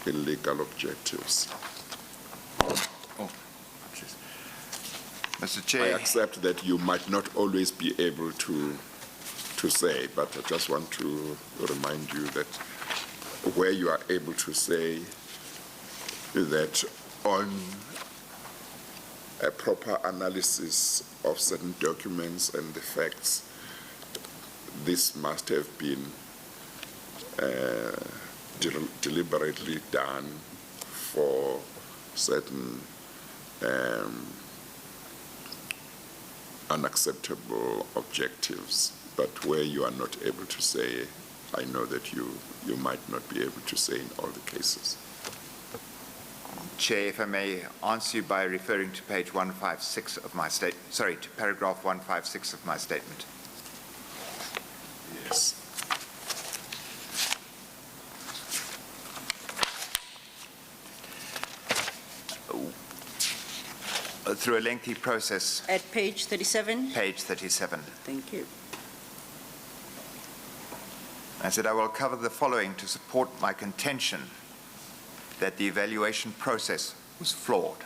illegal objectives. Mr. Chair. I accept that you might not always be able to say, but I just want to remind you that where you are able to say that on a proper analysis of certain documents and the facts, this must have been deliberately done for certain unacceptable objectives. But where you are not able to say, I know that you might not be able to say in all the cases. Chair, if I may answer you by referring to page 156 of my to paragraph 156 of my statement. Yes. Through a lengthy process. At page 37? Page 37. Thank you. I said I will cover the following to support my contention that the evaluation process was flawed.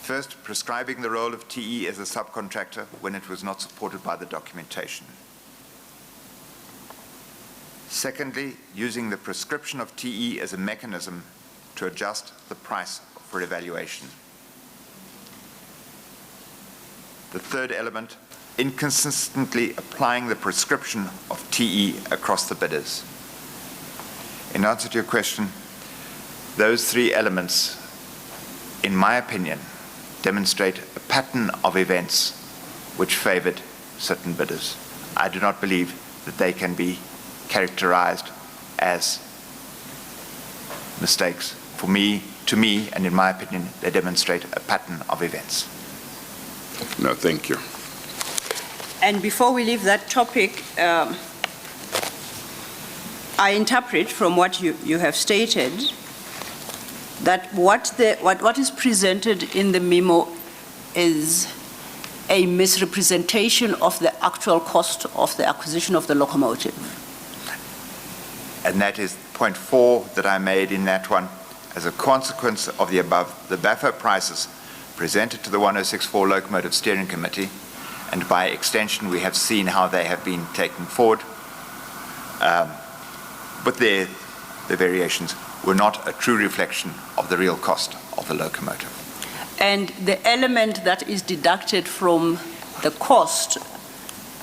First, prescribing the role of TE as a subcontractor when it was not supported by the documentation. Secondly, using the prescription of TE as a mechanism to adjust the price for evaluation. The third element, inconsistently applying the prescription of TE across the bidders. In answer to your question, those three elements, in my opinion, demonstrate a pattern of events which favored certain bidders. I do not believe that they can be characterized as mistakes. To me, and in my opinion, they demonstrate a pattern of events. No, thank you. And before we leave that topic, I interpret from what you have stated that what is presented in the memo is a misrepresentation of the actual cost of the acquisition of the locomotive. And that is point 4 that I made in that one. As a consequence of the above, the BAFO prices presented to the 1064 Locomotive Steering Committee, and by extension we have seen how they have been taken forward, but the variations were not a true reflection of the real cost of the locomotive. And the element that is deducted from the cost,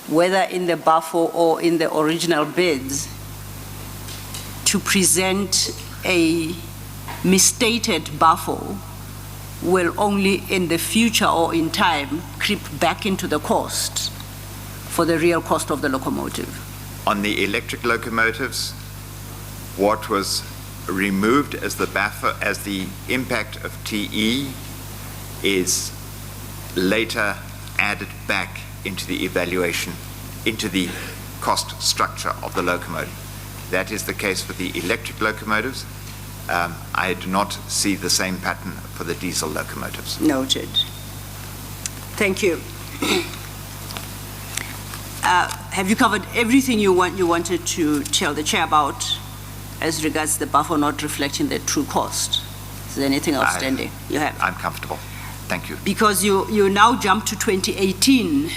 whether in the BAFO or in the original bids, to present a misstated BAFO will only in the future or in time creep back into the cost for the real cost of the locomotive. On the electric locomotives, what was removed as the BAFO, as the impact of TE, is later added back into the evaluation, into the cost structure of the locomotive. That is the case for the electric locomotives. I do not see the same pattern for the diesel locomotives. Noted. Thank you. Have you covered everything you wanted to tell the chair about as regards the BAFO not reflecting the true cost? Is there anything outstanding? You have? I'm comfortable. Thank you. Because you now jump to 2018.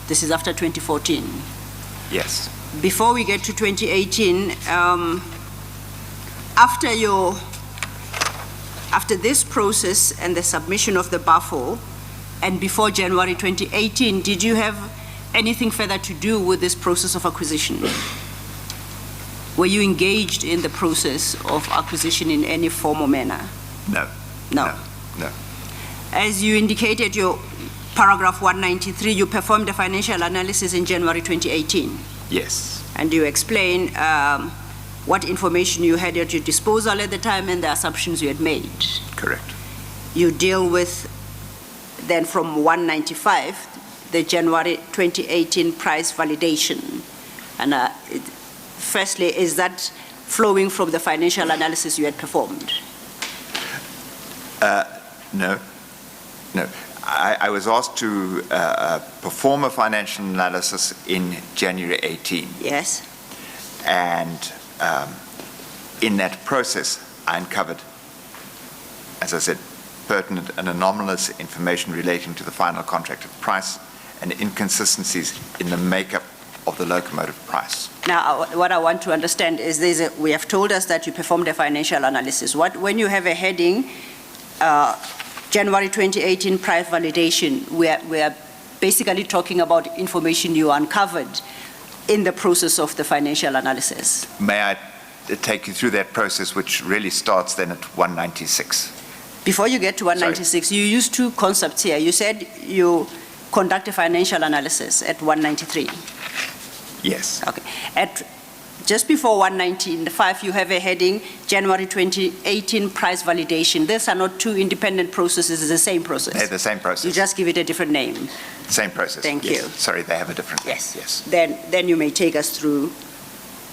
This is after 2014. Yes. Before we get to 2018, after this process and the submission of the BAFO, and before January 2018, did you have anything further to do with this process of acquisition? Were you engaged in the process of acquisition in any form or manner? No. No. No. As you indicated, your paragraph 193, you performed a financial analysis in January 2018. Yes. And you explain what information you had at your disposal at the time and the assumptions you had made. Correct. You deal with, then from 195, the January 2018 price validation. And firstly, is that flowing from the financial analysis you had performed? No. No. I was asked to perform a financial analysis in January 18. Yes. And in that process, I uncovered, as I said, pertinent and anomalous information relating to the final contracted price and inconsistencies in the makeup of the locomotive price. Now, what I want to understand is we have told us that you performed a financial analysis. When you have a heading, January 2018 price validation, we are basically talking about information you uncovered in the process of the financial analysis. May I take you through that process, which really starts then at 196? Before you get to 196, you used two concepts here. You said you conduct a financial analysis at 193. Yes. Okay. Just before 195, you have a heading, January 2018 price validation. These are not two independent processes, it's the same process. They're the same process. You just give it a different name. Same process. Thank yes. you. Sorry, they have a different name. Yes. Yes. Then you may take us through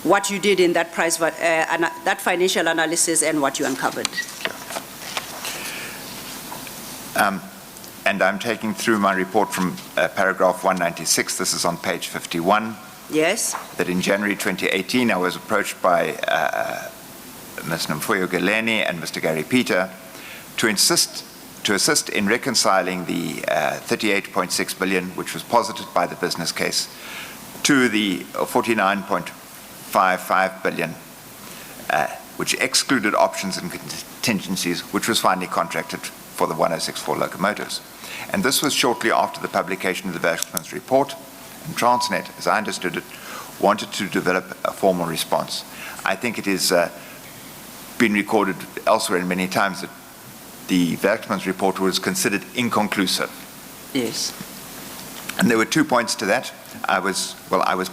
what you did in that that financial analysis and what you uncovered. And I'm taking through my report from paragraph 196. This is on page 51. Yes. That in January 2018, I was approached by Ms. Nomfuyo Galeni and Mr. Gary Peter to assist in reconciling the 38.6 billion, which was posited by the business case, to the 49.55 billion, which excluded options and contingencies, which was finally contracted for the 1064 locomotives. And this was shortly after the publication of the Werkman's report, and Transnet, as I understood it, wanted to develop a formal response. I think it has been recorded elsewhere and many times that the Werkman's report was considered inconclusive. Yes. And there were 2 points to that. I was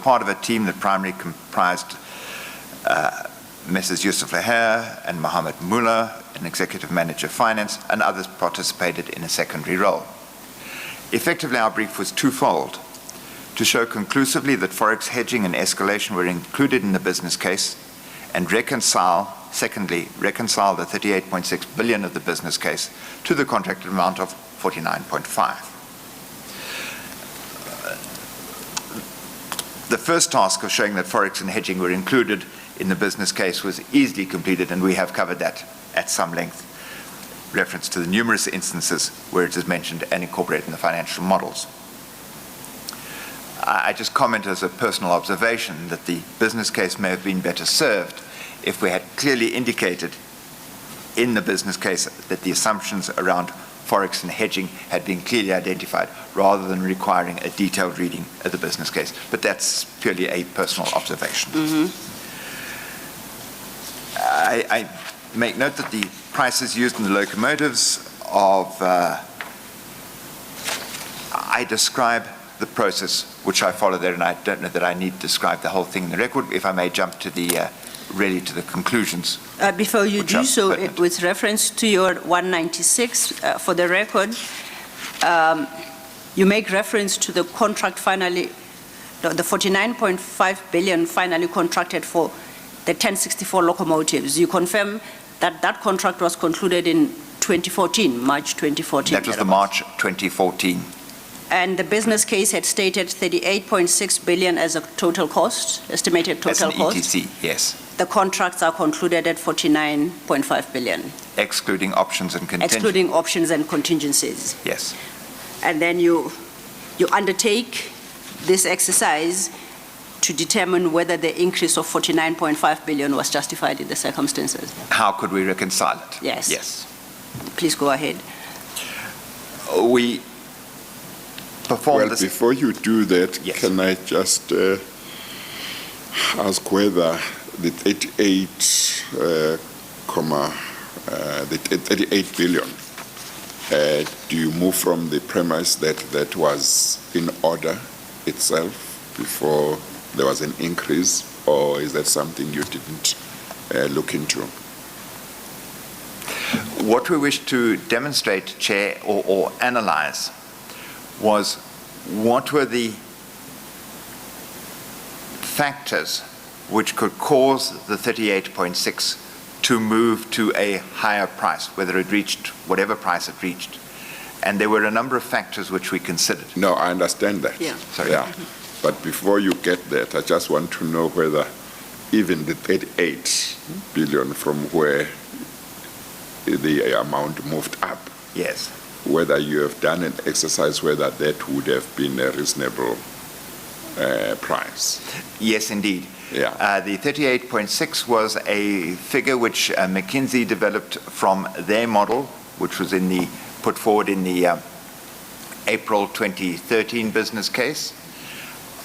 part of a team that primarily comprised Messrs. Yusuf Laher and Mohammed Mullah, an executive manager of finance, and others participated in a secondary role. Effectively, our brief was twofold: to show conclusively that forex hedging and escalation were included in the business case, and secondly, reconcile the 38.6 billion of the business case to the contracted amount of 49.5. The first task of showing that forex and hedging were included in the business case was easily completed, and we have covered that at some length, reference to the numerous instances where it is mentioned and incorporated in the financial models. I just comment as a personal observation that the business case may have been better served if we had clearly indicated in the business case that the assumptions around forex and hedging had been clearly identified, rather than requiring a detailed reading of the business case. But that's purely a personal observation. Mm-hmm. I make note that the prices used in the locomotives I describe the process which I follow there, and I don't know that I need to describe the whole thing in the record. If I may jump to the to the conclusions. Before you do so, with reference to your 196, for the record, you make reference to the contract finally, the 49.5 billion finally contracted for the 1064 locomotives. You confirm that that contract was concluded in 2014, March 2014. That was the March 2014. And the business case had stated 38.6 billion as a total cost, estimated total cost. As an ETC, yes. The contracts are concluded at 49.5 billion. Excluding options and contingencies. Excluding options and contingencies. Yes. And then you undertake this exercise to determine whether the increase of 49.5 billion was justified in the circumstances. How could we reconcile it? Yes. Yes. Please go ahead. We performed this. Before you do that, yes. Can I just ask whether the 38 billion, do you move from the premise that that was in order itself before there was an increase, or is that something you didn't look into? What we wished to demonstrate, Chair, or analyze, was what were the factors which could cause the 38.6 to move to a higher price, whether it reached whatever price it reached. And there were a number of factors which we considered. No, I understand that. Yeah. Sorry. Yeah. But before you get that, I just want to know whether even the 38 billion from where the amount moved up. Yes. Whether you have done an exercise whether that would have been a reasonable price. Yes, indeed. Yeah. The 38.6 was a figure which McKinsey developed from their model, which was put forward in the April 2013 business case.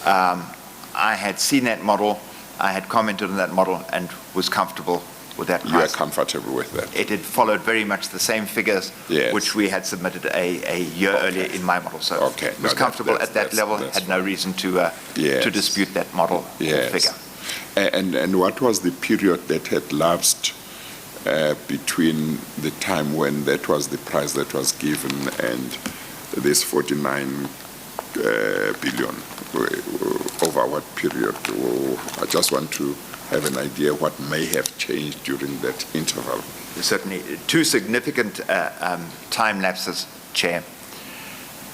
I had seen that model, I had commented on that model, and was comfortable with that price. You are comfortable with that? It had followed very much the same figures which we had submitted a year earlier in my model. So was comfortable at that level, had no reason to dispute that model figure. And what was the period that had lapsed between the time when that was the price that was given and this 49 billion? Over what period? I just want to have an idea what may have changed during that interval. Certainly, two significant time lapses, Chair.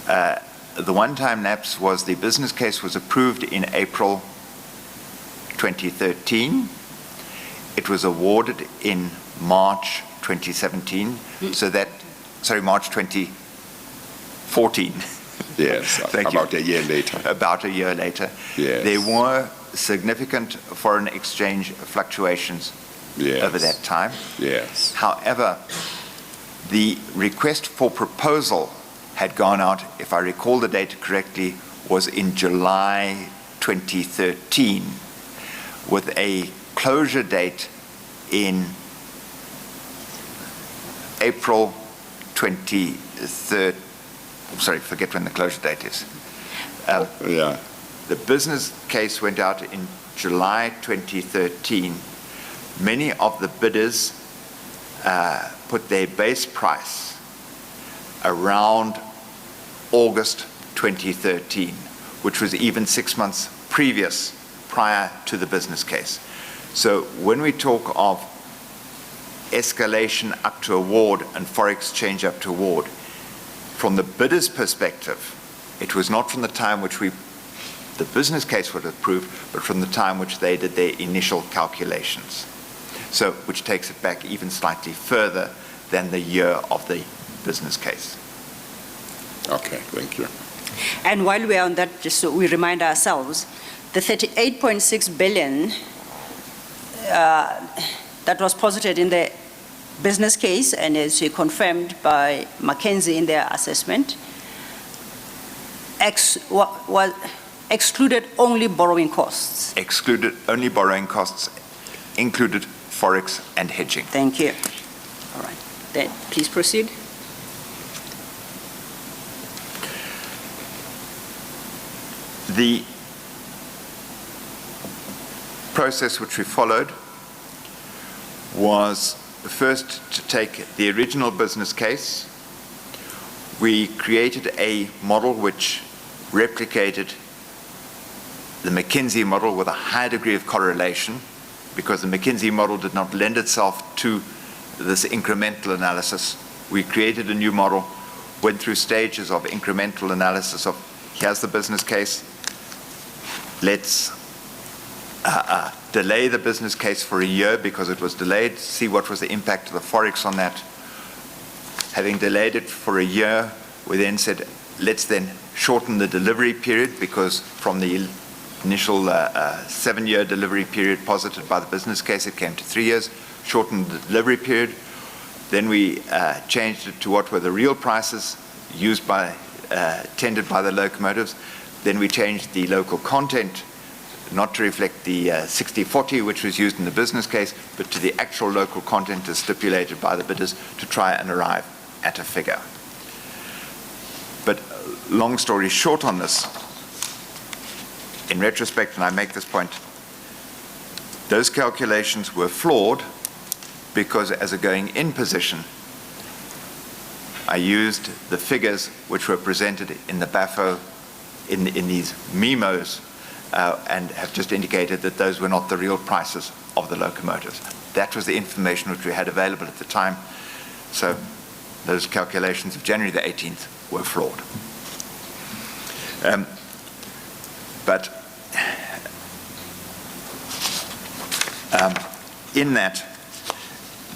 The one time lapse was the business case was approved in April 2013. It was awarded in March 2017. March 2014. Yes, about a year later. About a year later. Yes. There were significant foreign exchange fluctuations over that time. Yes. However, the request for proposal had gone out, if I recall the date correctly, was in July 2013, with a closure date in April 23rd. Sorry, forget when the closure date is. The business case went out in July 2013. Many of the bidders put their base price around August 2013, which was even 6 months prior to the business case. So when we talk of escalation up to award and forex change up to award, from the bidder's perspective, it was not from the time which the business case was approved, but from the time which they did their initial calculations. So, which takes it back even slightly further than the year of the business case. Okay, thank you. And while we're on that, just so we remind ourselves, the 38.6 billion that was posited in the business case, and as confirmed by McKinsey in their assessment, excluded only borrowing costs. Excluded only borrowing costs, included forex and hedging. Thank you. All right, then please proceed. The process which we followed was first to take the original business case. We created a model which replicated the McKinsey model with a high degree of correlation, because the McKinsey model did not lend itself to this incremental analysis. We created a new model, went through stages of incremental analysis of, here's the business case, let's delay the business case for a year because it was delayed, see what was the impact of the forex on that. Having delayed it for a year, we then said, let's then shorten the delivery period, because from the initial 7-year delivery period posited by the business case, it came to 3 years, shortened the delivery period. Then we changed it to what were the real prices used by, tendered by the locomotives. Then we changed the local content, not to reflect the 60/40 which was used in the business case, but to the actual local content as stipulated by the bidders, to try and arrive at a figure. But long story short on this, in retrospect, and I make this point, those calculations were flawed because as a going-in position, I used the figures which were presented in the BAFO, in these memos, and have just indicated that those were not the real prices of the locomotives. That was the information which we had available at the time. So those calculations of January the 18th were flawed. in that,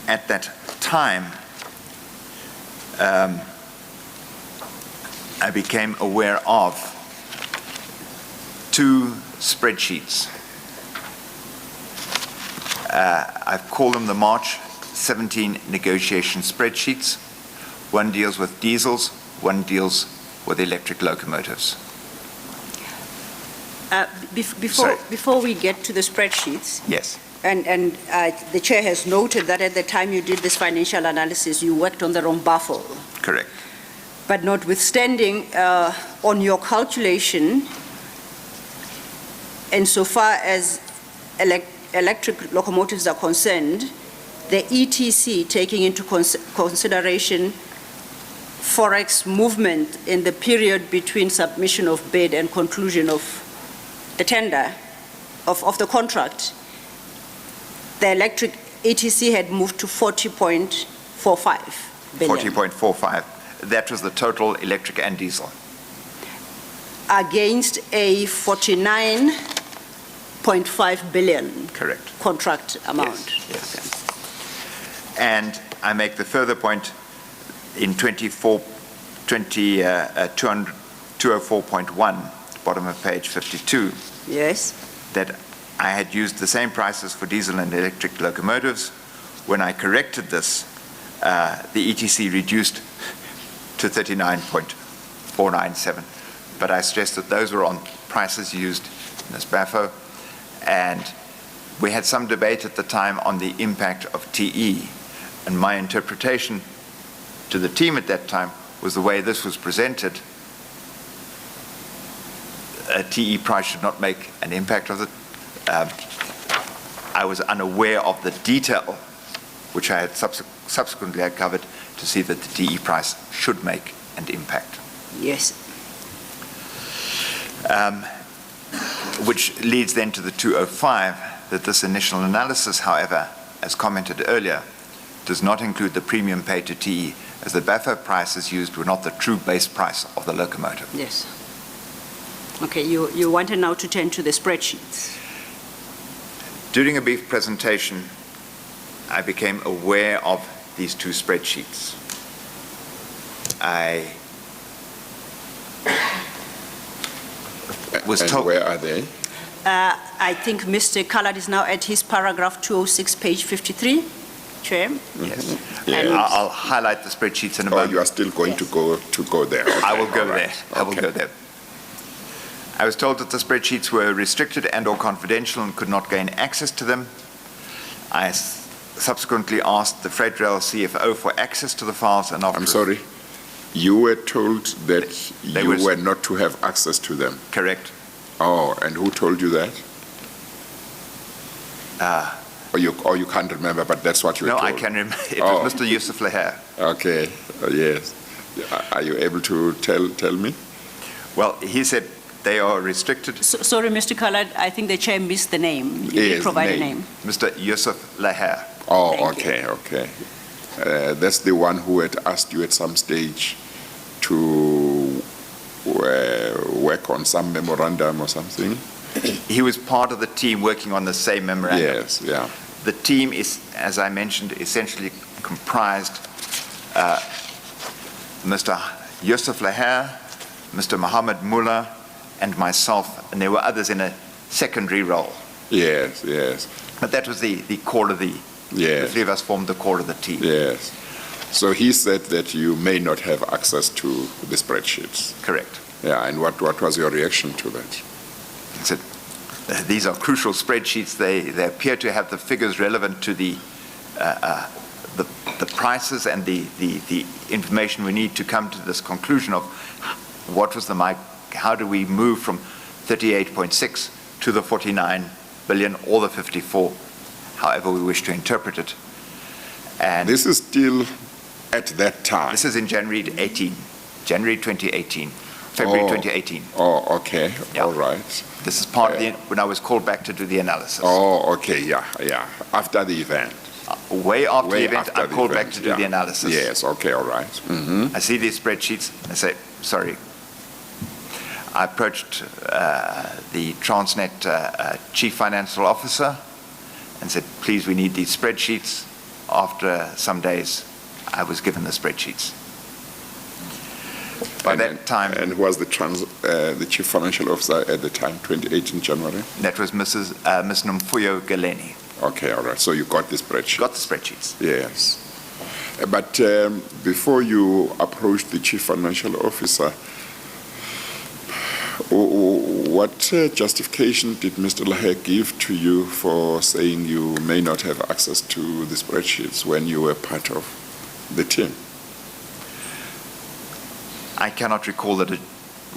at that time, I became aware of two spreadsheets. I've called them the March 17 negotiation spreadsheets. One deals with diesels, one deals with electric locomotives. Before we get to the spreadsheets, Yes, and the chair has noted that at the time you did this financial analysis, you worked on the wrong buffer. correct. But notwithstanding, on your calculation, insofar as electric locomotives are concerned, the ETC taking into consideration forex movement in the period between submission of bid and conclusion of the tender, of the contract, the electric ETC had moved to 40.45 billion. 40.45. That was the total electric and diesel. Against a 49.5 billion Correct. contract amount. Yes. And I make the further point in 204.1, bottom of page 52, Yes. that I had used the same prices for diesel and electric locomotives. When I corrected this, the ETC reduced to 39.497. But I stressed that those were on prices used in this BAFO, and we had some debate at the time on the impact of TE, and my interpretation to the team at that time was the way this was presented, a TE price should not make an impact of it. I was unaware of the detail, which I had subsequently covered, to see that the TE price should make an impact. Yes. Which leads then to the 205, that this initial analysis, however, as commented earlier, does not include the premium paid to TE, as the BAFO prices used were not the true base price of the locomotive. Yes. Okay, you wanted now to turn to the spreadsheets. During a brief presentation, I became aware of these two spreadsheets. I was And told. where are they? I think Mr. Callard is now at his paragraph 206, page 53, Chair. Yes. Yes. I'll highlight the spreadsheets in a Oh, moment. you are still going to go there? I Okay, will go all right. there. I will Okay. go there. I was told that the spreadsheets were restricted and/or confidential and could not gain access to them. I subsequently asked the Freight Rail CFO for access to the files, and after... I'm sorry, you were told that They you was- were not to have access to them? Correct. Oh, and who told you that? Or you can't remember, but that's what you were No, told? I can remember. It Oh. was Mr. Yusuf Leher. Okay, yes. Are you able to tell me? Well, he said they are restricted. Sorry, Mr. Callard, I think the chair missed the name. You Yes, did provide a name. name. Mr. Yusuf Leher. Oh, Thank okay, okay. That's the one who had asked you at some stage to work on some memorandum or something? He was part of the team working on the same memorandum. Yes, yeah. The team is, as I mentioned, essentially comprised Mr. Yusuf Leher, Mr. Mohammed Mullah, and myself, and there were others in a secondary role. Yes, yes, But that was the core of the yes. three of us formed the core of the team. Yes. So he said that you may not have access to the spreadsheets. Correct. Yeah, and what was your reaction to that? He said, these are crucial spreadsheets. They appear to have the figures relevant to the prices and the information we need to come to this conclusion of what was how do we move from 38.6 to the 49 billion or the 54, however we wish to interpret it. And This is still at that time? this is in January 2018, February 2018. Oh, okay, Yeah. all right. This is part of when I was called back to do the analysis. Oh, okay, yeah, yeah, after the event. Way after the Way event, after I'm the called back event, to do yeah. the analysis. Yes, okay, all right. Mm-hmm. I see these spreadsheets, I say, sorry. I approached the Transnet Chief Financial Officer and said, please, we need these spreadsheets. After some days, I was given the spreadsheets. By that time... And who was the Chief Financial Officer at the time, 2018 January? That was Ms. Nomfuyo Galeni. Okay, all right. So you got the spreadsheet? Got the spreadsheets. Yes. But before you approached the Chief Financial Officer, what justification did Mr. Lahe give to you for saying you may not have access to the spreadsheets when you were part of the team? I cannot recall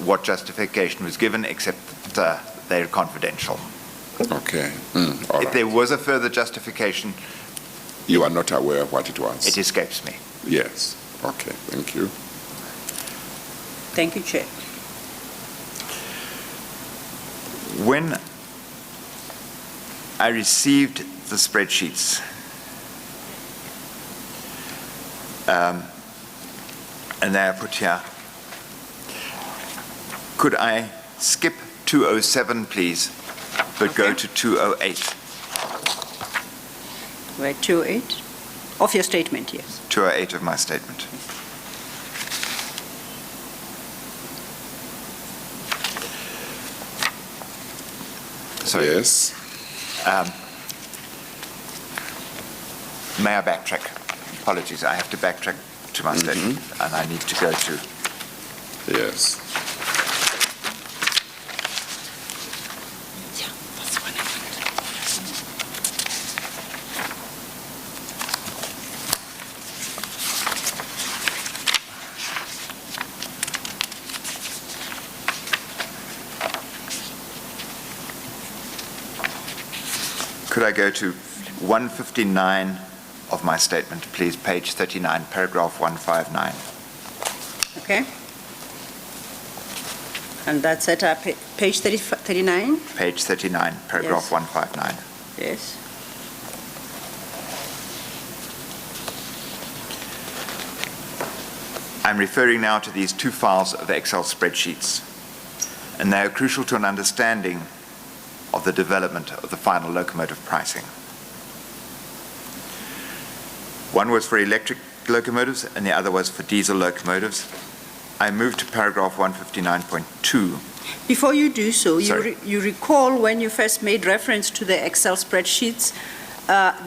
what justification was given, except that they're confidential. Okay. All If right. there was a further justification, You are not aware of what it was? it escapes me. Yes. Okay, thank you. Thank you, Chair. When I received the spreadsheets, and they are put here, could I skip 207, please, but go to 208? We're at 208 of your statement, yes. 208 of my statement. So, Yes. may I backtrack? Apologies, I have to backtrack to my statement, and I need to go to... Yes. Yeah, that's what I Could I go to 159 of my statement, please, page 39, paragraph 159. Okay. And that's at page 39? Page 39, paragraph Yes. 159. Yes. I'm referring now to these two files of Excel spreadsheets, and they are crucial to an understanding of the development of the final locomotive pricing. One was for electric locomotives and the other was for diesel locomotives. I moved to paragraph 159.2. Before you do so, Sorry. you recall when you first made reference to the Excel spreadsheets,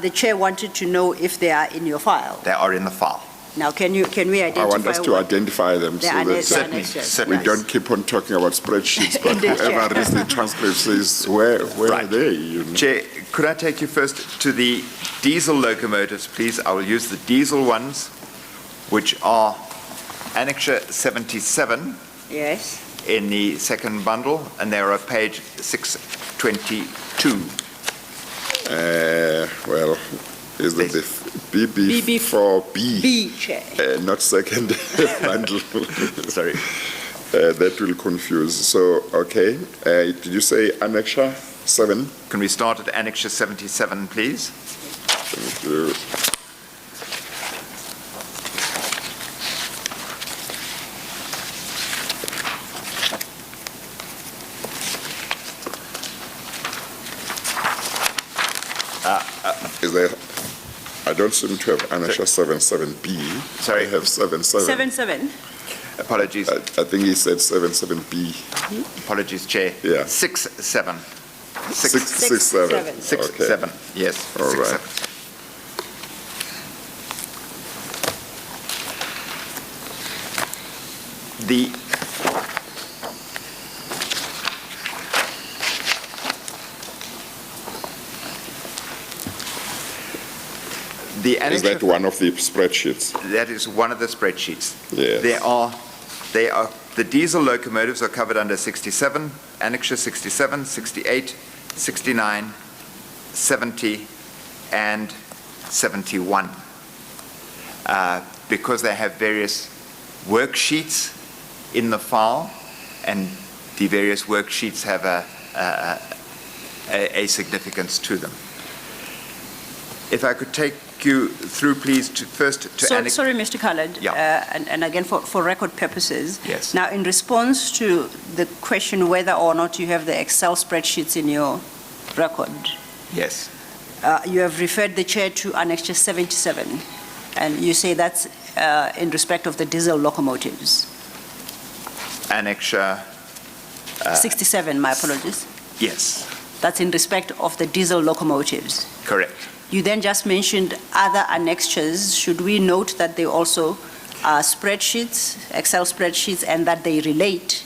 the chair wanted to know if they are in your file. They are in the file. Now, can we identify? I want us to what- identify them the so annex- that the Certainly, annexures, certainly. we yes. don't keep on talking about spreadsheets, but Indeed, whoever Chair. reads the transcript says, where are Right. they? You know? Chair, could I take you first to the diesel locomotives, please? I will use the diesel ones, which are Annexure 77 Yes. in the second bundle, and they are on page 622. Well, is it the BB4B? B, Chair. Not second bundle. Sorry. That will confuse. So, okay. Did you say Annexure 7? Can we start at Annexure 77, please? Thank you. Is there? I don't seem to have Annexure 77B. Sorry. I have 77. 77? Apologies. I think he said 77B. Apologies, Chair. Yeah. 67. 667. 67, Okay. yes. All 67. right. The Is annexure, that one of the spreadsheets? that is one of the spreadsheets. Yes. The diesel locomotives are covered under 67, Annexure 67, 68, 69, 70, and 71. Because they have various worksheets in the file, and the various worksheets have a significance to them. If I could take you through, please, first to Sorry, Mr. Khaled. Yeah. And again, for record purposes. Yes. Now, in response to the question whether or not you have the Excel spreadsheets in your record, Yes. You have referred the chair to Annexure 77, and you say that's in respect of the diesel locomotives. Annexure, 67, my apologies. yes, That's in respect of the diesel locomotives. correct. You then just mentioned other annexures. Should we note that they also are spreadsheets, Excel spreadsheets, and that they relate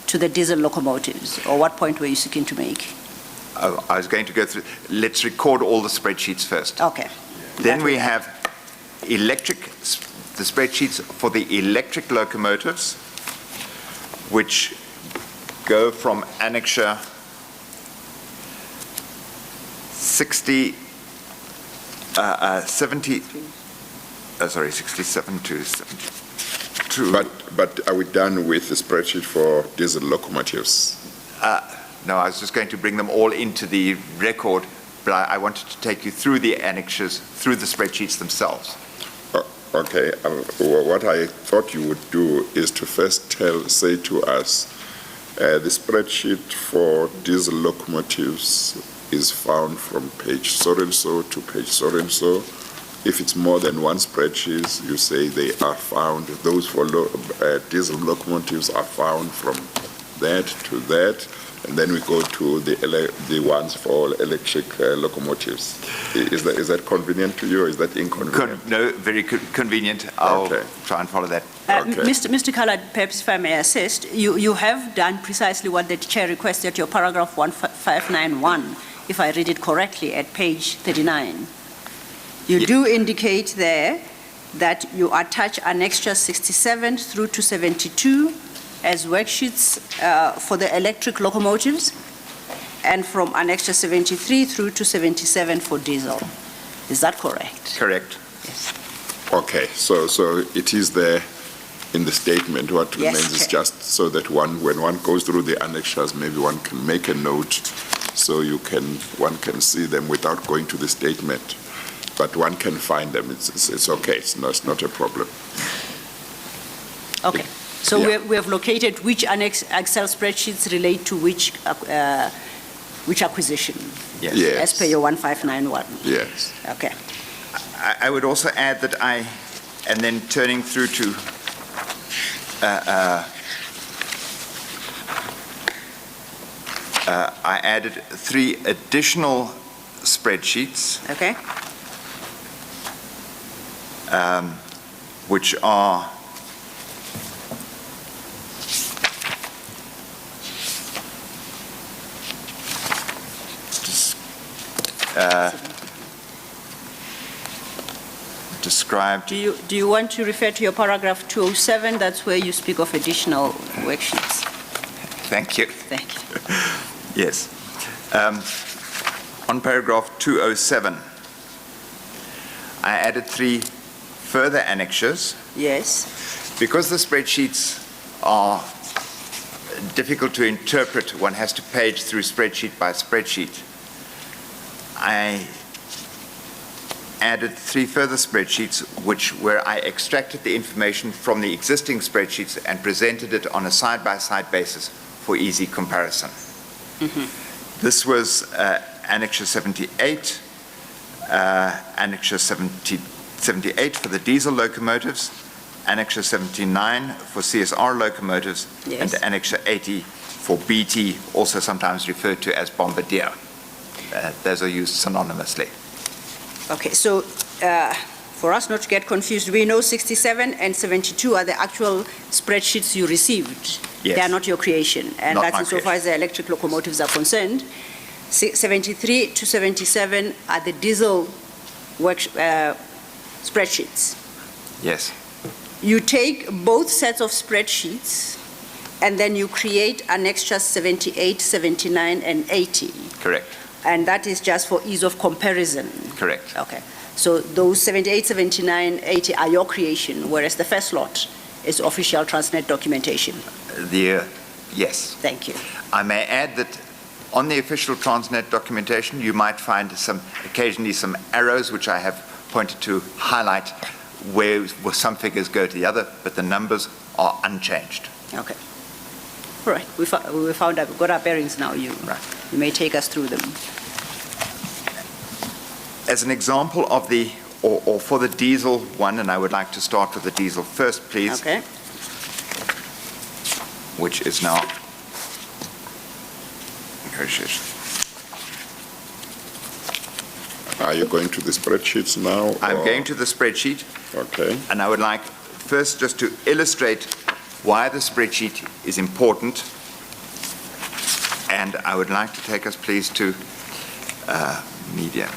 to the diesel locomotives? Or what point were you seeking to make? Oh, I was going to go through, let's record all the spreadsheets first. Okay. Then That we way. have the spreadsheets for the electric locomotives, which go from Annexure 67 to 72. But are we done with the spreadsheet for diesel locomotives? No, I was just going to bring them all into the record, but I wanted to take you through the annexures, through the spreadsheets themselves. Okay, what I thought you would do is to first say to us, the spreadsheet for diesel locomotives is found from page so-and-so to page so-and-so. If it's more than one spreadsheet, you say they are found, those for diesel locomotives are found from that to that, and then we go to the ones for electric locomotives. Is that convenient to you, or is that inconvenient? No, very convenient. I'll Okay. try and follow that. Okay. Mr. Khalad, perhaps if I may assist, you have done precisely what the chair requested, your paragraph 1591, if I read it correctly, at page 39. You do indicate there that you attach annexure 67 through to 72 as worksheets for the electric locomotives, and from annexure 73 through to 77 for diesel. Is that correct? Correct. Yes. Okay, so it is there in the statement. What Yes, remains is Chair. just so that when one goes through the annexures, maybe one can make a note so one can see them without going to the statement. But one can find them. It's okay. It's not a problem. Okay. So Yeah. we have located which Excel spreadsheets relate to which acquisition, Yes. Yes. as per your 1591. Yes. Okay. I would also add that and then turning through to I added 3 additional spreadsheets, Okay. which are described. Do you want to refer to your paragraph 207? That's where you speak of additional worksheets. Thank you. Thank you. Yes. On paragraph 207, I added 3 further annexures. Yes. Because the spreadsheets are difficult to interpret, one has to page through spreadsheet by spreadsheet. I added 3 further spreadsheets where I extracted the information from the existing spreadsheets and presented it on a side-by-side basis for easy comparison. This was Annexure 78, Annexure 78 for the diesel locomotives, Annexure 79 for CSR locomotives, Yes. and Annexure 80 for BT, also sometimes referred to as Bombardier. Those are used synonymously. Okay, so for us not to get confused, we know 67 and 72 are the actual spreadsheets you received. Yes. They are not your creation. And Not that's my insofar as the electric locomotives are concerned. 73 to 77 are the diesel spreadsheets. Yes, You take both sets of spreadsheets and then you create annexures 78, 79, and 80. correct, And that is just for ease of comparison. correct. Okay. So those 78, 79, 80 are your creation, whereas the first lot is official Transnet documentation. Yes. Thank you. I may add that on the official Transnet documentation, you might find occasionally some arrows, which I have pointed to highlight where some figures go to the other, but the numbers are unchanged. Okay. All right. We found out, we've got our bearings now. You may take us through them. As an example of the, or for the diesel one, and I would like to start with the diesel first, please. Okay. Which is now negotiation. Are you going to the spreadsheets now? I'm or- going to the spreadsheet, Okay. and I would like first just to illustrate why the spreadsheet is important. And I would like to take us, please, to media.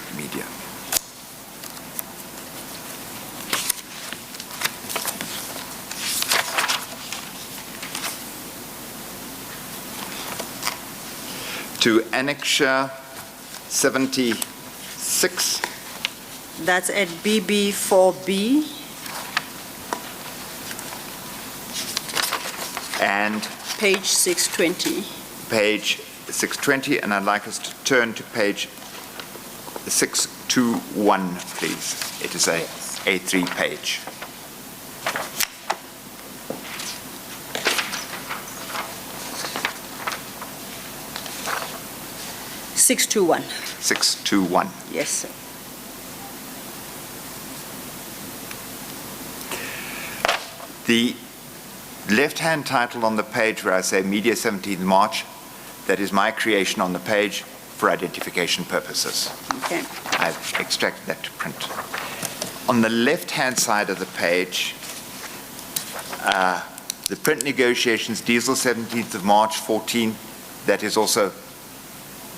To Annexure 76. That's at BB4B. And Page 620. page 620, and I'd like us to turn to page 621, please. It is a A3 page. Six two one. 621. Yes, sir. The left-hand title on the page where I say Media 17th March, that is my creation on the page for identification purposes. Okay. I've extracted that to print. On the left-hand side of the page, the print negotiations, diesel 17th of March 14, that is also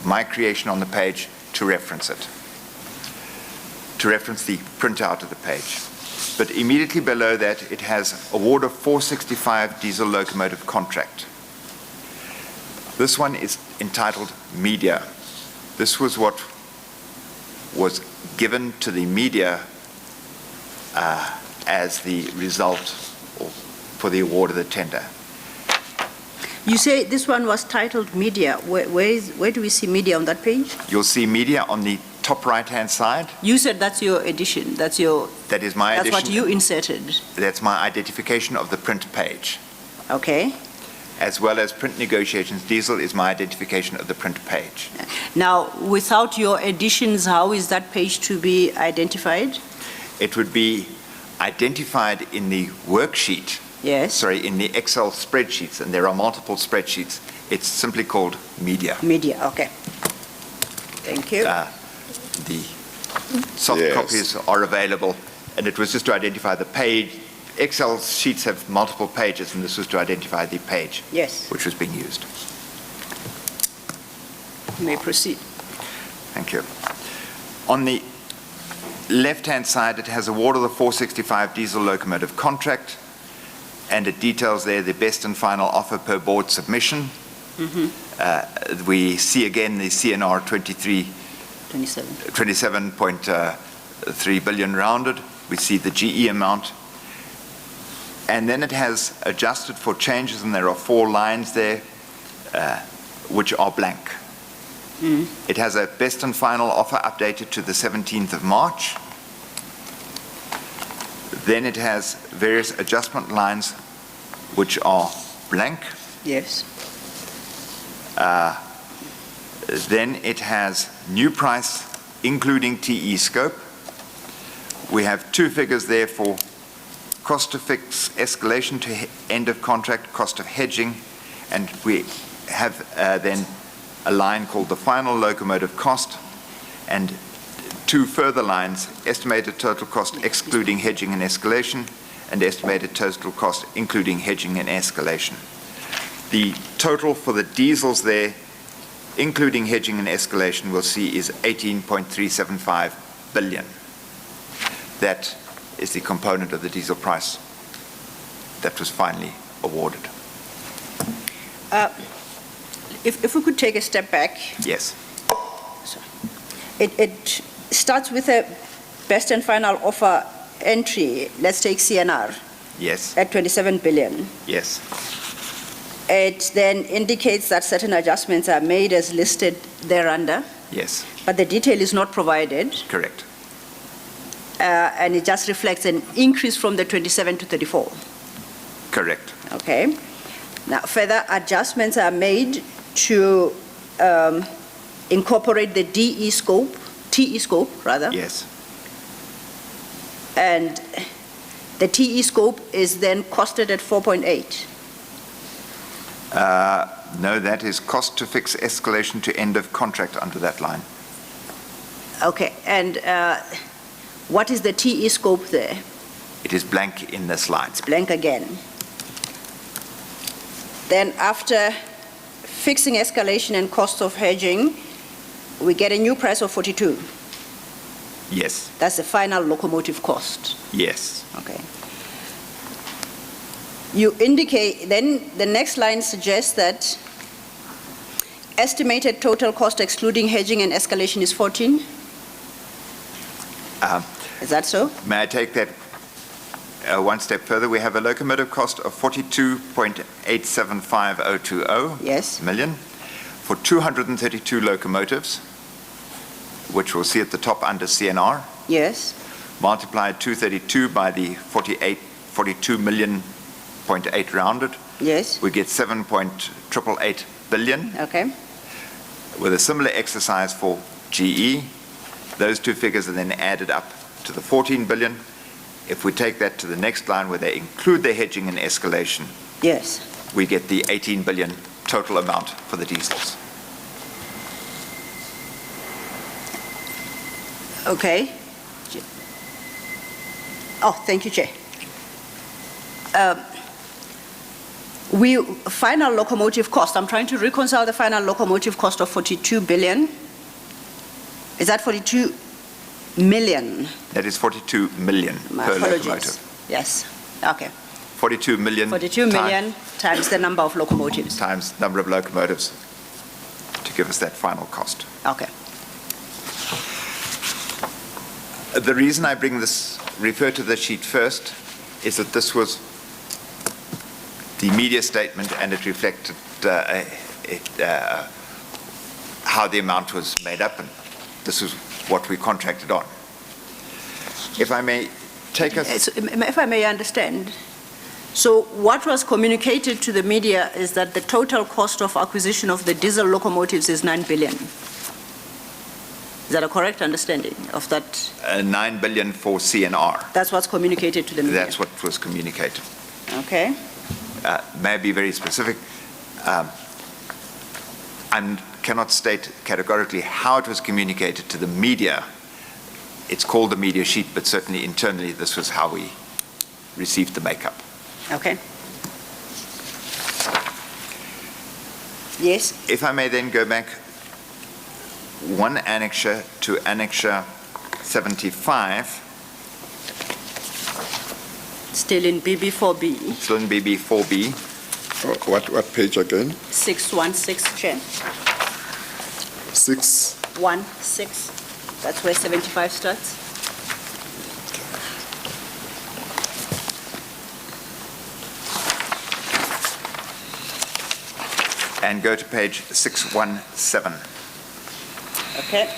my creation on the page to reference it, to reference the printout of the page. But immediately below that, it has award of 465 diesel locomotive contract. This one is entitled Media. This was what was given to the media as the result for the award of the tender. You say this one was titled Media. Where do we see Media on that page? You'll see Media on the top right-hand side. You said that's your edition. That is my that's edition. what you inserted. That's my identification of the print page. Okay. As well as print negotiations, diesel is my identification of the print page. Now, without your editions, how is that page to be identified? It would be identified in the worksheet, Yes. in the Excel spreadsheets, and there are multiple spreadsheets. It's simply called Media. Media, okay. Thank you. The soft Yes. copies are available, and it was just to identify the page. Excel sheets have multiple pages, and this was to identify the page Yes, which was being used. you may proceed. Thank you. On the left-hand side, it has award of the 465 diesel locomotive contract, and it details there the best and final offer per board submission. We see again the CNR 27.3 billion rounded. We see the GE amount. And then it has adjusted for changes, and there are 4 lines there which are blank. It has a best and final offer updated to the 17th of March. Then it has various adjustment lines which are blank. Yes. Then it has new price, including TE scope. We have 2 figures there for cost to fix, escalation to end of contract, cost of hedging, and we have then a line called the final locomotive cost, and 2 further lines, estimated total cost excluding hedging and escalation, and estimated total cost including hedging and escalation. The total for the diesels there, including hedging and escalation, we'll see is 18.375 billion. That is the component of the diesel price that was finally awarded. If we could take a step back. Yes. It starts with a best and final offer entry, let's take CNR, Yes. at 27 billion. Yes. It then indicates that certain adjustments are made as listed thereunder, Yes. but the detail is not provided, Correct. and it just reflects an increase from the 27 to 34. Correct. Okay. Now, further adjustments are made to incorporate the DE scope, TE scope, rather. Yes. And the TE scope is then costed at 4.8. No, that is cost to fix escalation to end of contract under that line. Okay, and what is the TE scope there? It is blank in this line. It's blank again. Then after fixing escalation and cost of hedging, we get a new price of 42. Yes, That's the final locomotive cost. yes. Okay. You indicate, then the next line suggests that estimated total cost excluding hedging and escalation is 14? Is that so? May I take that one step further? We have a locomotive cost of 42.875020 Yes. million for 232 locomotives, which we'll see at the top under CNR. Yes. Multiply 232 by the 42 million, 0.8 rounded, Yes. we get 7.888 billion. Okay. With a similar exercise for GE, those two figures are then added up to the 14 billion. If we take that to the next line where they include the hedging and escalation, Yes. we get the 18 billion total amount for the diesels. Okay. Oh, thank you, Chair. Final locomotive cost, I'm trying to reconcile the final locomotive cost of 42 billion. Is that 42 million? That is 42 million My per apologies. locomotive. Yes, okay. 42 million 42 million times the number of locomotives. times number of locomotives to give us that final cost. Okay, The reason I refer to the sheet first is that this was the media statement and it reflected how the amount was made up, and this is what we contracted on. If I may take us... if I may understand, so what was communicated to the media is that the total cost of acquisition of the diesel locomotives is 9 billion. Is that a correct understanding of that? 9 billion for CNR. That's what's communicated to the media? That's what was communicated. Okay. May I be very specific? I cannot state categorically how it was communicated to the media. It's called the media sheet, but certainly internally this was how we received the makeup. Okay. Yes. If I may then go back one annexure to annexure 75, Still in BB4B. still in BB4B, Oh, what page again? 616, Chair. 6. 16. That's where 75 starts. and go to page 617. Okay.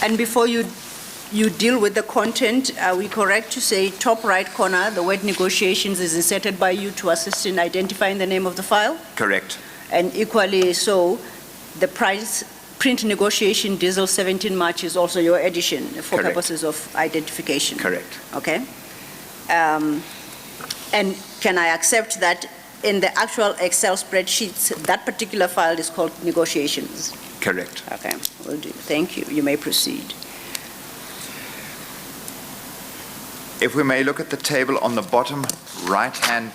And before you deal with the content, are we correct to say top right corner, the word negotiations is inserted by you to assist in identifying the name of the file? Correct. And equally so, the price print negotiation diesel 17 March is also your addition for Correct. purposes of identification? Correct. Okay. And can I accept that in the actual Excel spreadsheets, that particular file is called negotiations? Correct. Okay, will do. Thank you. You may proceed. If we may look at the table on the bottom left-hand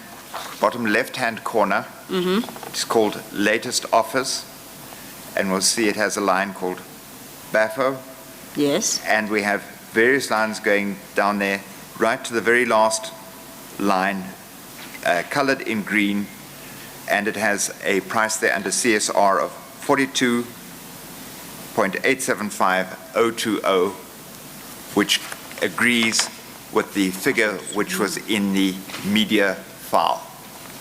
corner, it's called latest offers, and we'll see it has a line called BAFO, Yes. and we have various lines going down there, right to the very last line, colored in green, and it has a price there under CSR of 42.875020, which agrees with the figure which was in the media file,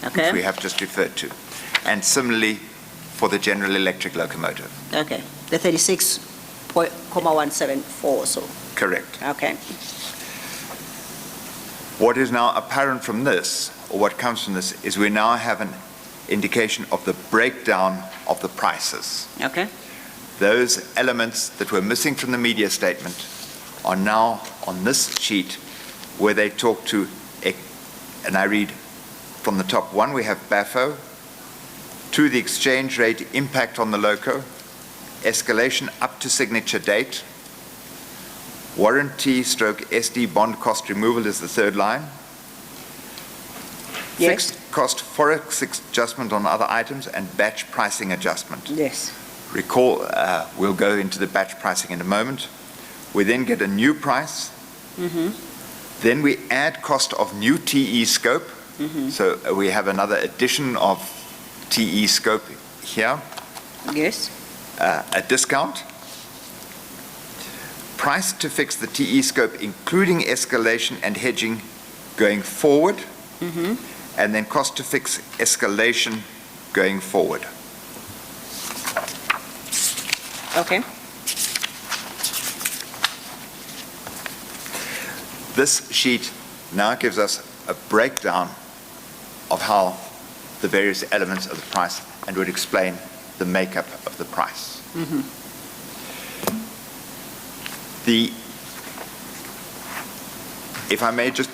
which we Okay, have just referred to. And similarly for the General Electric locomotive. okay. The 36.174 or so. Correct. Okay, What is now apparent from this, or what comes from this, is we now have an indication of the breakdown of the prices. okay, Those elements that were missing from the media statement are now on this sheet where they talk to, and I read from the top one, we have BAFO, 2, the exchange rate impact on the loco, escalation up to signature date, warranty stroke SD bond cost removal is the third line, yes, fixed cost forex adjustment on other items, and batch pricing adjustment. yes, Recall, we'll go into the batch pricing in a moment. We then get a new price. Then we add cost of new TE scope. So we have another addition of TE scope here. yes, A discount. Price to fix the TE scope, including escalation and hedging going forward. And then cost to fix escalation going forward. okay, This sheet now gives us a breakdown of how the various elements of the price, and would explain the makeup of the price. If I may just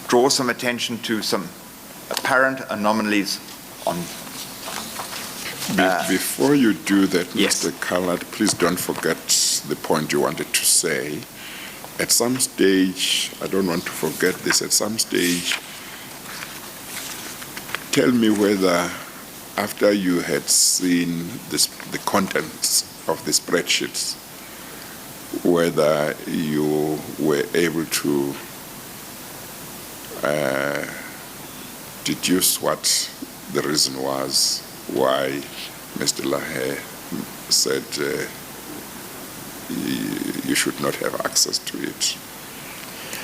draw some attention to some apparent anomalies on. Before you do that, Yes. Mr. Callard, please don't forget the point you wanted to say. At some stage, I don't want to forget this, at some stage, tell me whether after you had seen the contents of the spreadsheets, whether you were able to deduce what the reason was why Mr. Lahe said you should not have access to it,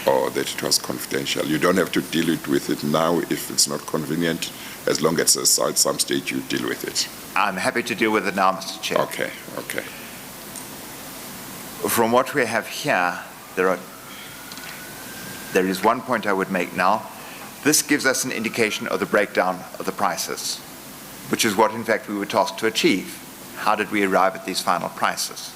or that it was confidential. You don't have to deal with it now if it's not convenient, as long as at some stage you deal with it. I'm happy to deal with it now, Mr. Chair. Okay, okay. From what we have here, there is one point I would make now. This gives us an indication of the breakdown of the prices, which is what, in fact, we were tasked to achieve. How did we arrive at these final prices?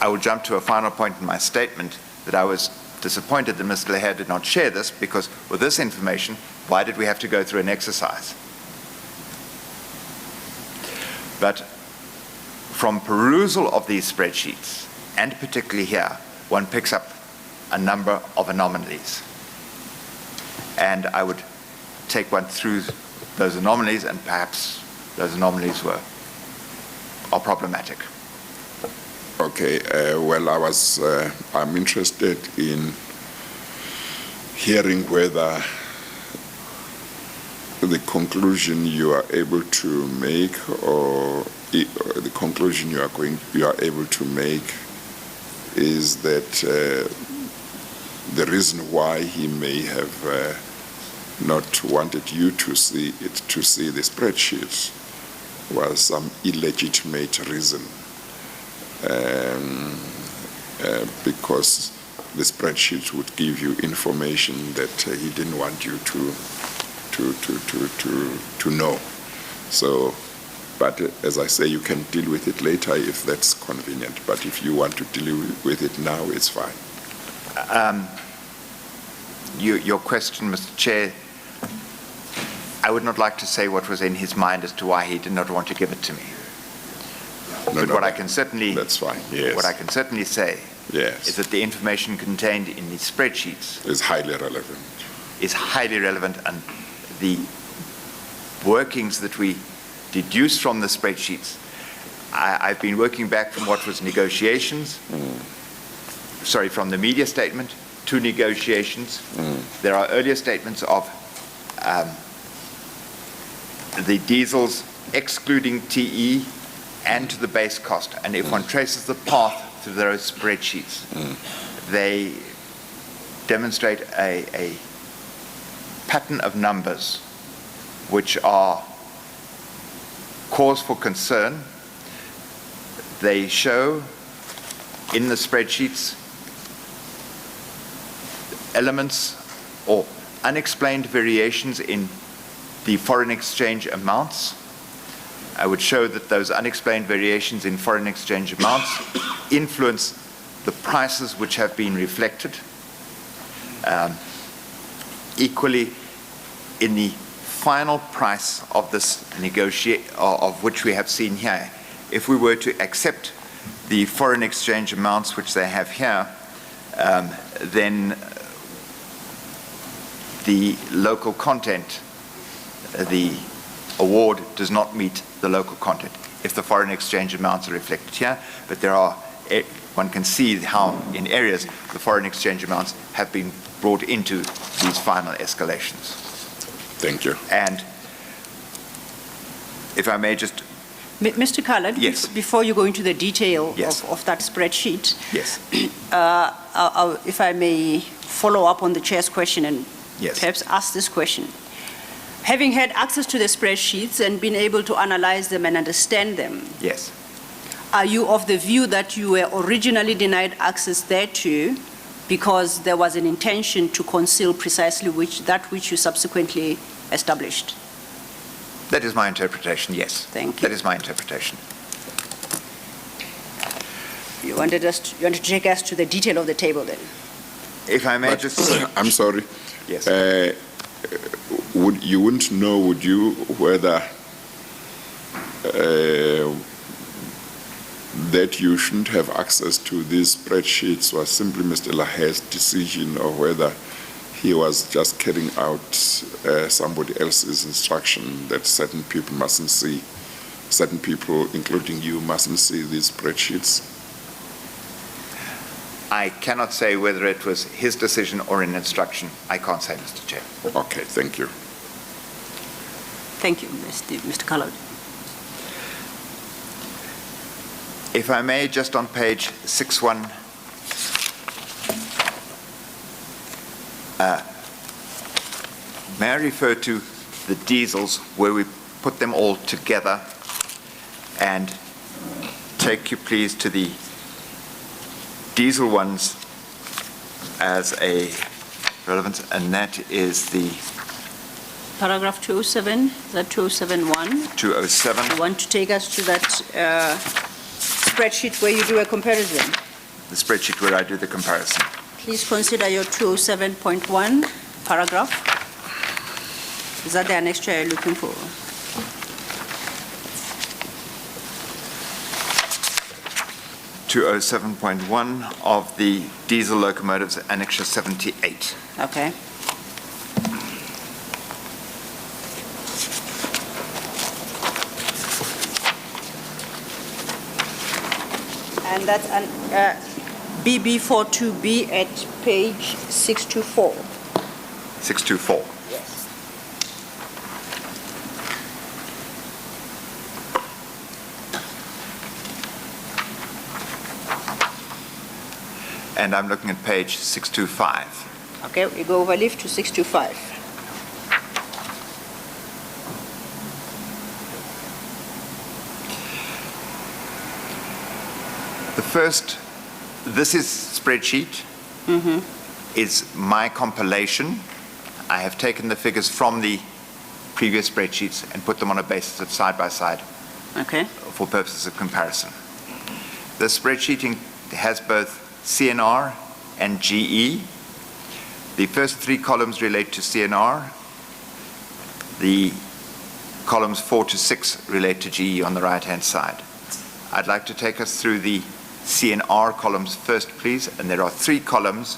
I will jump to a final point in my statement that I was disappointed that Mr. Lahe did not share this, because with this information, why did we have to go through an exercise? But from perusal of these spreadsheets, and particularly here, one picks up a number of anomalies. And I would take one through those anomalies, and perhaps those anomalies are problematic. Okay, well, I'm interested in hearing whether the conclusion you are able to make, or the conclusion you are able to make, is that the reason why he may have not wanted you to see the spreadsheets was some illegitimate reason, because the spreadsheets would give you information that he didn't want you to know. So, but as I say, you can deal with it later if that's convenient. But if you want to deal with it now, it's fine. Your question, Mr. Chair, I would not like to say what was in his mind as to why he did not want to give it to me. But what I can certainly, that's fine. Yes. What I can certainly say Yes. is that the information contained in these spreadsheets It's highly relevant. is highly relevant, and the workings that we deduce from the spreadsheets, I've been working back from what was negotiations, from the media statement to negotiations. There are earlier statements of the diesels excluding TE and to the base cost. And if one traces the path through those spreadsheets, they demonstrate a pattern of numbers which are cause for concern. They show in the spreadsheets elements or unexplained variations in the foreign exchange amounts. I would show that those unexplained variations in foreign exchange amounts influence the prices which have been reflected. Equally, in the final price of this of which we have seen here, if we were to accept the foreign exchange amounts which they have here, then the local content, the award does not meet the local content if the foreign exchange amounts are reflected here, but there are, one can see how in areas the foreign exchange amounts have been brought into these final escalations. Thank you. And if I may just... Mr. Khaled, yes. Before you go into the detail yes. of that spreadsheet, yes. If I may follow up on the chair's question and yes. perhaps ask this question. Having had access to the spreadsheets and been able to analyze them and understand them, yes. Are you of the view that you were originally denied access thereto because there was an intention to conceal precisely that which you subsequently established? That is my interpretation, yes. Thank you. That is my interpretation. You wanted to take us to the detail of the table then? If I may But, just... I'm sorry. Yes. You wouldn't know, would you, whether that you shouldn't have access to these spreadsheets was simply Mr. Lahaye's decision, or whether he was just carrying out somebody else's instruction that certain people mustn't see, certain people, including you, mustn't see these spreadsheets? I cannot say whether it was his decision or an instruction. I can't say, Mr. Chair. Okay, thank you. Thank you, Mr. Khaled. If I may, just on page 61, may I refer to the diesels where we put them all together, and take you please to the diesel ones as a relevance, and that is the Paragraph 207, is that 2071? 207. You want to take us to that spreadsheet where you do a comparison? The spreadsheet where I do the comparison. Please consider your 207.1 paragraph. Is that the annex you're looking for? .207.1 of the diesel locomotives, Annexure 78. Okay. And that's an BB42B at page 624. 624. Yes. And I'm looking at page 625. Okay, we go over lift to 625. The first, this is spreadsheet, is my compilation. I have taken the figures from the previous spreadsheets and put them on a basis of side by side. Okay. For purposes of comparison. The spreadsheet has both CNR and GE. The first three columns relate to CNR. The columns 4 to 6 relate to GE on the right-hand side. I'd like to take us through the CNR columns first, please, and there are 3 columns.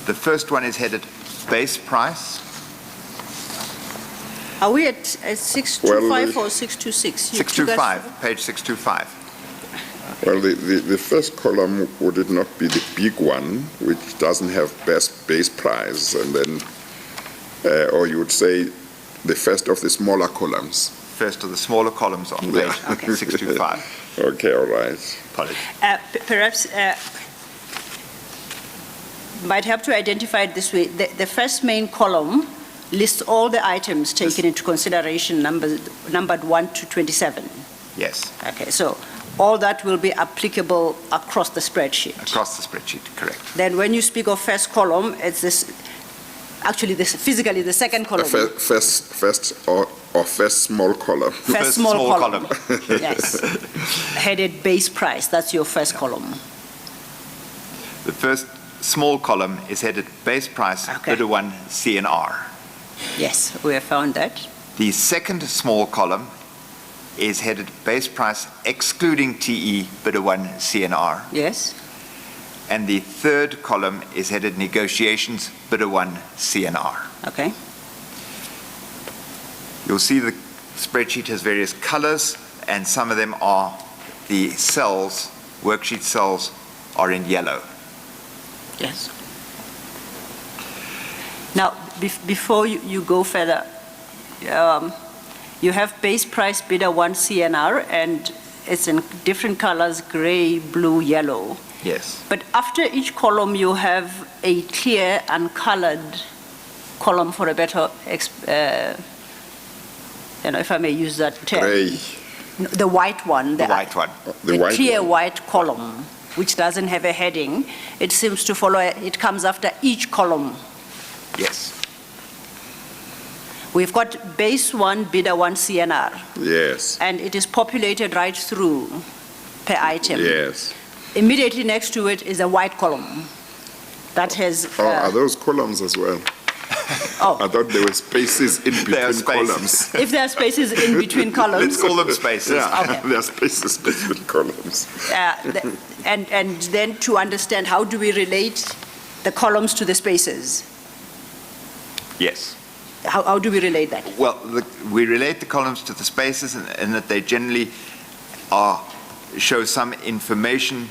The first one is headed base price. Are we at 625 or 626? 625, page 625. Well, the first column, would it not be the big one, which doesn't have base price, and then, or you would say the first of the smaller columns? First of the smaller columns on page 625. Okay, all right. Apologies. Perhaps might help to identify it this way. The first main column lists all the items taken into consideration, numbered 1 to 27. Yes, Okay, so all that will be applicable across the spreadsheet. across the spreadsheet, correct. Then when you speak of first column, it's this, actually this physically the second column. First or first small column. First small column. Yes. Headed base price, that's your first column. The first small column is headed base price, Okay. bidder 1 CNR. Yes, we have found that. The second small column is headed base price excluding TE, bidder 1 CNR. Yes. And the third column is headed negotiations, bidder 1 CNR. Okay. You'll see the spreadsheet has various colors, and some of them are the cells, worksheet cells are in yellow. Yes. Now, before you go further, you have base price bidder 1 CNR, and it's in different colors, gray, blue, yellow. Yes. But after each column, you have a clear, uncolored column for a better, if I may use that term. Gray. The white one. The white one. The white clear one. white column, which doesn't have a heading. It seems to follow, it comes after each column. Yes. We've got base 1, bidder 1 CNR, Yes. and it is populated right through per item. Yes. Immediately next to it is a white column that has. Oh, are those columns as well? I Oh, thought there were spaces in There are between spaces. columns. if there are spaces in between columns. Let's call them spaces. Yeah, Okay. there are spaces between columns. And then to understand, how do we relate the columns to the spaces? Yes. How do we relate that? Well, we relate the columns to the spaces in that they generally show some information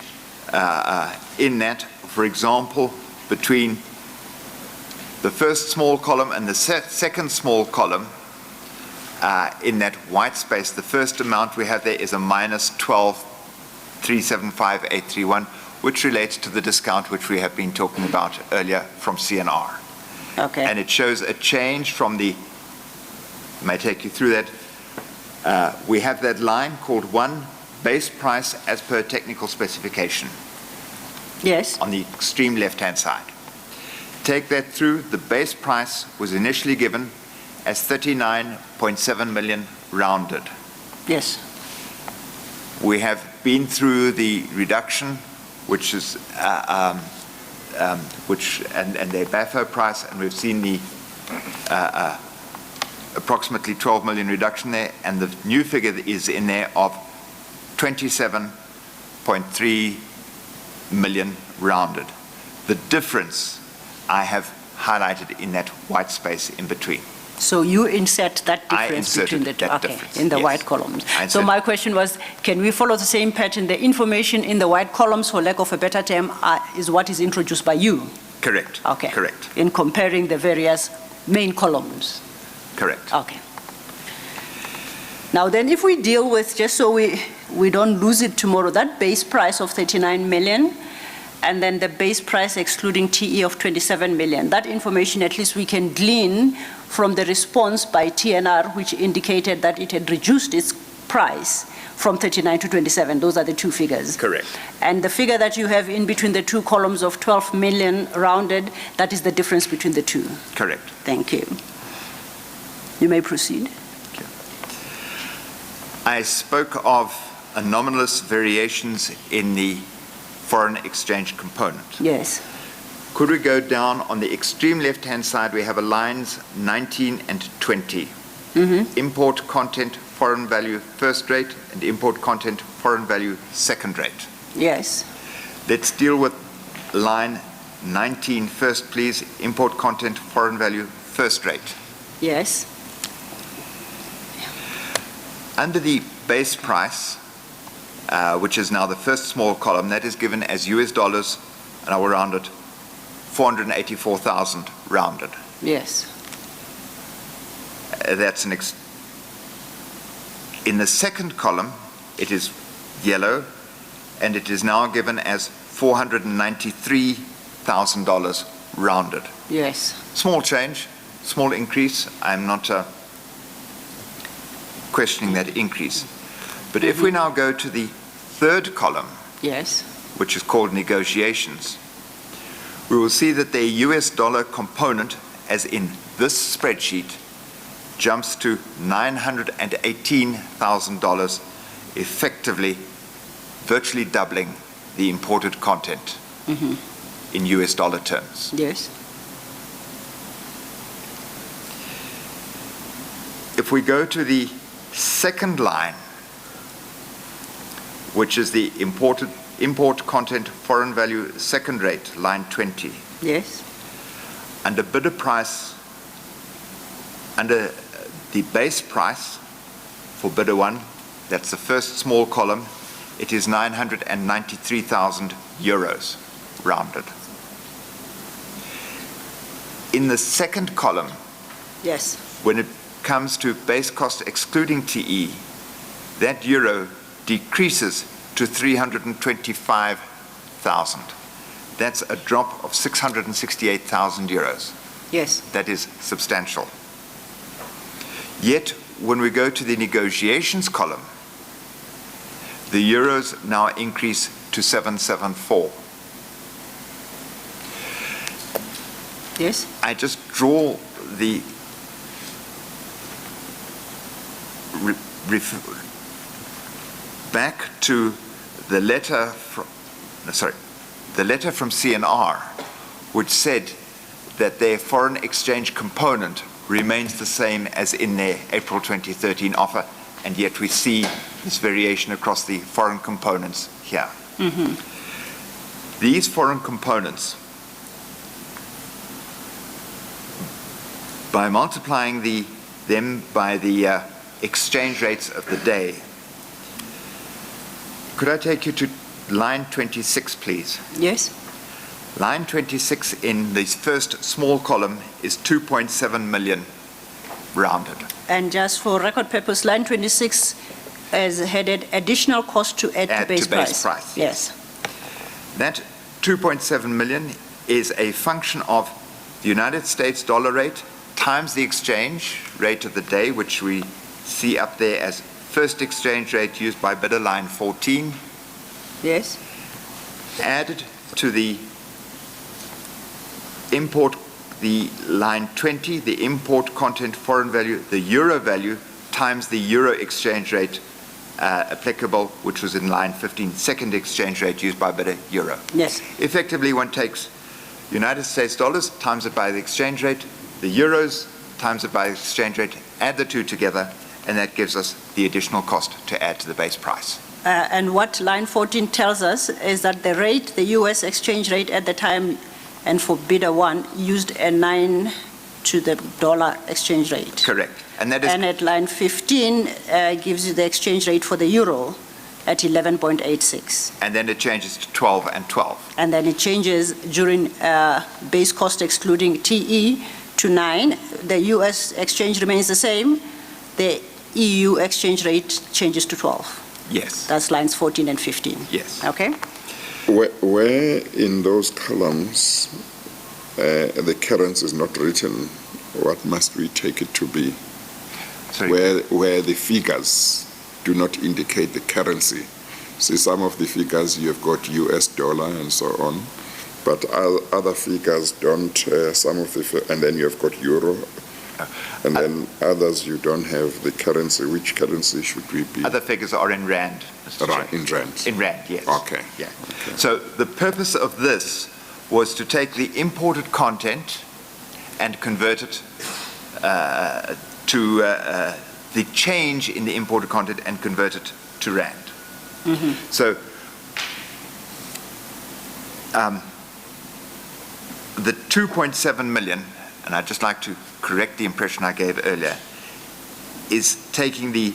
in that. For example, between the first small column and the second small column, in that white space, the first amount we have there is a minus 12,375,831, which relates to the discount which we have been talking about earlier from CNR. Okay. And it shows a change from the, I may take you through that. We have that line called 1 base price as per technical specification Yes. on the extreme left-hand side. Take that through, the base price was initially given as 39.7 million rounded. Yes. We have been through the reduction, which is and their BAFO price, and we've seen the approximately 12 million reduction there, and the new figure that is in there of 27.3 million rounded. The difference I have highlighted in that white space in between. So you insert that I difference inserted between the two, that okay, difference, in the yes. white columns. I So inserted- my question was, can we follow the same pattern? The information in the white columns, for lack of a better term, is what is introduced by you. Correct. Okay. Correct. In comparing the various main columns. Correct. Okay. Now then, if we deal with, just so we don't lose it tomorrow, that base price of 39 million, and then the base price excluding TE of 27 million, that information at least we can glean from the response by TNR, which indicated that it had reduced its price from 39 to 27. Those are the two figures. Correct. And the figure that you have in between the two columns of 12 million rounded, that is the difference between the two. Correct. Thank you. You may proceed. I spoke of anomalous variations in the foreign exchange component. Yes. Could we go down on the extreme left-hand side? We have a lines 19 and 20. Import content, foreign value first rate, and import content, foreign value second rate. Yes. Let's deal with line 19 first, please. Import content, foreign value first rate. Yes. Under the base price, which is now the first small column, that is given as US dollars, and I will round it, 484,000 rounded. Yes. That's in the second column, it is yellow, and it is now given as $493,000 rounded. Yes. Small change, small increase. I'm not questioning that increase. But if we now go to the third column, Yes. which is called negotiations, we will see that the US dollar component, as in this spreadsheet, jumps to $918,000, effectively virtually doubling the imported content in US dollar terms. Yes. If we go to the second line, which is the import content foreign value second rate, line 20, Yes. under bidder price, under the base price for bidder 1, that's the first small column, it is 993,000 euros, rounded. In the second column, Yes. when it comes to base cost excluding TE, that euro decreases to 325,000. That's a drop of 668,000 euros. Yes. That is substantial. Yet, when we go to the negotiations column, the euros now increase to 774. Yes. I just draw the back to the letter from CNR, which said that their foreign exchange component remains the same as in their April 2013 offer, and yet we see this variation across the foreign components here. These foreign components, by multiplying them by the exchange rates of the day, could I take you to line 26, please? Yes. Line 26 in this first small column is 2.7 million rounded. And just for record purpose, line 26 is headed additional cost to add to base price. Yes. That 2.7 million is a function of the United States dollar rate times the exchange rate of the day, which we see up there as first exchange rate used by bidder line 14. Yes. Added to the import, the line 20, the import content foreign value, the euro value, times the euro exchange rate applicable, which was in line 15, second exchange rate used by bidder euro. Yes. Effectively, one takes United States dollars, times it by the exchange rate, the euros, times it by the exchange rate, add the two together, and that gives us the additional cost to add to the base price. And what line 14 tells us is that the rate, the US exchange rate at the time, and for bidder 1, used a 9 to the dollar exchange rate. Correct. And that is. And at line 15 gives you the exchange rate for the euro at 11.86. And then it changes to 12 and 12. And then it changes during base cost excluding TE to 9. The US exchange remains the same. The EU exchange rate changes to 12. Yes. That's lines 14 and 15. Yes. Okay? Where in those columns the currency is not written, what must we take it to be? Sorry. Where the figures do not indicate the currency. See, some of the figures you have got US dollar and so on, but other figures don't, and then you have got euro, and then others you don't have the currency. Which currency should we be? Other figures are in rand. Mr. Right, Chair. in rand. In rand, yes. Okay. Yeah. Okay. So the purpose of this was to take the imported content and convert it to the change in the imported content and convert it to rand. So the 2.7 million, and I'd just like to correct the impression I gave earlier, is taking the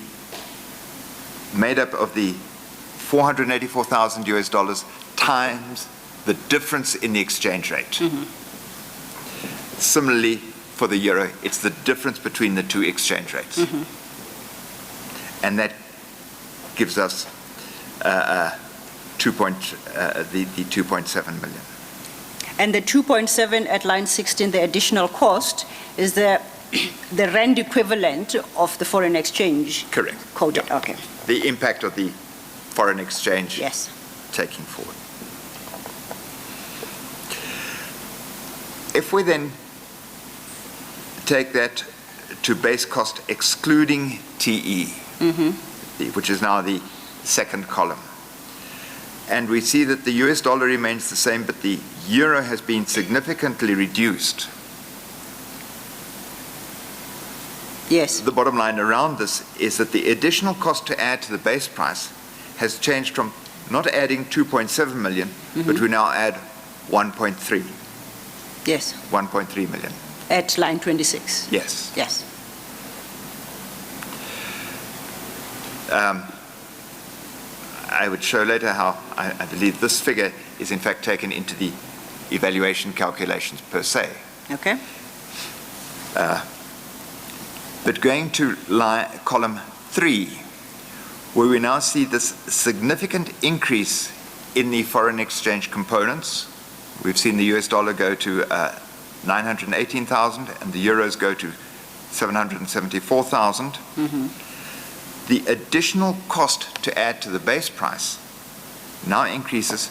made up of the 484,000 US dollars times the difference in the exchange rate. Similarly, for the euro, it's the difference between the two exchange rates. And that gives us the 2.7 million. And the 2.7 at line 16, the additional cost, is the rand equivalent of the foreign exchange Correct. coded. Yeah. Okay. The impact of the foreign exchange Yes. taking forward. If we then take that to base cost excluding TE, which is now the second column, and we see that the US dollar remains the same, but the euro has been significantly reduced. Yes. The bottom line around this is that the additional cost to add to the base price has changed from not adding 2.7 million, but we now add 1.3. Yes. 1.3 million. At line 26. Yes. Yes. I would show later how I believe this figure is in fact taken into the evaluation calculations per se. Okay. But going to column 3, where we now see this significant increase in the foreign exchange components. We've seen the US dollar go to 918,000 and the euros go to 774,000. The additional cost to add to the base price now increases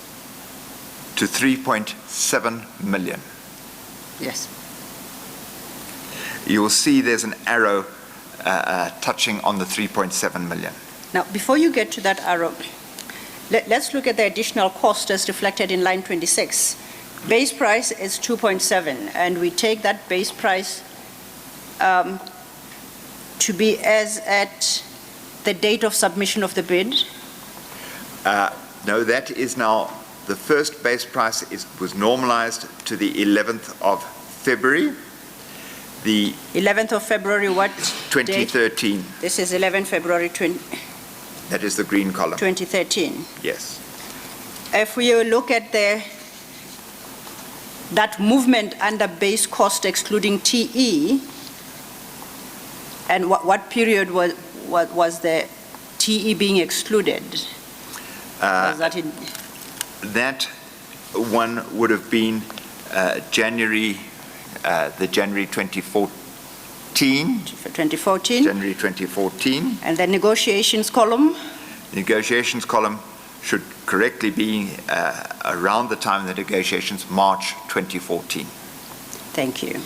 to 3.7 million. Yes. You will see there's an arrow touching on the 3.7 million. Now, before you get to that arrow, let's look at the additional cost as reflected in line 26. Base price is 2.7, and we take that base price to be as at the date of submission of the bid. No, that is now, the first base price was normalized to the 11th of February. The 11th of February, what 2013. date? This is 11 February That is the green column. 2013. Yes. If we look at that movement under base cost excluding TE, and what period was the TE being excluded? Was that in That one would have been January 2014. 2014? January 2014. And the negotiations column? Negotiations column should correctly be around the time of the negotiations, March 2014. Thank you.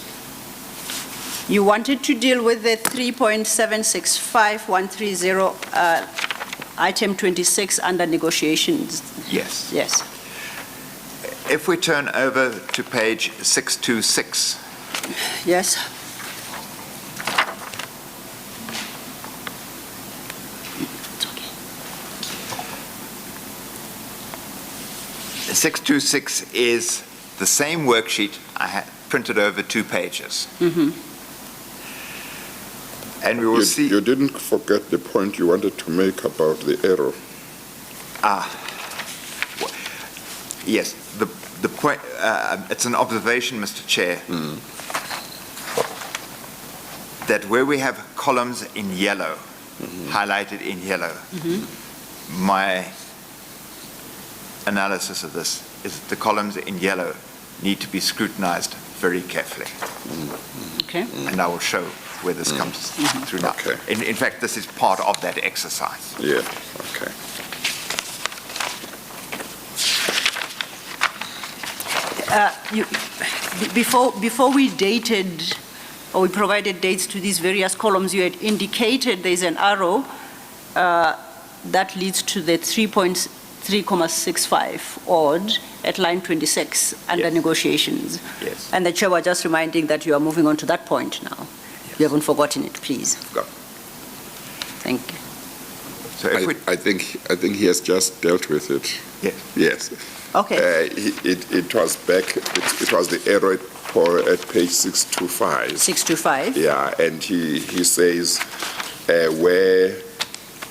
You wanted to deal with the 3.765130 item 26 under negotiations. Yes. Yes. If we turn over to page 626. Yes. It's okay. 626 is the same worksheet I had printed over 2 pages. And we will see. You didn't forget the point you wanted to make about the error. Yes, the point, it's an observation, Mr. Chair, that where we have columns in yellow, highlighted in yellow, my analysis of this is that the columns in yellow need to be scrutinized very carefully. Okay. And I will show where this comes through now. Okay. In fact, this is part of that exercise. Yeah, okay. Before we dated, or we provided dates to these various columns, you had indicated there's an arrow that leads to the 3.65 odd at line 26 under negotiations. Yes. And the chair was just reminding that you are moving on to that point now. Yes. You haven't forgotten it, please. Go. Thank you. So if we, I think he has just dealt with it. yes. Yes. Okay. It was back, it was the error at page 625. 625. Yeah, and he says where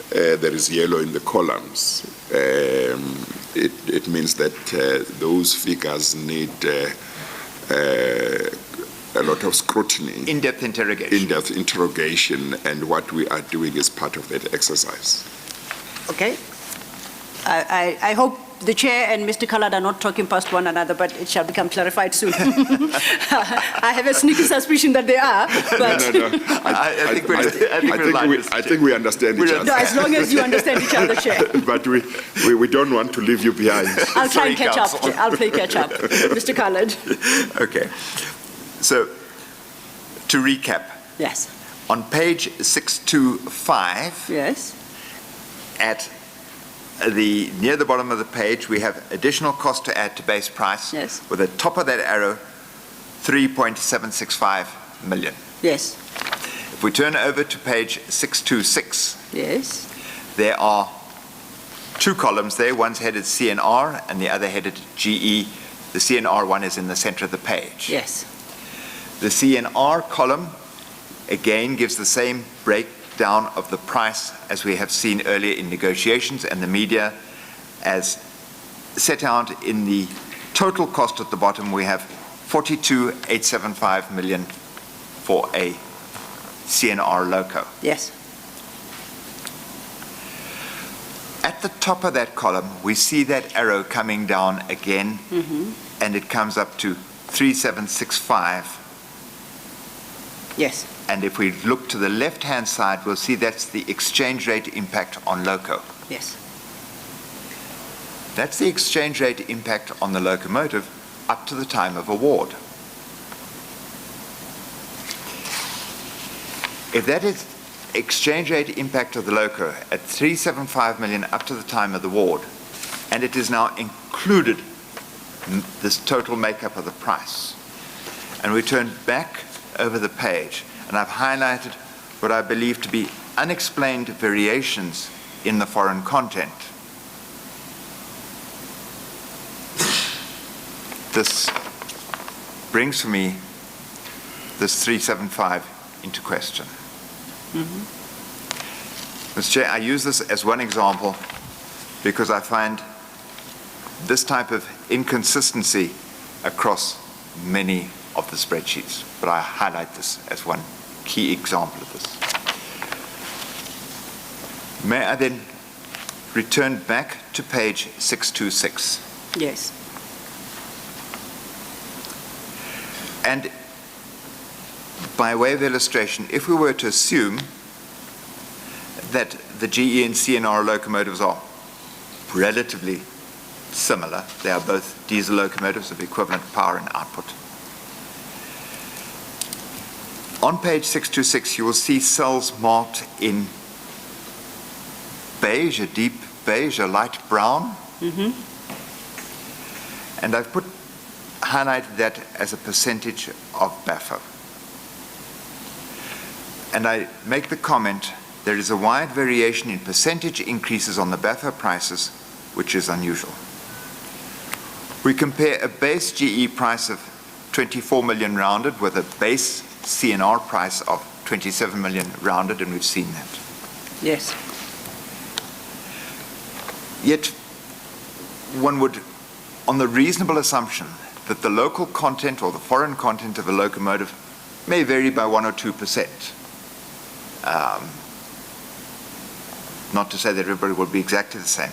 there is yellow in the columns, it means that those figures need a lot of scrutiny. In-depth interrogation. In-depth interrogation, and what we are doing is part of that exercise. Okay. I hope the chair and Mr. Khalad are not talking past one another, but it shall become clarified soon. I have a sneaky suspicion that they are, but No. I think we understand each other. no, as long as you understand each other, Chair. But we don't want to leave you behind. I'll try and Sorry, catch up. Counsel. I'll play catch up. Mr. Khalad. Okay. So, to recap, Yes. on page 625, Yes. near the bottom of the page, we have additional cost to add to base price. Yes. With the top of that arrow, 3.765 million. Yes. If we turn over to page 626, Yes. there are two columns there. One's headed CNR and the other headed GE. The CNR one is in the center of the page. Yes. The CNR column, again, gives the same breakdown of the price as we have seen earlier in negotiations and the media. As set out in the total cost at the bottom, we have 42,875 million for a CNR loco. Yes. At the top of that column, we see that arrow coming down again, and it comes up to 3765. Yes. And if we look to the left-hand side, we'll see that's the exchange rate impact on loco. Yes. That's the exchange rate impact on the locomotive up to the time of award. If that is exchange rate impact of the loco at 375 million up to the time of the award, and it is now included this total makeup of the price. And we turn back over the page, and I've highlighted what I believe to be unexplained variations in the foreign content. This brings for me this 375 into question. Mr. Chair, I use this as one example because I find this type of inconsistency across many of the spreadsheets, but I highlight this as one key example of this. May I then return back to page 626? Yes. And by way of illustration, if we were to assume that the GE and CNR locomotives are relatively similar, they are both diesel locomotives of equivalent power and output. On page 626, you will see cells marked in beige, a deep beige, a light brown. And I've highlighted that as a percentage of BAFO. And I make the comment, there is a wide variation in percentage increases on the BAFO prices, which is unusual. We compare a base GE price of 24 million rounded with a base CNR price of 27 million rounded, and we've seen that. Yes. Yet, one would, on the reasonable assumption that the local content or the foreign content of a locomotive may vary by 1 or 2%. Not to say that everybody will be exactly the same.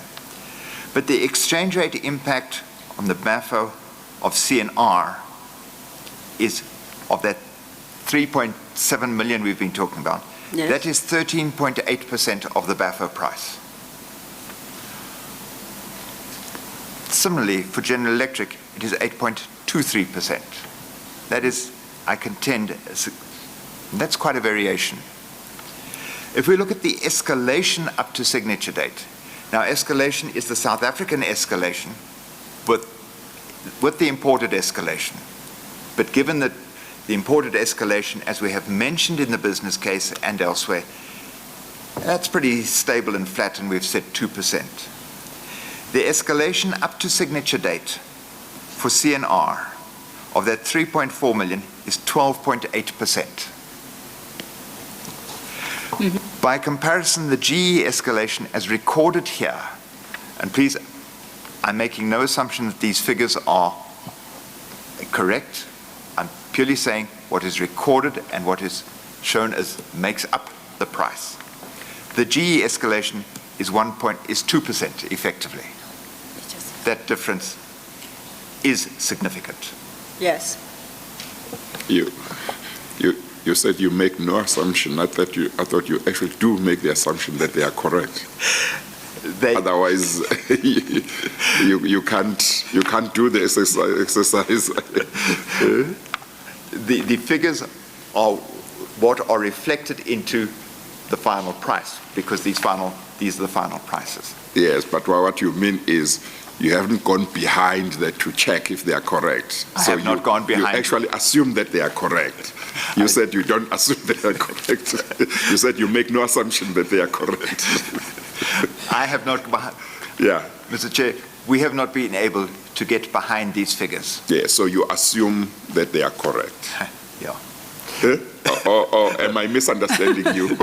But the exchange rate impact on the BAFO of CNR is of that 3.7 million we've been talking about. Yes. That is 13.8% of the BAFO price. Similarly, for General Electric, it is 8.23%. That is, I contend, that's quite a variation. If we look at the escalation up to signature date, now escalation is the South African escalation with the imported escalation. But given that the imported escalation, as we have mentioned in the business case and elsewhere, that's pretty stable and flat, and we've said 2%. The escalation up to signature date for CNR of that 3.4 million is 12.8%. By comparison, the GE escalation as recorded here, and please, I'm making no assumption that these figures are correct. I'm purely saying what is recorded and what is shown as makes up the price. The GE escalation is 2% effectively. that difference is significant. Yes. You said you make no assumption. I thought you actually do make the assumption that they are correct. Otherwise, you can't do the exercise. The figures are what are reflected into the final price, because these are the final prices. Yes, but what you mean is you haven't gone behind that to check if they are correct. I have not gone behind. You actually assume that they are correct. You said you don't assume they are correct. You said you make no assumption that they are correct. I have not, yeah. Mr. Chair, we have not been able to get behind these figures. Yeah, so you assume that they are correct. Yeah. Or am I misunderstanding you?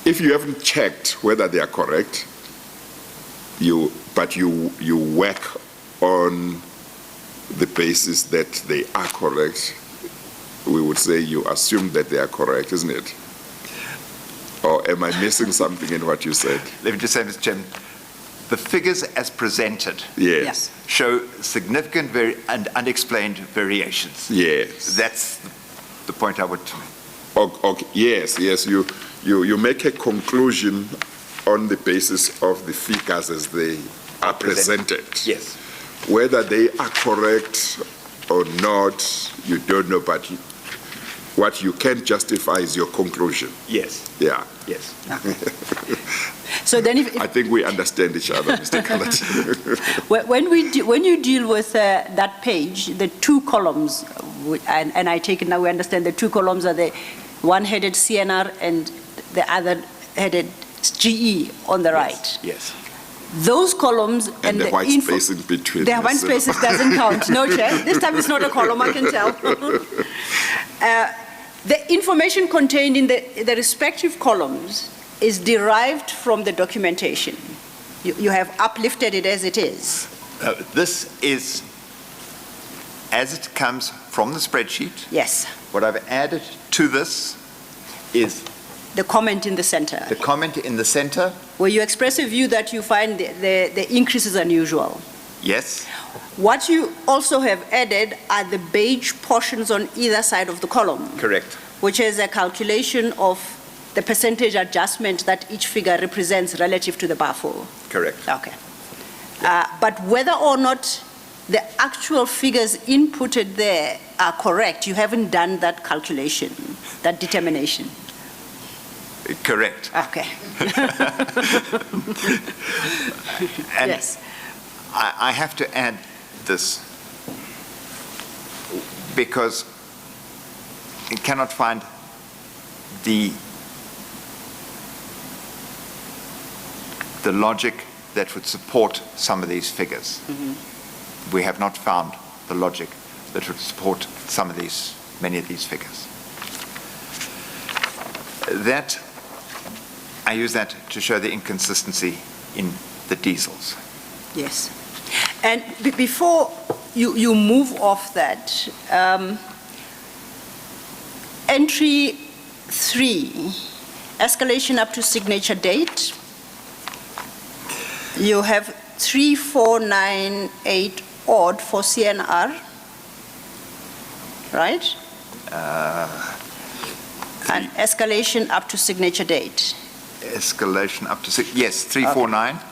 If you haven't checked whether they are correct, but you work on the basis that they are correct, we would say you assume that they are correct, isn't it? Or am I missing something in what you said? Let me just say, Mr. Chairman, the figures as presented Yes. show significant and unexplained variations. Yes. That's the point I would make. Okay. Yes, you make a conclusion on the basis of the figures as they are presented. Yes. Whether they are correct or not, you don't know, but what you can justify is your conclusion. Yes. Yeah. Yes. So then I think we understand each other, Mr. Capt. when you deal with that page, the two columns, and I take it now we understand the two columns are the one headed CNR and the other headed GE on the right. Yes. Those columns and the white space in between. The white spaces doesn't count. No, Chair. This time it's not a column, I can tell. The information contained in the respective columns is derived from the documentation. You have uplifted it as it is. This is as it comes from the spreadsheet. Yes. What I've added to this is the comment in the center. The comment in the center. Where you express a view that you find the increase is unusual. Yes. What you also have added are the beige portions on either side of the column. Correct. Which is a calculation of the percentage adjustment that each figure represents relative to the buffer. Correct. Okay. But whether or not the actual figures inputted there are correct, you haven't done that calculation, that determination. Correct. Okay. And yes. I have to add this because you cannot find the logic that would support some of these figures. Mm-hmm. We have not found the logic that would support many of these figures. I use that to show the inconsistency in the diesels. Yes. And before you move off that, entry 3, escalation up to signature date, you have 3498 odd for CNR, right? And escalation up to signature date. Escalation up to yes, 349. Okay.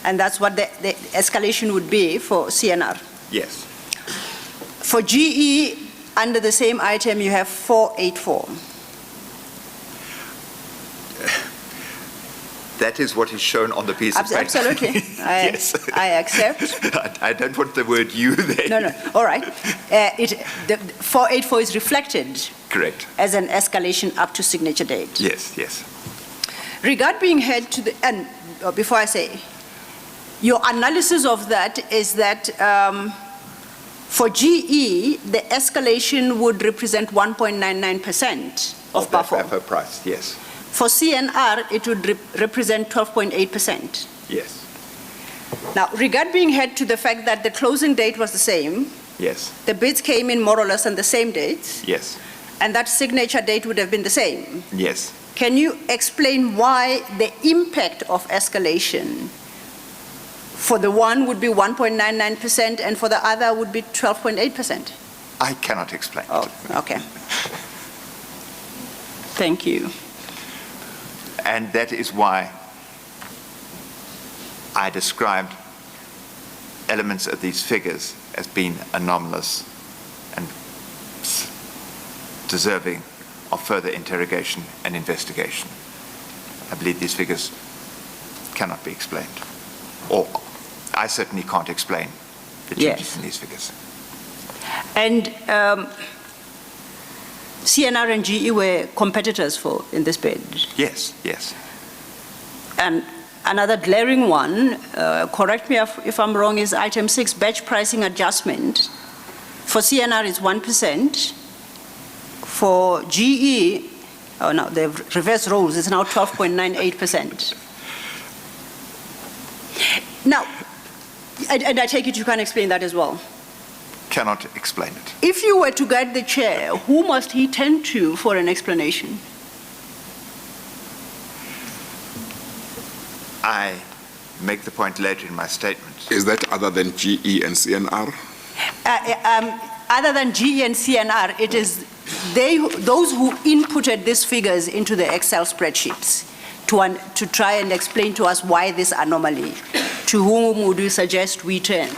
And that's what the escalation would be for CNR. Yes. For GE, under the same item, you have 484. That is what is shown on the piece of paper. Absolutely. Yes. I accept. I don't want the word "you" there. No. All right. The 484 is reflected. Correct. As an escalation up to signature date. Yes. Regard being head to the end, before I say, your analysis of that is that for GE, the escalation would represent 1.99% of buffer. Buffer price, yes. For CNR, it would represent 12.8%. Yes. Now, regard being head to the fact that the closing date was the same. Yes. The bids came in more or less on the same date. Yes. And that signature date would have been the same. Yes. Can you explain why the impact of escalation For the one would be 1.99% and for the other would be 12.8%. I cannot explain. Oh, okay. Thank you. And that is why I described elements of these figures as being anomalous and deserving of further interrogation and investigation. I believe these figures cannot be explained, or I certainly can't explain the changes in these figures. And CNR and GE were competitors in this bid? Yes, yes. And another glaring one, correct me if I'm wrong, is item 6, batch pricing adjustment. For CNR it's 1%. For GE, oh no, they've reversed roles, it's now 12.98%. Now, and I take it you can explain that as well? Cannot explain it. If you were to guide the chair, who must he turn to for an explanation? I make the point later in my statement. Is that other than GE and CNR? Other than GE and CNR, it is those who inputted these figures into the Excel spreadsheets to try and explain to us why this anomaly. To whom would you suggest we turn?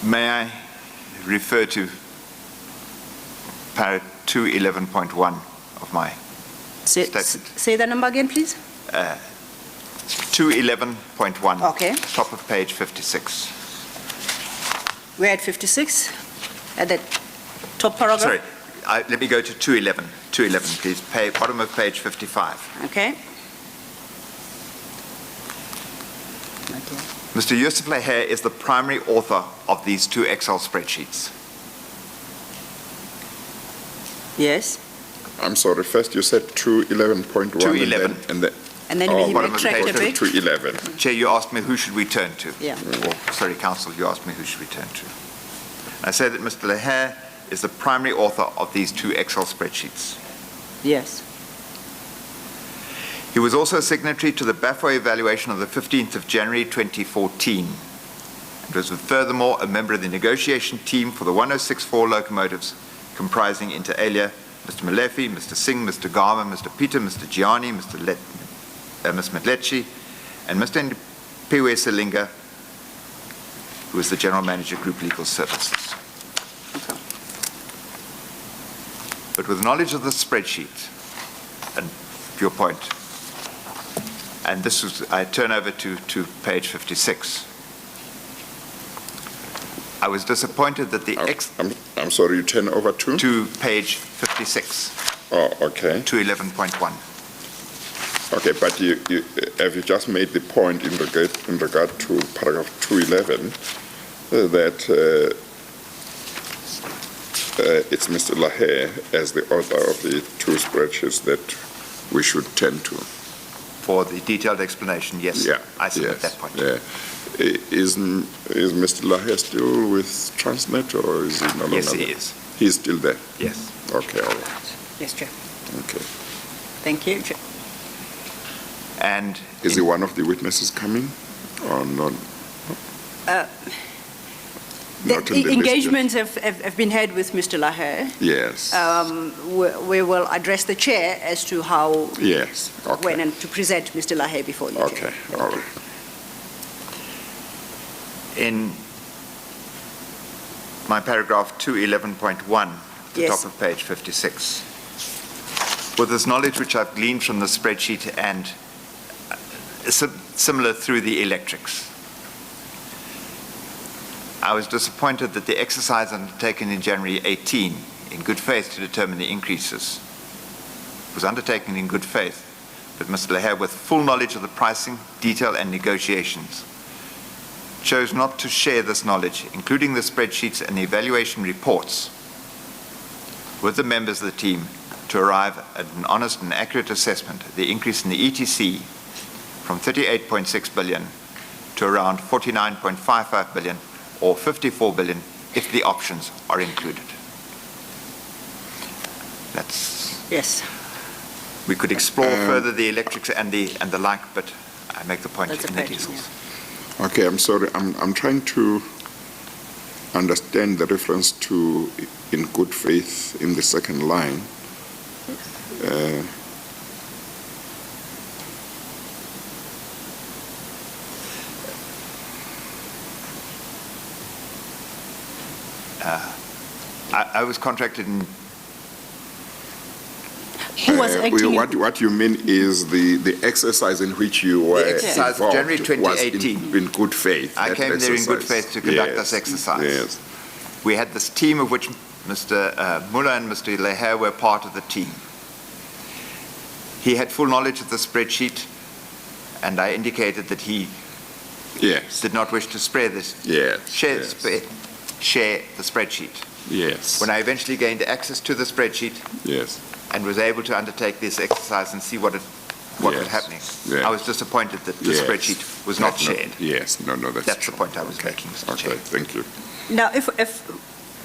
May I refer to para 211.1 of my statement? Say the number again, please. 211.1. Okay. Top of page 56. We're at 56, at the top paragraph? Sorry, let me go to 211. 211, please. Bottom of page 55. Okay. Mr. Yusuf Laher is the primary author of these two Excel spreadsheets. Yes. I'm sorry, first you said 211.1. 211. And then we backtracked a bit. 211. Chair, you asked me who should we turn to. Yeah. Or, sorry, Counsel, you asked me who should we turn to. I say that Mr. Laher is the primary author of these two Excel spreadsheets. Yes. He was also signatory to the BAFO evaluation of the 15th of January 2014. It was furthermore a member of the negotiation team for the 1064 locomotives, comprising inter alia Mr. Malechy, Mr. Singh, Mr. Garma, Mr. Peter, Mr. Gianni, Ms. Malechy, and Mr. Piwe Salonga, who is the General Manager, Group Legal Services. But with knowledge of the spreadsheet, and your point, and this was, I turn over to page 56. I was disappointed that the I'm sorry, you turn over to? To page 56. Oh, okay. 211.1. Okay, but have you just made the point in regard to paragraph 211 that it's Mr. Laher as the author of the two spreadsheets that we should tend to? For the detailed explanation, yes. Yeah. I submit that point. Yeah. Is Mr. Laher still with Transnet, or is he no longer? Yes, he is. He's still there? Yes. Okay, all right. Yes, Chair. Okay. Thank you, Chair. And is he one of the witnesses coming, or not? The engagements have been had with Mr. Laher. Yes. We will address the chair as to how, yes. Okay. when, and to present Mr. Laher before you. Okay, all right. in my paragraph 211.1, the Yes. top of page 56, with this knowledge which I've gleaned from the spreadsheet and similar through the electrics, I was disappointed that the exercise undertaken in January 18, in good faith to determine the increases, was undertaken in good faith, but Mr. Laher, with full knowledge of the pricing, detail and negotiations, chose not to share this knowledge, including the spreadsheets and the evaluation reports, with the members of the team to arrive at an honest and accurate assessment of the increase in the ETC from 38.6 billion to around 49.55 billion or 54 billion if the options are included. That's Yes. We could explore further the electrics and the like, but I make the point That's a in the point, details. Okay, I'm sorry, I'm trying to understand the reference to in good faith in the second line. I was contracted in Who was acting? What you mean is the exercise in which you were The exercise of involved January was 2018. in good faith. I that came there in good exercise. faith to conduct Yes, this exercise. Yes, We had this team of which Mr. Muller and Mr. Leher were part of the team. He had full knowledge of the spreadsheet, and I indicated that he yes, did not wish to share the spreadsheet. yes, When I eventually gained access to the spreadsheet yes, and was able to undertake this exercise and see what was Yes, happening, yes. I was disappointed that the Yes. spreadsheet was not shared. Yes, no, that's That's the true. point I was Okay, making, Mr. Okay, Chair. thank you. Now, if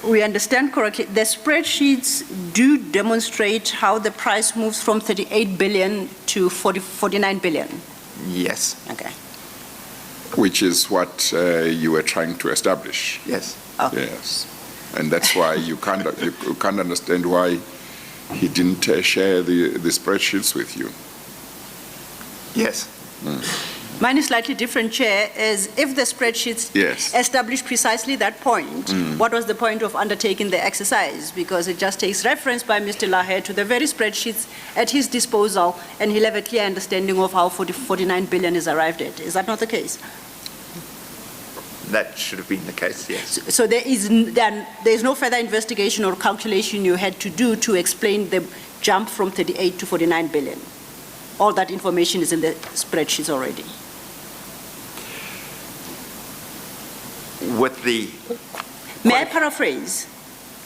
we understand correctly, the spreadsheets do demonstrate how the price moves from 38 billion to 49 billion. Yes, Okay. Which is what you were trying to establish. yes. Okay. Yes, and that's why you can't understand why he didn't share the spreadsheets with you. Yes. Mine is slightly different, Chair, is if the spreadsheets Yes. establish precisely that point, what was the point of undertaking the exercise? Because it just takes reference by Mr. Laher to the very spreadsheets at his disposal, and he'll have a clear understanding of how 49 billion is arrived at. Is that not the case? That should have been the case, yes. So there is no further investigation or calculation you had to do to explain the jump from 38 to 49 billion. All that information is in the spreadsheets already. With the... May I paraphrase?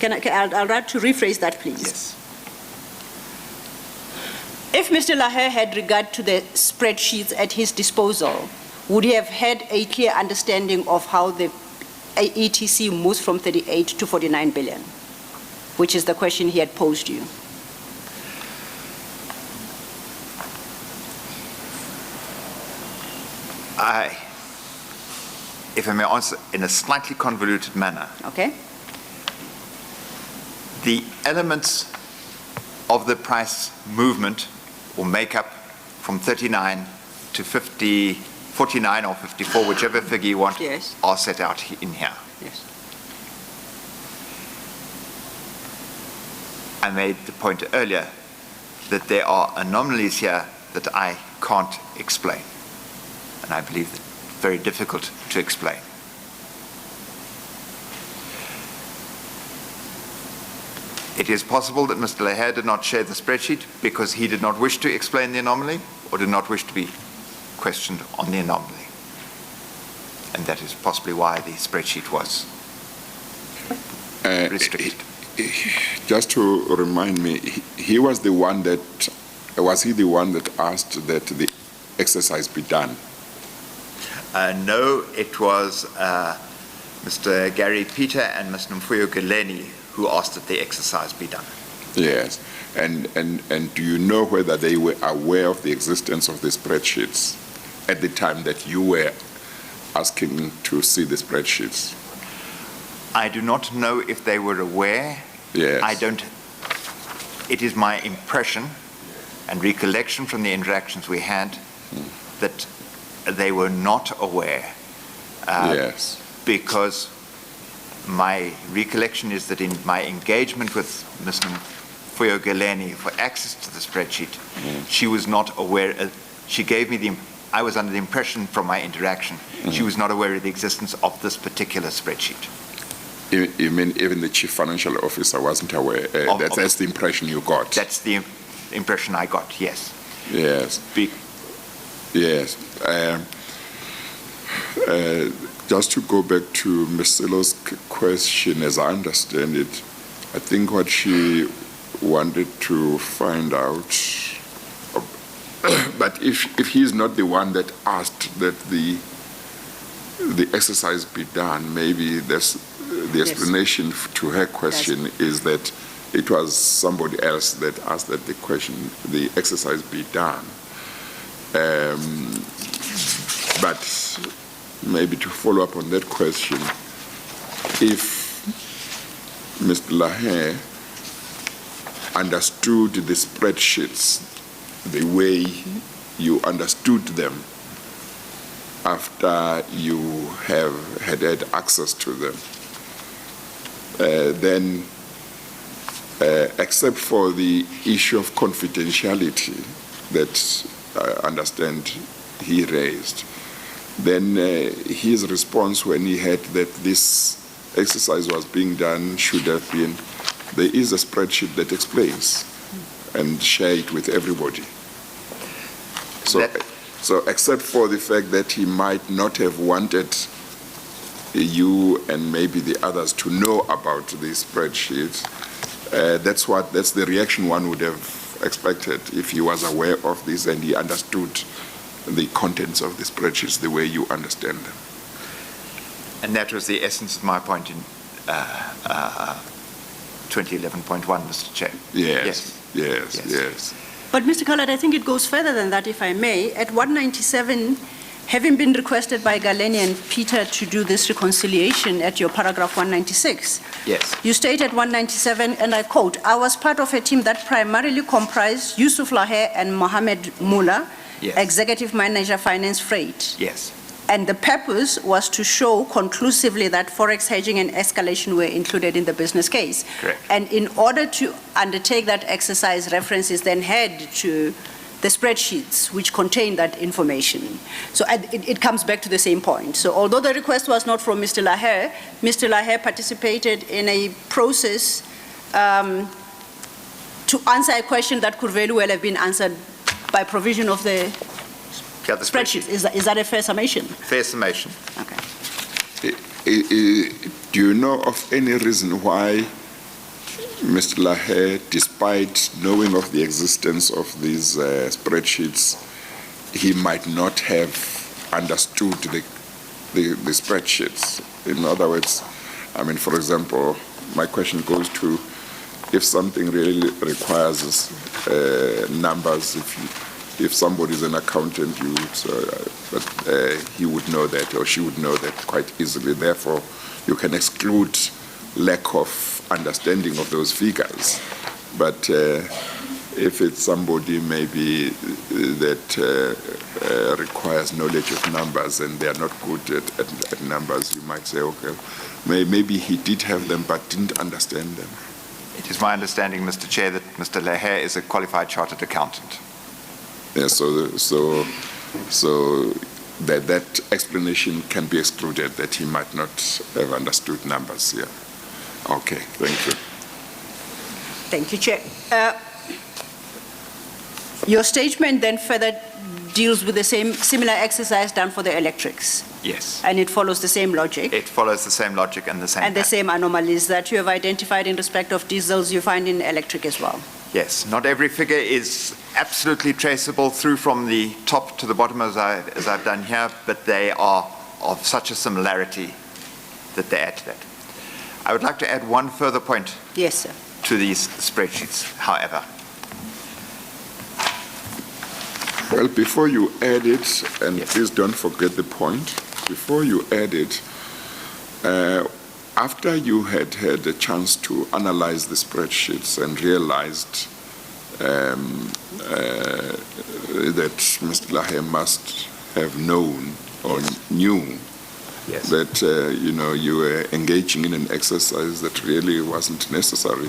I'll like to rephrase that, please. Yes. If Mr. Laher had regard to the spreadsheets at his disposal, would he have had a clear understanding of how the ETC moves from 38 to 49 billion, which is the question he had posed you? If I may answer in a slightly convoluted manner, Okay? the elements of the price movement or makeup from 39 to 50, 49 or 54, whichever figure you want, Yes. are set out in here. Yes. I made the point earlier that there are anomalies here that I can't explain. And I believe that very difficult to explain. It is possible that Mr. Leher did not share the spreadsheet because he did not wish to explain the anomaly or did not wish to be questioned on the anomaly. And that is possibly why the spreadsheet was restricted. Just to remind me, he was the one that, was he the one that asked that the exercise be done? No, it was Mr. Gary Peter and Mr. Mfuyo Geleni who asked that the exercise be done. Yes, and do you know whether they were aware of the existence of the spreadsheets at the time that you were asking to see the spreadsheets? I do not know if they were aware. Yes. It is my impression and recollection from the interactions we had that they were not aware. Yes. Because my recollection is that in my engagement with Ms. Mfuyo Geleni for access to the spreadsheet, she was not aware. She gave me I was under the impression from my interaction, she was not aware of the existence of this particular spreadsheet. You mean even the chief financial officer wasn't aware? That's the impression you got? That's the impression I got, yes. Yes. Yes. Just to go back to Ms. Silo's question, as I understand it, I think what she wanted to find out, but if he's not the one that asked that the exercise be done, maybe the explanation to her question is that it was somebody else that asked that the exercise be done. But maybe to follow up on that question, if Mr. Lahe understood the spreadsheets the way you understood them after you had access to them, then except for the issue of confidentiality that I understand he raised, then his response when he heard that this exercise was being done should have been, there is a spreadsheet that explains, and share it with everybody. So except for the fact that he might not have wanted you and maybe the others to know about these spreadsheets, that's the reaction one would have expected if he was aware of this and he understood the contents of the spreadsheets the way you understand them. And that was the essence of my point in 2011.1, Mr. Chair. Yes. But Mr. Collard, I think it goes further than that, if I may. At 197, having been requested by Galeni and Peter to do this reconciliation at your paragraph 196, yes, you state at 197, and I quote, "I was part of a team that primarily comprised Yusuf Lahe and Mohammed Mullah, yes, Executive Manager, Finance Freight. Yes. And the purpose was to show conclusively that Forex hedging and escalation were included in the business case." Correct. And in order to undertake that exercise, references then head to the spreadsheets which contain that information. So it comes back to the same point. So although the request was not from Mr. Lahe participated in a process to answer a question that could very well have been answered by provision of the spreadsheet. Is that a fair summation? Fair summation. Okay. Do you know of any reason why Mr. Lahe, despite knowing of the existence of these spreadsheets, he might not have understood the spreadsheets? In other words, I mean, for example, my question goes to if something really requires numbers, if somebody is an accountant, he would know that or she would know that quite easily. Therefore, you can exclude lack of understanding of those figures. But if it's somebody maybe that requires knowledge of numbers and they are not good at numbers, you might say, okay, maybe he did have them but didn't understand them. It is my understanding, Mr. Chair, that Mr. Lahe is a qualified chartered accountant. Yeah, so that explanation can be excluded, that he might not have understood numbers. Yeah. Okay. Thank you. Thank you, Chair. Your statement then further deals with the similar exercise done for the electrics. Yes. And it follows the same logic. It follows the same logic and the same. And the same anomalies that you have identified in respect of diesels you find in electric as well. Yes, not every figure is absolutely traceable through from the top to the bottom as I've done here, but they are of such a similarity that they add to that. I would like to add one further point. Yes, sir. To these spreadsheets, however. Well, before you add it, and yes, please don't forget the point, before you add it, after you had had a chance to analyze the spreadsheets and realized that Mr. Lahe must have known or knew yes, that you were engaging in an exercise that really wasn't necessary,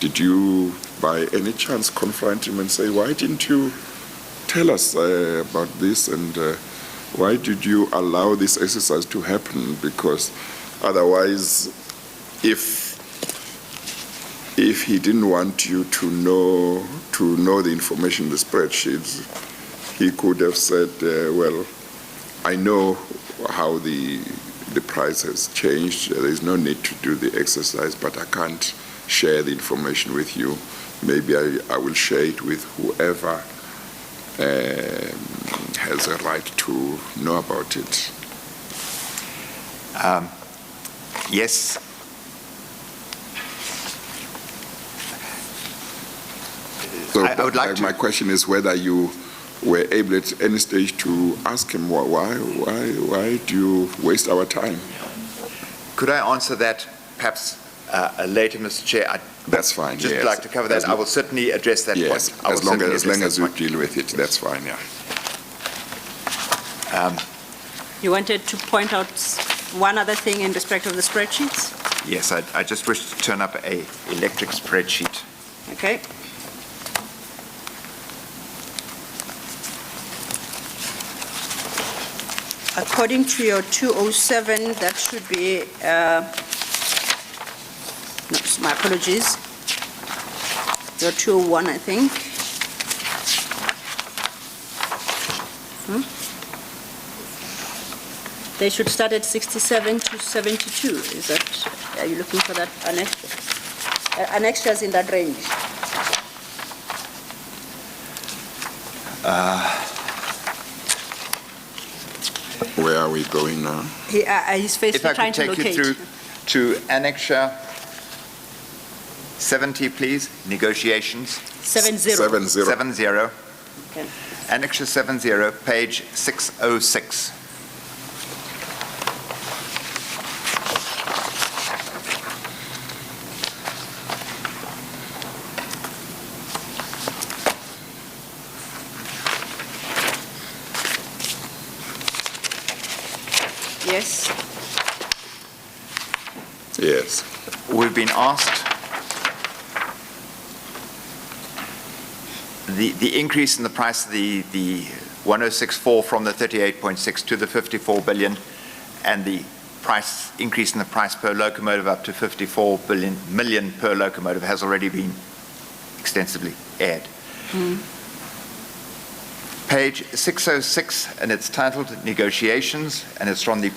did you by any chance confront him and say, why didn't you tell us about this, and why did you allow this exercise to happen? Because otherwise, if he didn't want you to know the information in the spreadsheets, he could have said, well, I know how the price has changed. There is no need to do the exercise, but I can't share the information with you. Maybe I will share it with whoever has a right to know about it. Yes. So I would like to. my question is whether you were able at any stage to ask him why do you waste our time? Could I answer that perhaps later, Mr. Chair? That's fine. Just yes. like to cover that. I will certainly address that Yes, point. I will as long certainly as address that you point. deal with it, that's fine. Yeah. You wanted to point out one other thing in respect of the spreadsheets? Yes, I just wish to turn up a electric spreadsheet. Okay. According to your 207, that should be, no, my apologies. Your 201, I think. They should start at 67 to 72. Is that, are you looking for that annexure? Annexures in that range? Where are we going now? He's If basically I trying could to take you locate. through to Annexure 70, please, negotiations. 70. 70. 70. Okay. Annexure 70, page 606. Yes. Yes. We've been asked the increase in the price of the 1064 from the 38.6 to the 54 billion, and the price increase in the price per locomotive up to 54 million per locomotive has already been extensively aired. Page 606, and it's titled Negotiations, and it's from the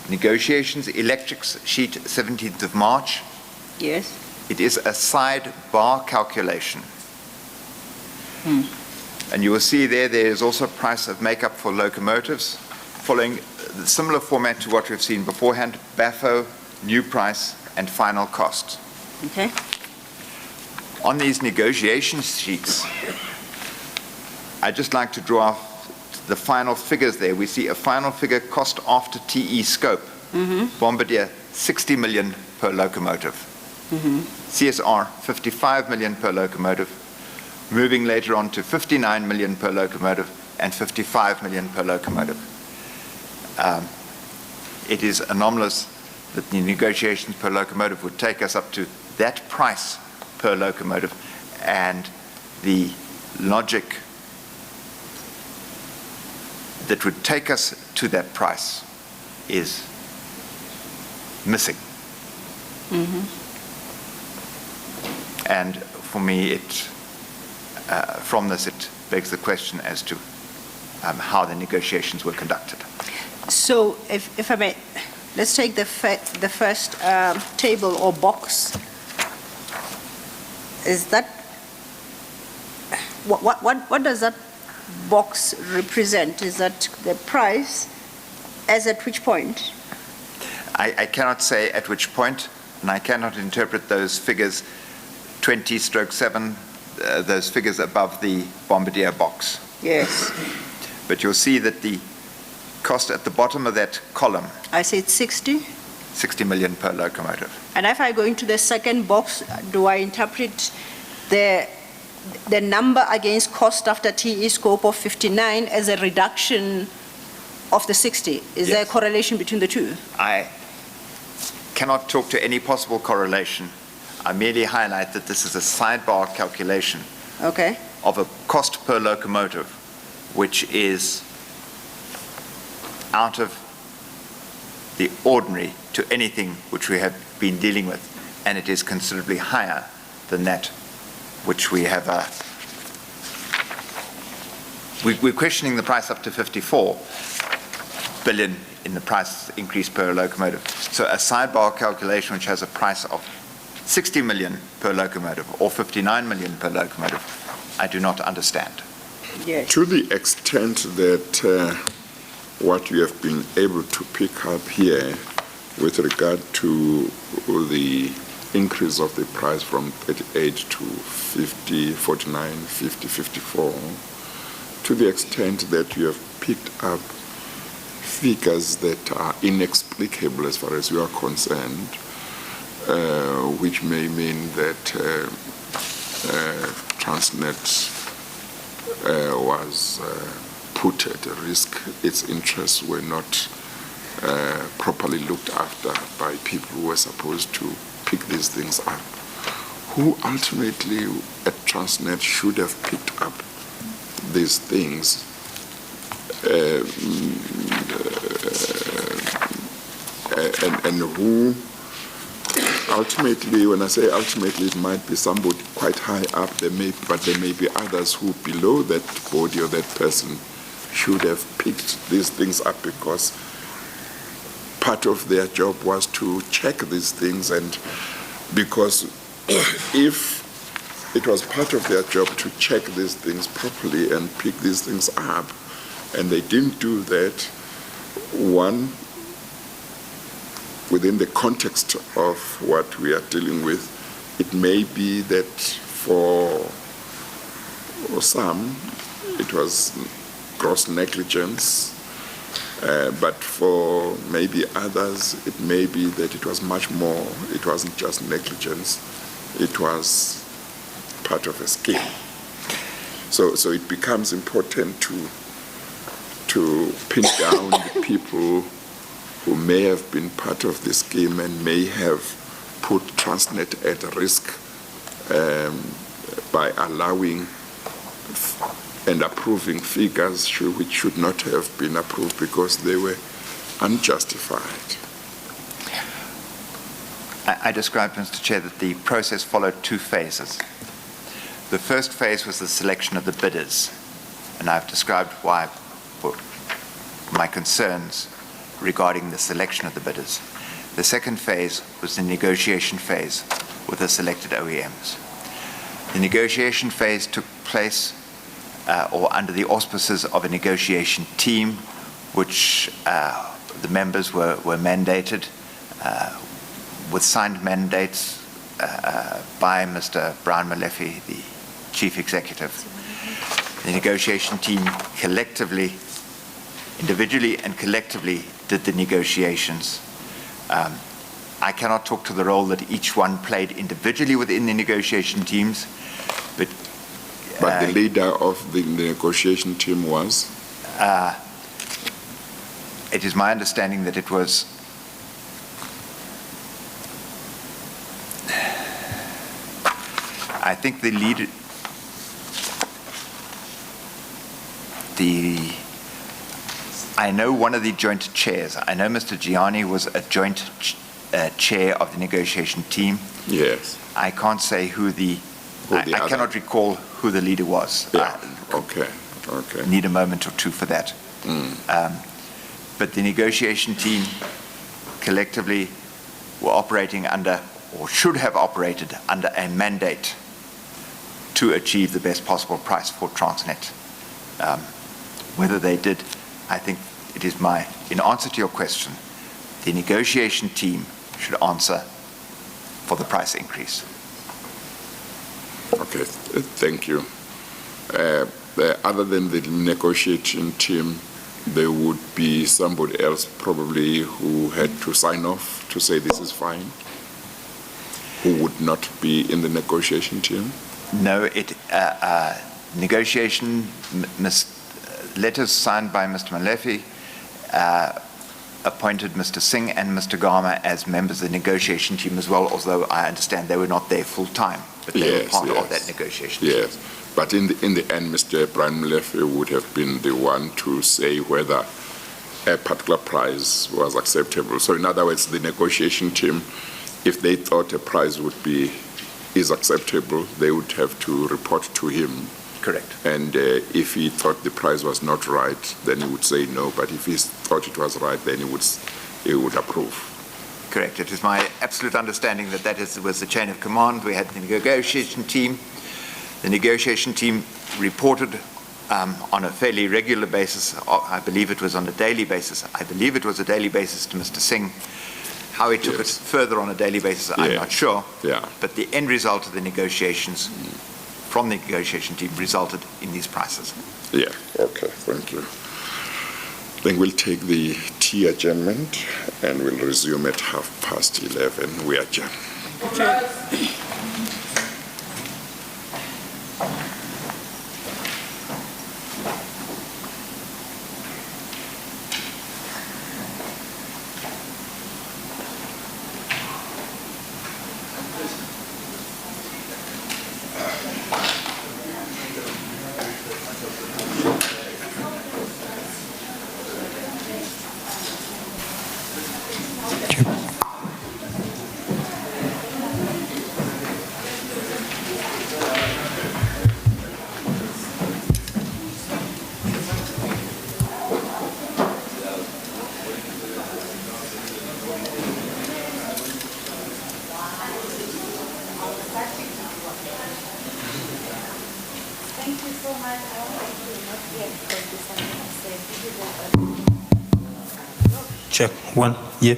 Negotiations Electrics sheet 17th of March. Yes. It is a sidebar calculation. And you will see there is also a price of makeup for locomotives, following the similar format to what we've seen beforehand: BAFO, new price, and final cost. Okay. On these negotiation sheets, I'd just like to draw off the final figures there. We see a final figure cost after TE scope. Bombardier, 60 million per locomotive. CSR, 55 million per locomotive. Moving later on to 59 million per locomotive and 55 million per locomotive. It is anomalous that the negotiations per locomotive would take us up to that price per locomotive, and the logic that would take us to that price is missing. And for me, from this, it begs the question as to how the negotiations were conducted. So if I may, let's take the first table or box. Is that, what does that box represent? Is that the price as at which point? I cannot say at which point, and I cannot interpret those figures 20/7, those figures above the Bombardier box. Yes. But you'll see that the cost at the bottom of that column, I said 60. 60 million per locomotive. And if I go into the second box, do I interpret the number against cost after TE scope of 59 as a reduction of the 60? Is there a Yes. correlation between the two? I cannot talk to any possible correlation. I merely highlight that this is a sidebar calculation Okay. of a cost per locomotive, which is out of the ordinary to anything which we have been dealing with, and it is considerably higher than that which we have. We're questioning the price up to 54 billion in the price increase per locomotive. So a sidebar calculation which has a price of 60 million per locomotive or 59 million per locomotive, I do not understand. Yes. To the extent that what you have been able to pick up here with regard to the increase of the price from 38 to 50, 49, 50, 54, to the extent that you have picked up figures that are inexplicable as far as you are concerned, which may mean that Transnet was put at risk. Its interests were not properly looked after by people who were supposed to pick these things up. Who ultimately at Transnet should have picked up these things and who ultimately, when I say ultimately, it might be somebody quite high up, but there may be others who below that body or that person should have picked these things up, because part of their job was to check these things, and because if it was part of their job to check these things properly and pick these things up, and they didn't do that, one, within the context of what we are dealing with, it may be that for some it was gross negligence, but for maybe others it may be that it was much more. It wasn't just negligence, it was part of a scheme. So it becomes important to pin down the people who may have been part of the scheme and may have put Transnet at risk by allowing and approving figures which should not have been approved because they were unjustified. I described, Mr. Chair, that the process followed two phases. The first phase was the selection of the bidders, and I've described why, my concerns regarding the selection of the bidders. The second phase was the negotiation phase with the selected OEMs. The negotiation phase took place or under the auspices of a negotiation team, which the members were mandated with signed mandates by Mr. Brian Malechy, the Chief Executive. The negotiation team collectively, individually and collectively, did the negotiations. I cannot talk to the role that each one played individually within the negotiation teams, but the leader of the negotiation team was? It is my understanding that it was I think the leader, I know one of the joint chairs. I know Mr. Gianni was a joint chair of the negotiation team. Yes. I can't say who I cannot recall who the leader was. Yeah. Okay. Need a moment or two for that. But the negotiation team collectively were operating under, or should have operated under, a mandate to achieve the best possible price for Transnet. Whether they did, I think it is in answer to your question, the negotiation team should answer for the price increase. Okay, thank you. Other than the negotiation team, there would be somebody else probably who had to sign off to say this is fine, who would not be in the negotiation team? No, negotiation letters signed by Mr. Malechy appointed Mr. Singh and Mr. Garma as members of the negotiation team as well, although I understand they were not there full time, but they were part of that negotiation team. Yes, but in the end, Mr. Brian Malechy would have been the one to say whether a particular price was acceptable. So in other words, the negotiation team, if they thought a price is acceptable, they would have to report to him. Correct. And if he thought the price was not right, then he would say no. But if he thought it was right, then he would approve. Correct. It is my absolute understanding that was the chain of command. We had the negotiation team. The negotiation team reported on a fairly regular basis. I believe it was on a daily basis. I believe it was a daily basis to Mr. Singh. How he took it Yes. further on a daily basis, I'm Yeah. not sure. Yeah. But the end result of the negotiations from the negotiation team resulted in these prices. Yeah, okay, thank you. Then we'll take the tea adjournment and we'll resume at 11:30. We adjourn. Thank you so much. I want to not here because this something I said. Check. 1. Yeah.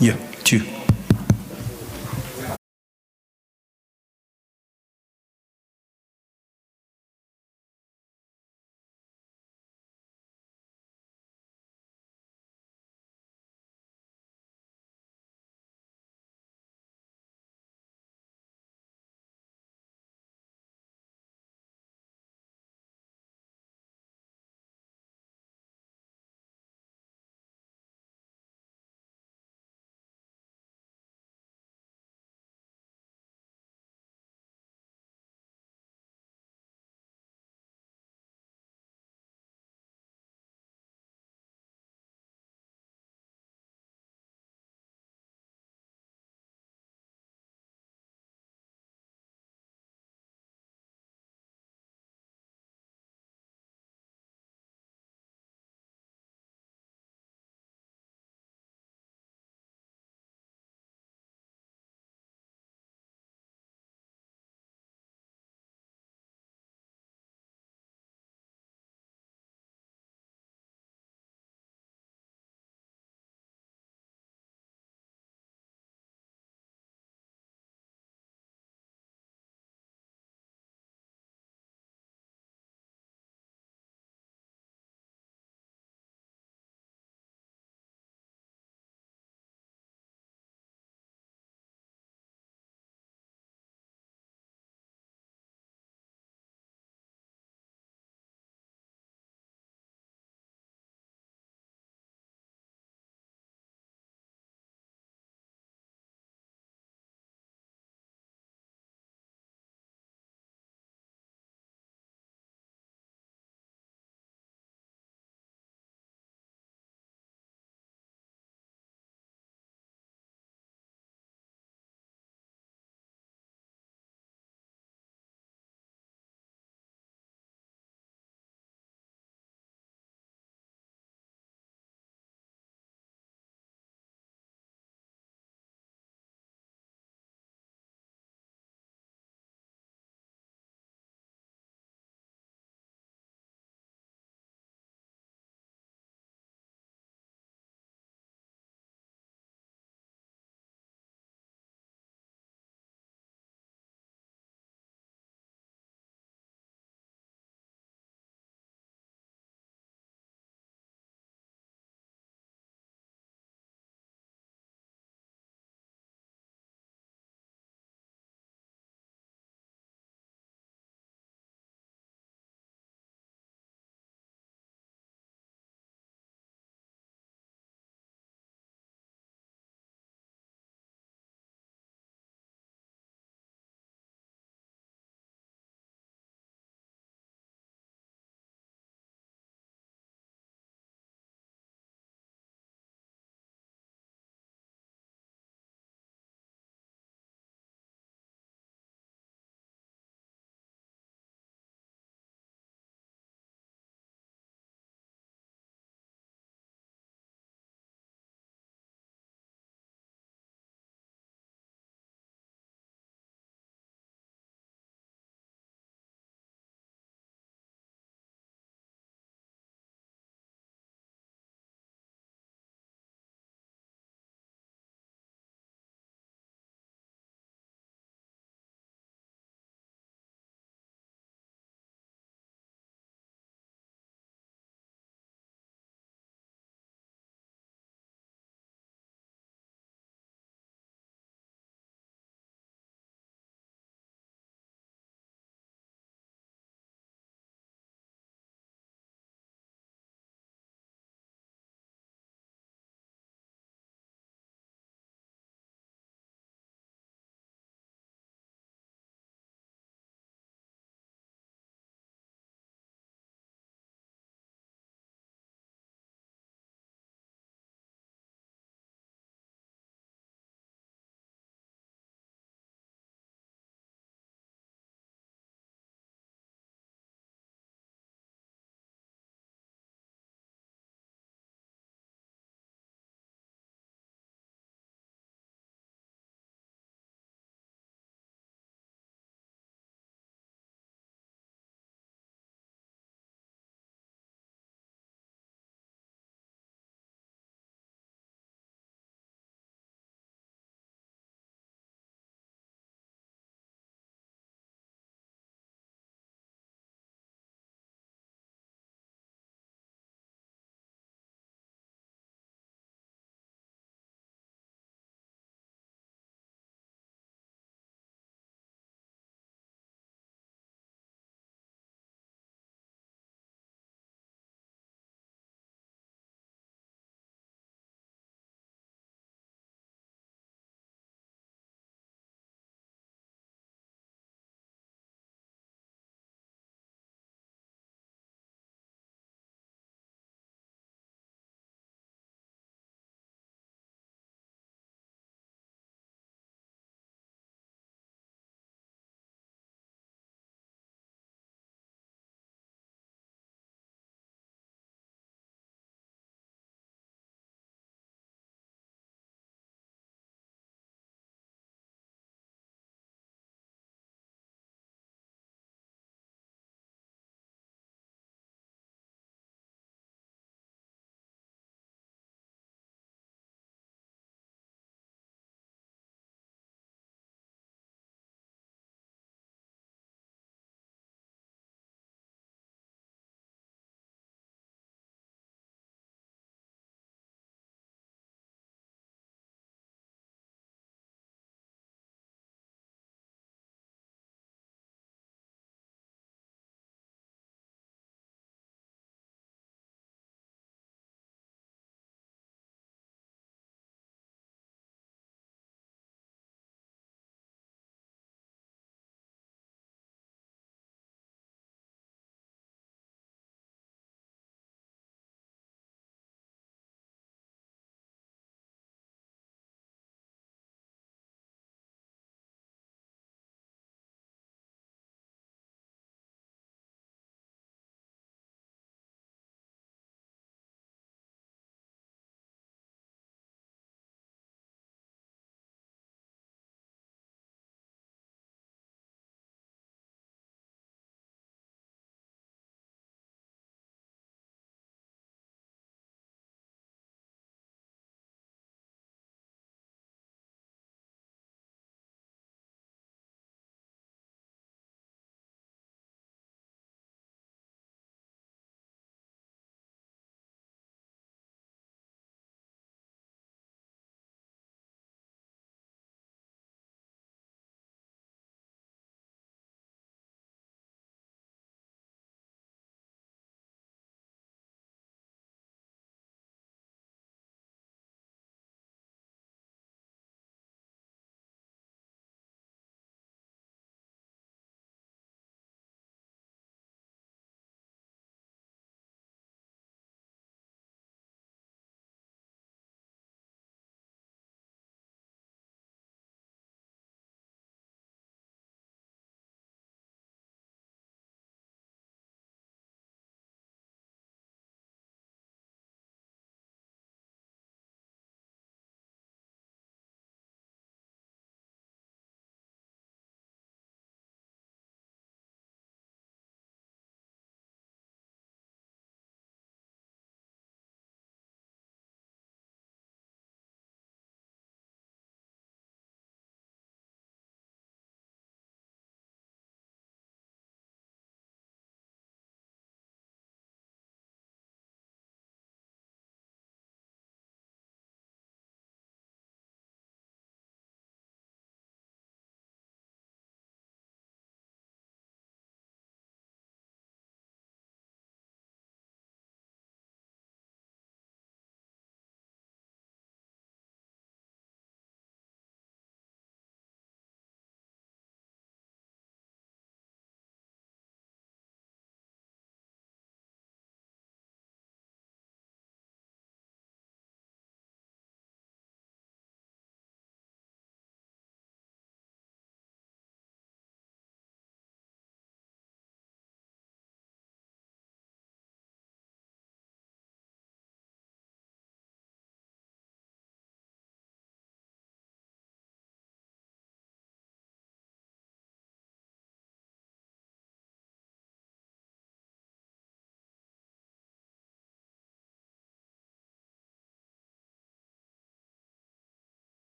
Yeah. 2.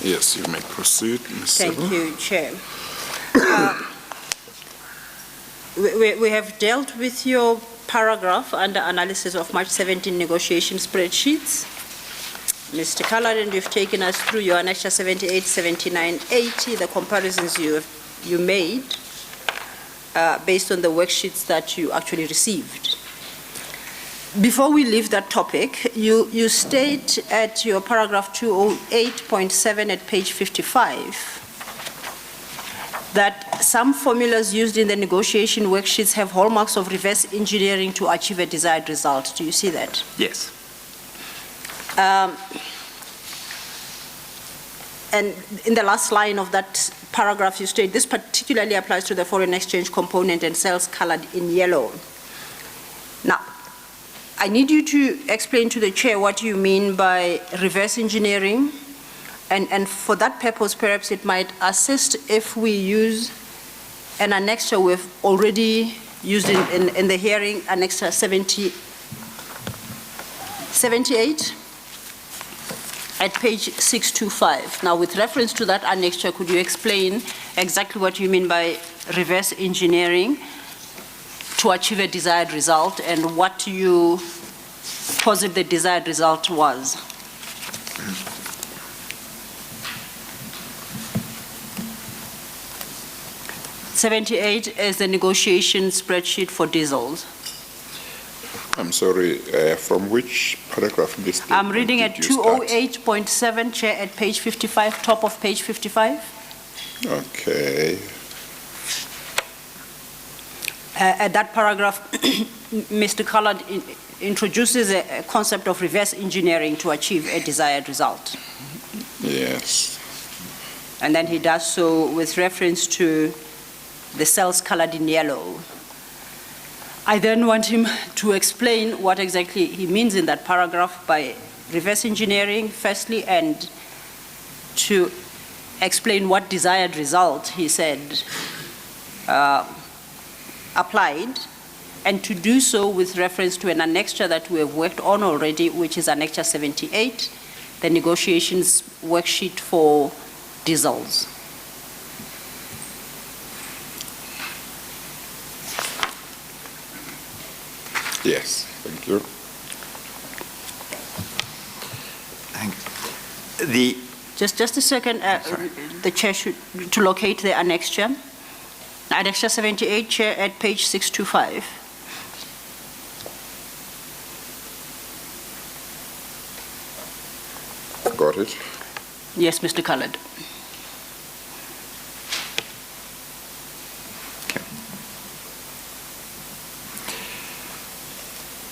Yes, you may proceed, Ms. Thank Sebo. you, Chair. We have dealt with your paragraph under analysis of March 17 negotiation spreadsheets. Mr. Callahan, you've taken us through your Annexure 78, 79, 80, the comparisons you made based on the worksheets that you actually received. Before we leave that topic, you state at your paragraph 208.7 at page 55 that some formulas used in the negotiation worksheets have hallmarks of reverse engineering to achieve a desired result. Do you see that? Yes. And in the last line of that paragraph, you state this particularly applies to the foreign exchange component and cells colored in yellow. Now, I need you to explain to the chair what you mean by reverse engineering. And for that purpose, perhaps it might assist if we use an annexure we've already used in the hearing, Annexure 78 at page 625. Now, with reference to that annexure, could you explain exactly what you mean by reverse engineering to achieve a desired result, and what you posit the desired result was? '78 is the negotiation spreadsheet for diesels. I'm sorry, from which paragraph? I'm reading at did you start? 208.7, Chair, at page 55, top of page 55. Okay. At that paragraph, Mr. Collard introduces a concept of reverse engineering to achieve a desired result. Yes. And then he does so with reference to the cells colored in yellow. I then want him to explain what exactly he means in that paragraph by reverse engineering, firstly, and to explain what desired result he said applied, and to do so with reference to an annexure that we have worked on already, which is Annexure 78, the negotiations worksheet for diesels. Yes, thank you. Just a second, the chair should to locate the annexure. Annexure 78, Chair, at page 625. Got it? Yes, Mr. Khaled.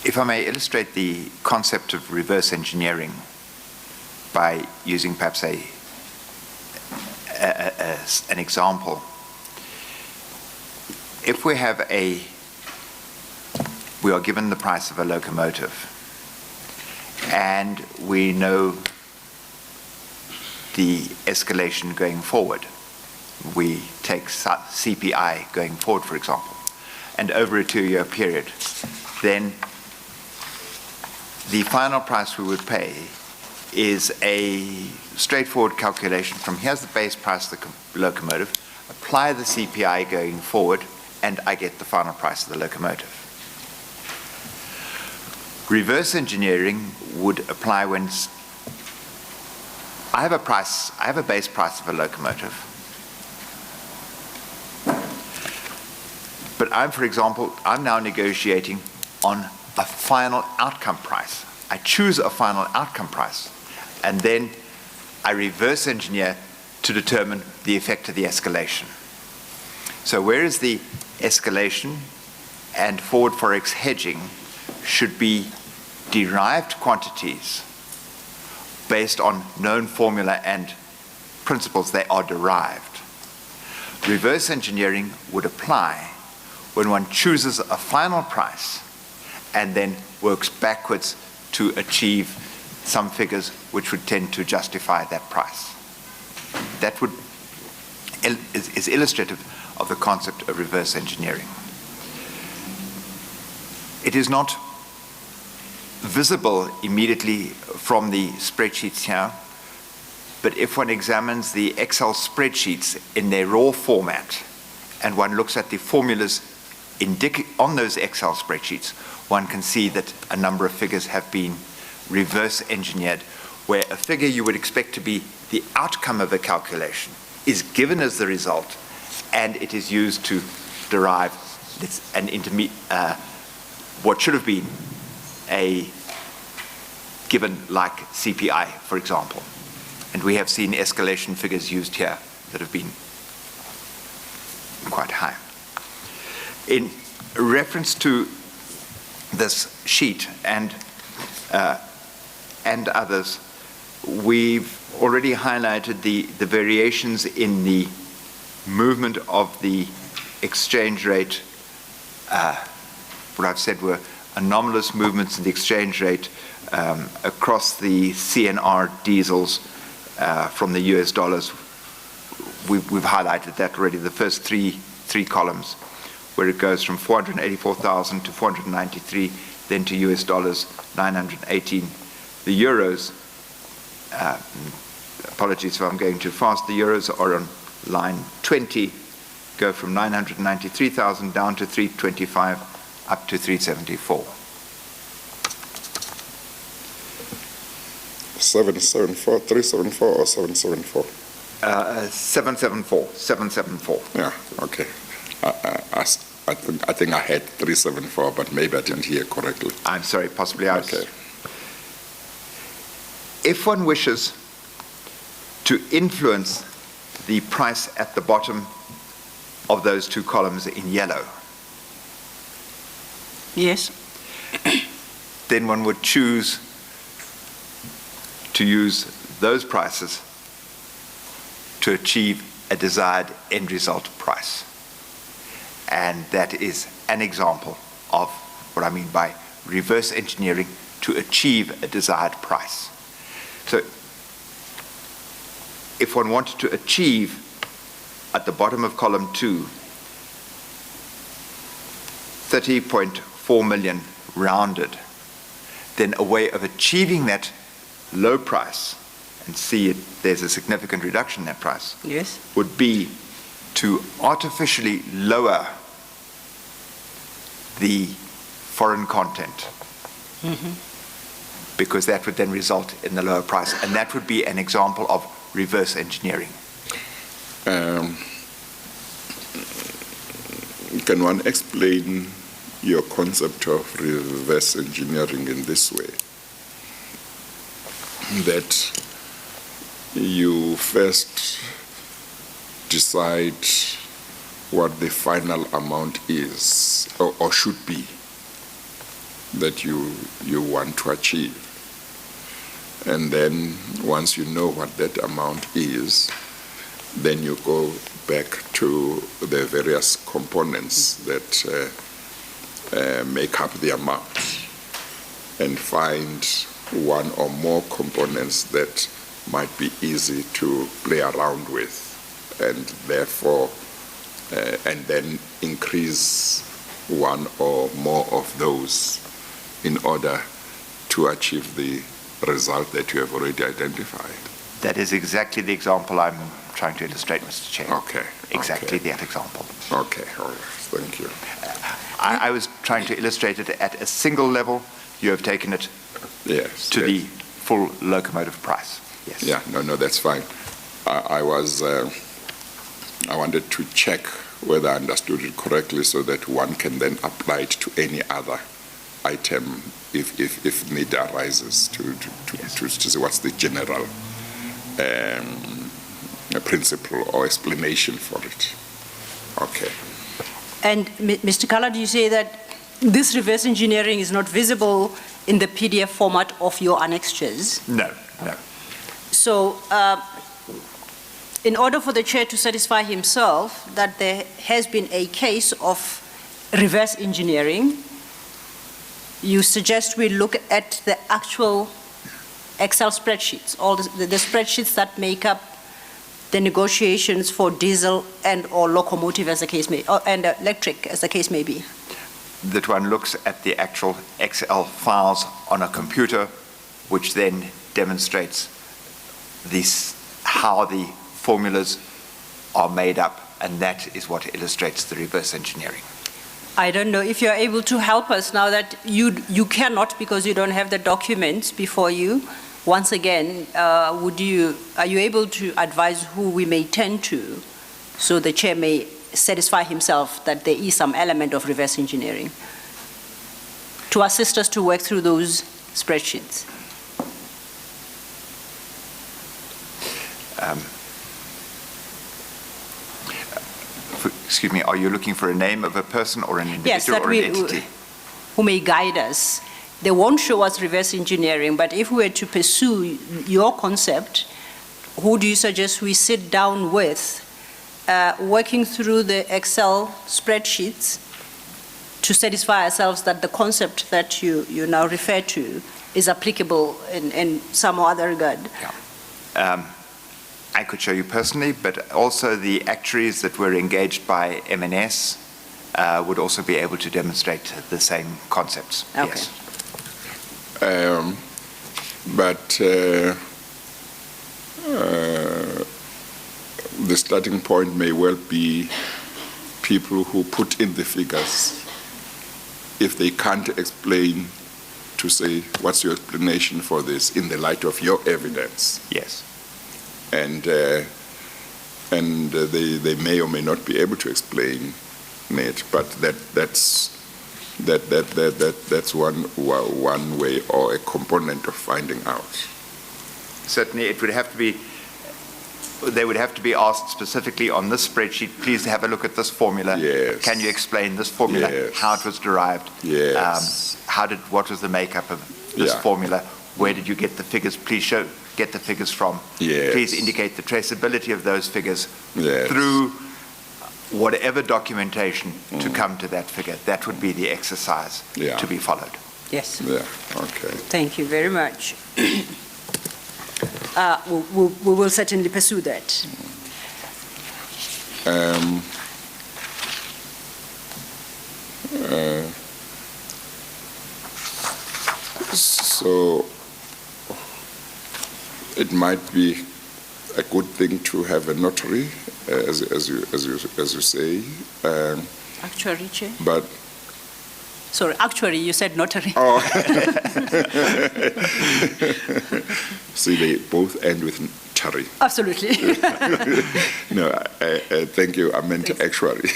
If I may illustrate the concept of reverse engineering by using perhaps an example. If we are given the price of a locomotive, and we know the escalation going forward. We take CPI going forward, for example, and over a 2-year period, then the final price we would pay is a straightforward calculation from here's the base price of the locomotive, apply the CPI going forward, and I get the final price of the locomotive. Reverse engineering would apply when I have a base price of a locomotive, but for example, I'm now negotiating on a final outcome price. I choose a final outcome price, and then I reverse engineer to determine the effect of the escalation. So whereas the escalation and forward forex hedging should be derived quantities based on known formula and principles, they are derived. Reverse engineering would apply when one chooses a final price and then works backwards to achieve some figures which would tend to justify that price. That is illustrative of the concept of reverse engineering. It is not visible immediately from the spreadsheets here, But if one examines the Excel spreadsheets in their raw format, and one looks at the formulas on those Excel spreadsheets, one can see that a number of figures have been reverse engineered, where a figure you would expect to be the outcome of a calculation is given as the result, and it is used to derive what should have been a given like CPI, for example. And we have seen escalation figures used here that have been quite high. In reference to this sheet and others, we've already highlighted the variations in the movement of the exchange rate. What I've said were anomalous movements in the exchange rate across the CNR diesels from the US dollars. We've highlighted that already, the first three columns, where it goes from 484,000 to 493, then to US dollars 918. The euros, apologies if I'm going too fast, the euros are on line 20, go from 993,000 down to 325, up to 374. 774, 374 or 774? 774. Yeah, okay. I think I had 374, but maybe I didn't hear correctly. I'm sorry, possibly I was. Okay. If one wishes to influence the price at the bottom of those two columns in yellow, Yes. then one would choose to use those prices to achieve a desired end result price. And that is an example of what I mean by reverse engineering to achieve a desired price. So if one wanted to achieve at the bottom of column 2, 30.4 million rounded, then a way of achieving that low price, and see there's a significant reduction in that price, Yes. would be to artificially lower the foreign content, because that would then result in the lower price, and that would be an example of reverse engineering. Can one explain your concept of reverse engineering in this way? That you first decide what the final amount is or should be that you want to achieve. And then once you know what that amount is, then you go back to the various components that make up the amount and find one or more components that might be easy to play around with, and therefore and then increase one or more of those in order to achieve the result that you have already identified. That is exactly the example I'm trying to illustrate, Mr. Chair. Okay. Exactly that example. Okay, all right, thank you. I was trying to illustrate it at a single level. You have taken it Yes. to the full locomotive price. Yes. Yeah, no, that's fine. I wanted to check whether I understood it correctly so that one can then apply it to any other item if need arises to see what's the general principle or explanation for it. Okay. And Mr. Kala, you say that this reverse engineering is not visible in the PDF format of your annexures? No. So, in order for the chair to satisfy himself that there has been a case of reverse engineering, you suggest we look at the actual Excel spreadsheets, all the spreadsheets that make up the negotiations for diesel and or locomotive as the case may, and electric as the case may be. That one looks at the actual Excel files on a computer, which then demonstrates the how the formulas are made up, and that is what illustrates the reverse engineering. I don't know if you're able to help us now that you cannot because you don't have the documents before you. Once again, are you able to advise who we may turn to so the chair may satisfy himself that there is some element of reverse engineering to assist us to work through those spreadsheets? Excuse me, are you looking for a name of a person or an individual Yes, that or an entity? who may guide us. They won't show us reverse engineering, but if we were to pursue your concept, who do you suggest we sit down with, working through the Excel spreadsheets to satisfy ourselves that the concept that you now refer to is applicable in some other regard? Yeah. I could show you personally, but also the actuaries that were engaged by M&S would also be able to demonstrate the same concepts. Okay. Yes. But the starting point may well be people who put in the figures. If they can't explain, to say, what's your explanation for this in the light of your evidence? Yes. And they may or may not be able to explain it, but that's one way or a component of finding out. Certainly, it would have to be. They would have to be asked specifically on this spreadsheet. Please have a look at this formula. Yes. Can you explain this formula? Yes. How it was derived? Yes. What was the makeup of this Yeah. formula? Where did you get the figures? Please get the figures from. Yes. Please indicate the traceability of those figures Yes. through whatever documentation to come to that figure. That would be the exercise Yeah. to be followed. Yes. Yeah, okay. Thank you very much. We will certainly pursue that. So it might be a good thing to have a notary, as you say, Actuary, Chair? but Sorry, actuary, you said notary. oh, see, they both end with tari. Absolutely. No, thank you. I meant Thanks. actuary.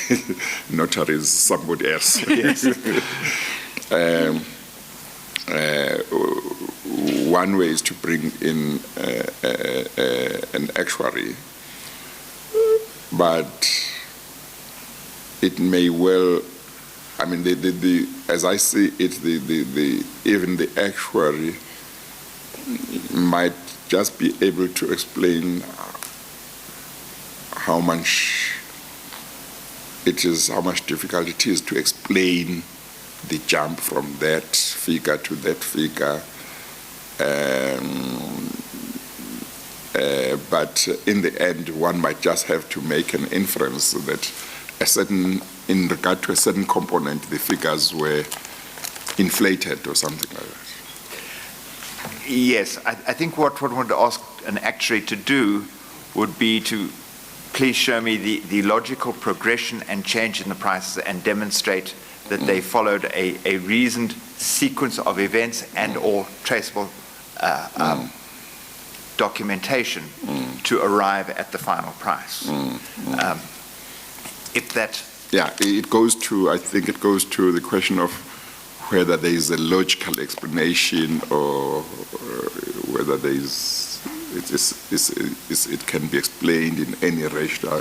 Notary is somebody else. Yes. One way is to bring in an actuary, but it may well, I mean, as I see it, even the actuary might just be able to explain how much difficult it is to explain the jump from that figure to that figure. But in the end, one might just have to make an inference that in regard to a certain component, the figures were inflated or something like that. Yes, I think what one would ask an actuary to do would be to please show me the logical progression and change in the prices and demonstrate that they followed a reasoned sequence of events and or traceable documentation to arrive at the final price. If that... Yeah, I think it goes to the question of whether there is a logical explanation or whether there is, it can be explained in any rational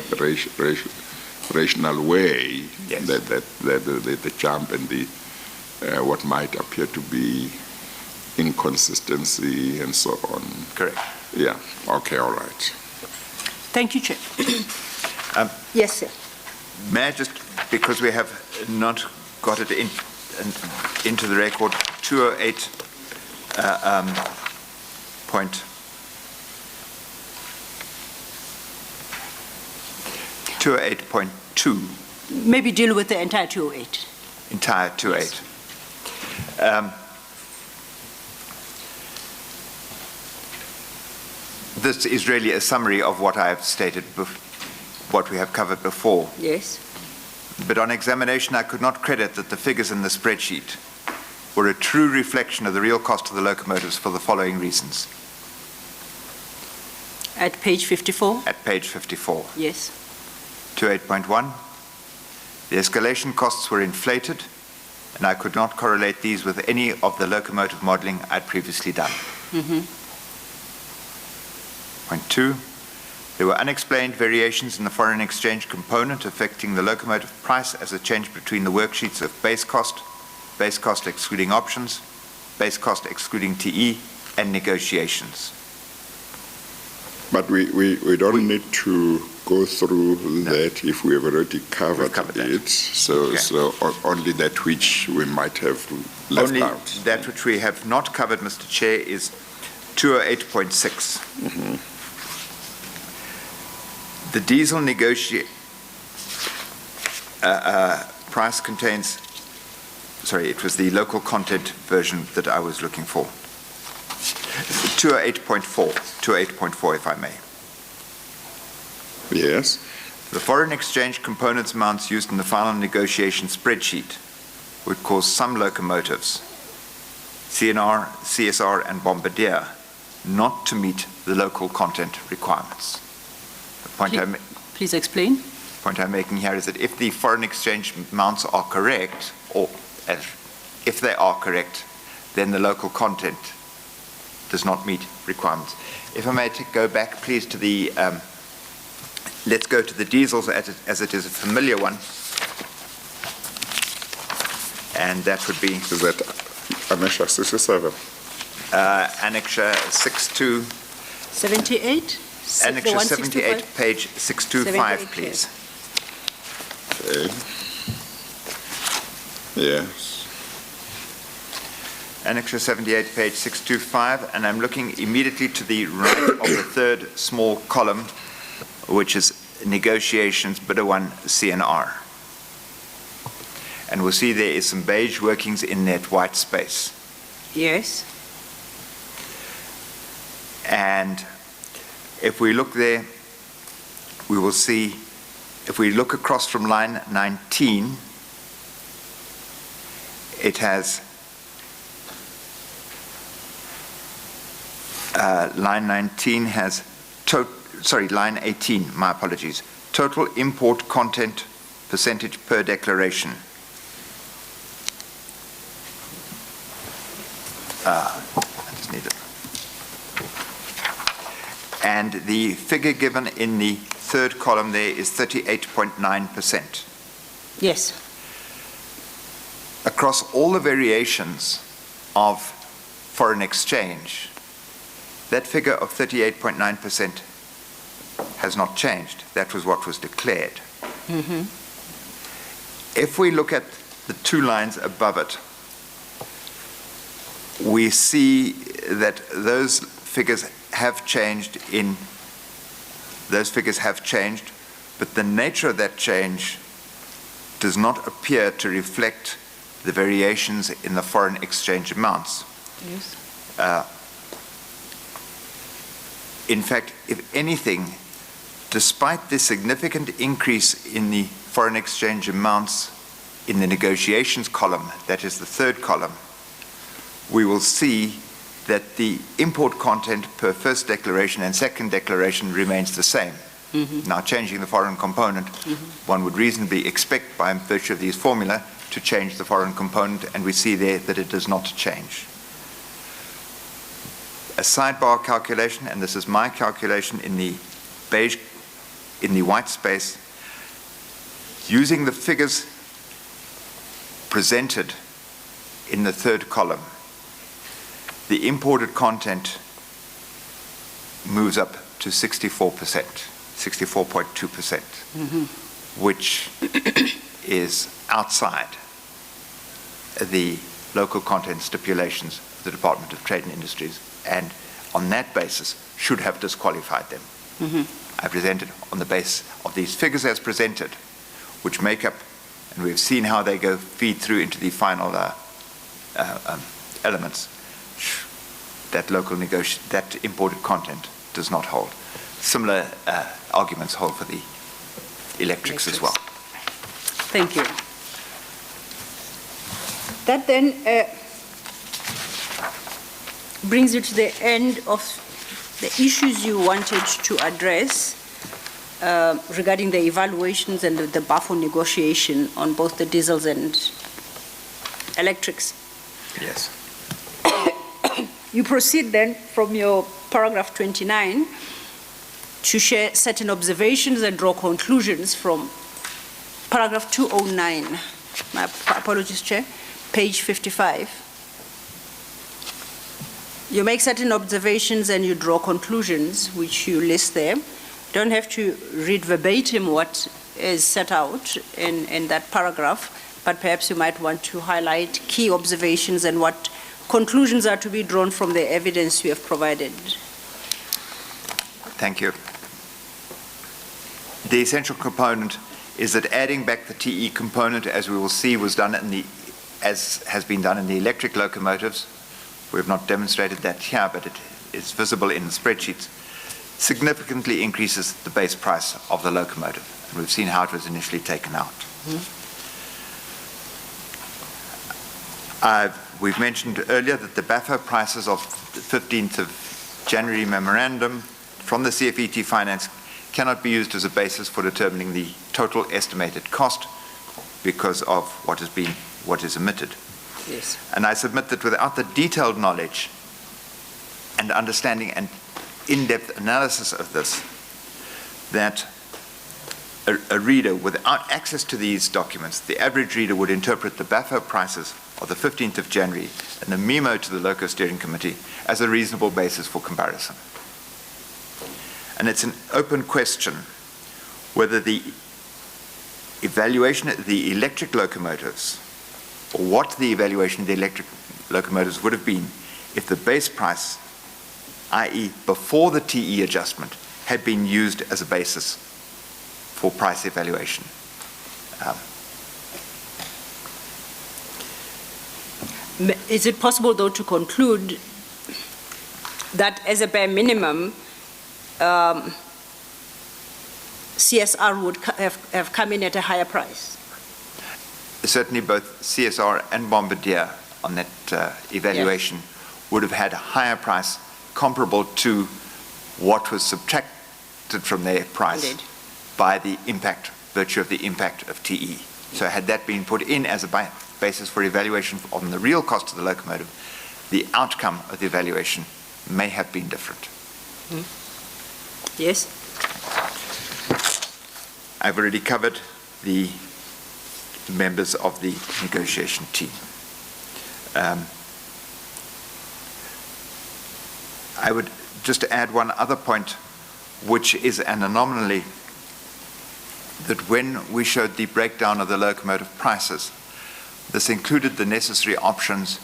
way. Yes. That the jump and the what might appear to be inconsistency and so on. Correct. Yeah. Okay. All right. Thank you, Chair. Yes, sir. May I just, because we have not got it into the record, 208 point 208.2. Maybe deal with the entire 208. Entire 208. This is really a summary of what I have stated, what we have covered before. Yes. But on examination, I could not credit that the figures in the spreadsheet were a true reflection of the real cost of the locomotives for the following reasons. At page 54? At page 54. Yes. 28.1, the escalation costs were inflated, and I could not correlate these with any of the locomotive modeling I'd previously done. Point 2, there were unexplained variations in the foreign exchange component affecting the locomotive price as a change between the worksheets of base cost excluding options, base cost excluding TE, and negotiations. But we don't need to go through that if we have already covered it. So only that which we might have left Only out. that which we have not covered, Mr. Chair, is 208.6. The diesel price contains, sorry, it was the local content version that I was looking for. 208.4 if I may. Yes. The foreign exchange components amounts used in the final negotiation spreadsheet would cause some locomotives, CNR, CSR, and Bombardier, not to meet the local content requirements. The Please explain. point I'm making here is that if the foreign exchange amounts are correct, or if they are correct, then the local content does not meet requirements. If I may go back, please, to the, let's go to the diesels as it is a familiar one. And that would be... Is that Annexure 67? Annexure 62. 78? Annexure 78, page 625, please. Okay. Yes. Annexure 78, page 625, and I'm looking immediately to the right of the third small column, which is negotiations, bidder 1, CNR. And we'll see there is some beige workings in that white space. Yes. And if we look there, we will see, if we look across from line 19, it has line 19 has, line 18, my apologies, total import content percentage per declaration. I just need it. And the figure given in the third column there is 38.9%. Yes. Across all the variations of foreign exchange, that figure of 38.9% has not changed. That was what was declared. If we look at the two lines above it, we see that those figures have changed but the nature of that change does not appear to reflect the variations in the foreign exchange amounts. Yes. In fact, if anything, despite the significant increase in the foreign exchange amounts in the negotiations column, that is the third column, we will see that the import content per first declaration and second declaration remains the same. Now, changing the foreign component, one would reasonably expect by virtue of these formula to change the foreign component, and we see there that it does not change. A sidebar calculation, and this is my calculation in the beige, in the white space, using the figures presented in the third column, the imported content moves up to 64%, 64.2%, which is outside the local content stipulations of the Department of Trade and Industries, and on that basis should have disqualified them. I presented on the basis of these figures as presented, which make up, and we've seen how they feed through into the final elements, that imported content does not hold. Similar arguments hold for the electrics as well. Thank you. That then brings you to the end of the issues you wanted to address regarding the evaluations and the BAFO negotiation on both the diesels and electrics. Yes. You proceed then from your paragraph 29 to share certain observations and draw conclusions from paragraph 209. My apologies, Chair. Page 55. You make certain observations and you draw conclusions, which you list there. Don't have to read verbatim what is set out in that paragraph, but perhaps you might want to highlight key observations and what conclusions are to be drawn from the evidence you have provided. Thank you. The essential component is that adding back the TE component, as we will see, was done as has been done in the electric locomotives. We have not demonstrated that here, but it is visible in the spreadsheets. Significantly increases the base price of the locomotive. And we've seen how it was initially taken out. We've mentioned earlier that the BAFO prices of the 15th of January memorandum from the CFET finance cannot be used as a basis for determining the total estimated cost because of what is emitted. Yes. And I submit that without the detailed knowledge and understanding and in-depth analysis of this, that a reader without access to these documents, the average reader would interpret the BAFO prices of the 15th of January and the memo to the Loco Steering Committee as a reasonable basis for comparison. And it's an open question whether the evaluation of the electric locomotives, or what the evaluation of the electric locomotives would have been if the base price, i.e. before the TE adjustment, had been used as a basis for price evaluation. Is it possible, though, to conclude that as a bare minimum, CSR would have come in at a higher price? Certainly both CSR and Bombardier on that evaluation would have had a higher price comparable to what was subtracted from their price. Indeed. By the virtue of the impact of TE. So had that been put in as a basis for evaluation on the real cost of the locomotive, the outcome of the evaluation may have been different. Yes? I've already covered the members of the negotiation team. I would just add one other point, which is an anomaly, that when we showed the breakdown of the locomotive prices, this included the necessary options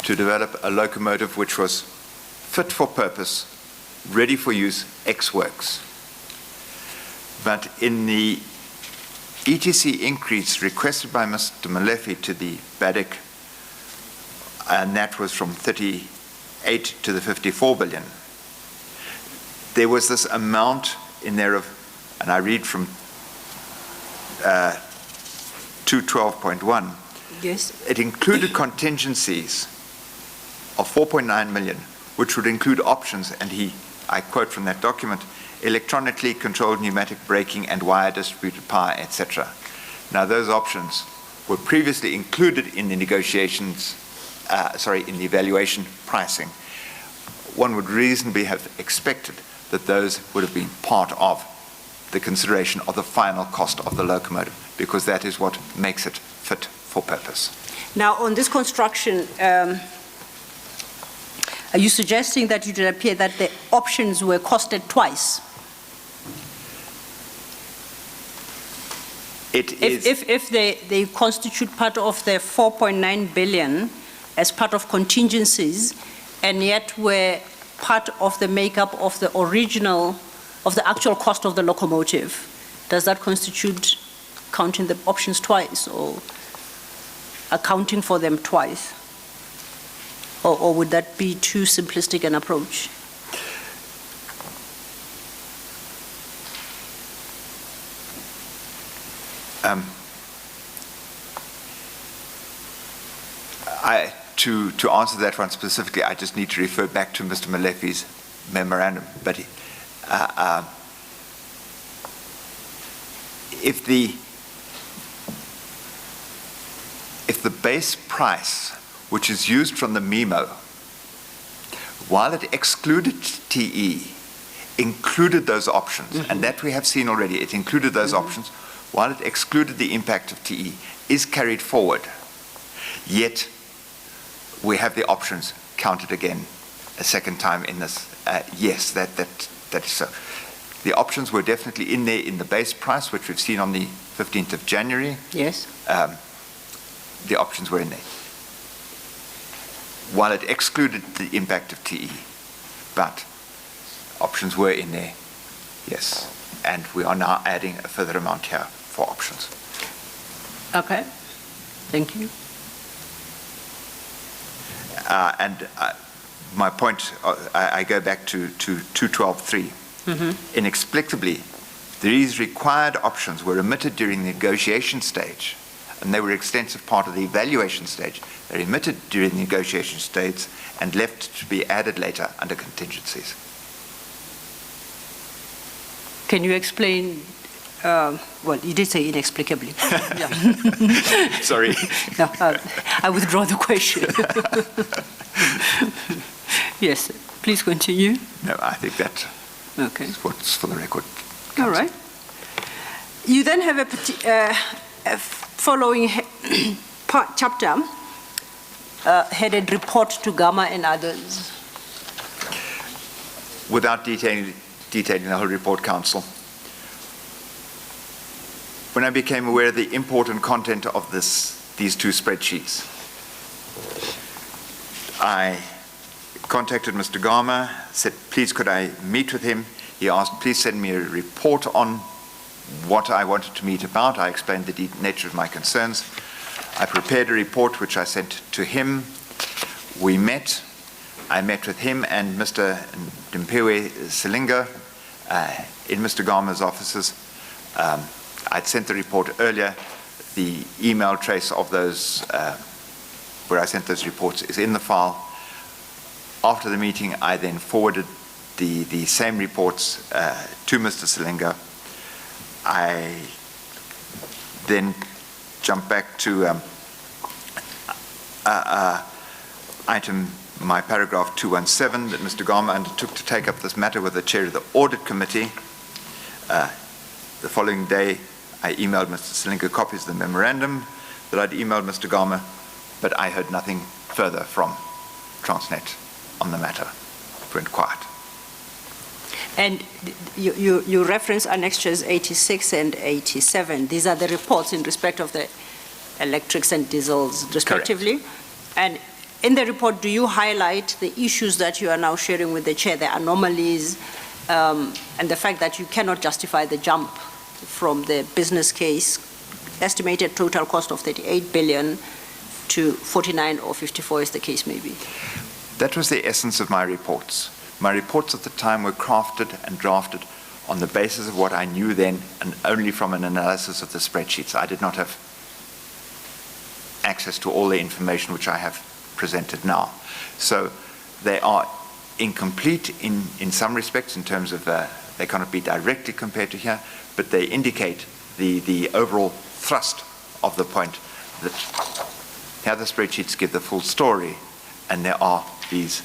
to develop a locomotive which was fit for purpose, ready for use, ex-works. But in the ETC increase requested by Mr. Malechy to the BADIC, and that was from 38 to the 54 billion, there was this amount in there of, and I read from 212.1, Yes. it included contingencies of 4.9 million, which would include options, and I quote from that document, electronically controlled pneumatic braking and wire distributed power, etc. Now those options were previously included in the negotiations, in the evaluation pricing. One would reasonably have expected that those would have been part of the consideration of the final cost of the locomotive, because that is what makes it fit for purpose. Now, on this construction, are you suggesting that it would appear that the options were costed twice? If they constitute part of the 4.9 billion as part of contingencies, and yet were part of the makeup of the original, of the actual cost of the locomotive, does that constitute counting the options twice or accounting for them twice? Or would that be too simplistic an approach? To answer that one specifically, I just need to refer back to Mr. Malechy's memorandum. But if the base price, which is used from the Memo, while it excluded TE, included those options, and that we have seen already, it included those options, while it excluded the impact of TE, is carried forward. Yet, we have the options counted again a second time in this. Yes, that is so. The options were definitely in there in the base price, which we've seen on the 15th of January. Yes. The options were in there, while it excluded the impact of TE. But options were in there, yes. And we are now adding a further amount here for options. Okay. Thank you. My point, I go back to 212.3. Inexplicably, these required options were omitted during the negotiation stage, and they were an extensive part of the evaluation stage. They're omitted during the negotiation stage and left to be added later under contingencies. Can you explain? Well, you did say inexplicably. Yeah. Sorry. No, I withdraw the question. Yes, please continue. No, I think that is what's for the record. All right. You then have a following chapter headed Report to Gamma and Others. Without detailing the whole report, Counsel, when I became aware of the import and content of these two spreadsheets, I contacted Mr. Gama, said, please could I meet with him? He asked, please send me a report on what I wanted to meet about. I explained the nature of my concerns. I prepared a report which I sent to him. We met. I met with him and Mr. Dimpewe Salonga in Mr. Gama's offices. I'd sent the report earlier. The email trace of those, where I sent those reports, is in the file. After the meeting, I then forwarded the same reports to Mr. Salonga. I then jumped back to my paragraph 217 that Mr. Gama undertook to take up this matter with the chair of the Audit Committee. The following day, I emailed Mr. Slinko copies of the memorandum that I'd emailed Mr. Gama, but I heard nothing further from Transnet on the matter. It went quiet. And you reference annexures 86 and 87. These are the reports in respect of the electrics and diesels, respectively. Correct. And in the report, do you highlight the issues that you are now sharing with the chair, the anomalies, and the fact that you cannot justify the jump from the business case, estimated total cost of 38 billion to 49 or 54, as the case may be? That was the essence of my reports. My reports at the time were crafted and drafted on the basis of what I knew then and only from an analysis of the spreadsheets. I did not have access to all the information which I have presented now. So they are incomplete in some respects in terms of they cannot be directly compared to here, but they indicate the overall thrust of the point that here the spreadsheets give the full story and there are these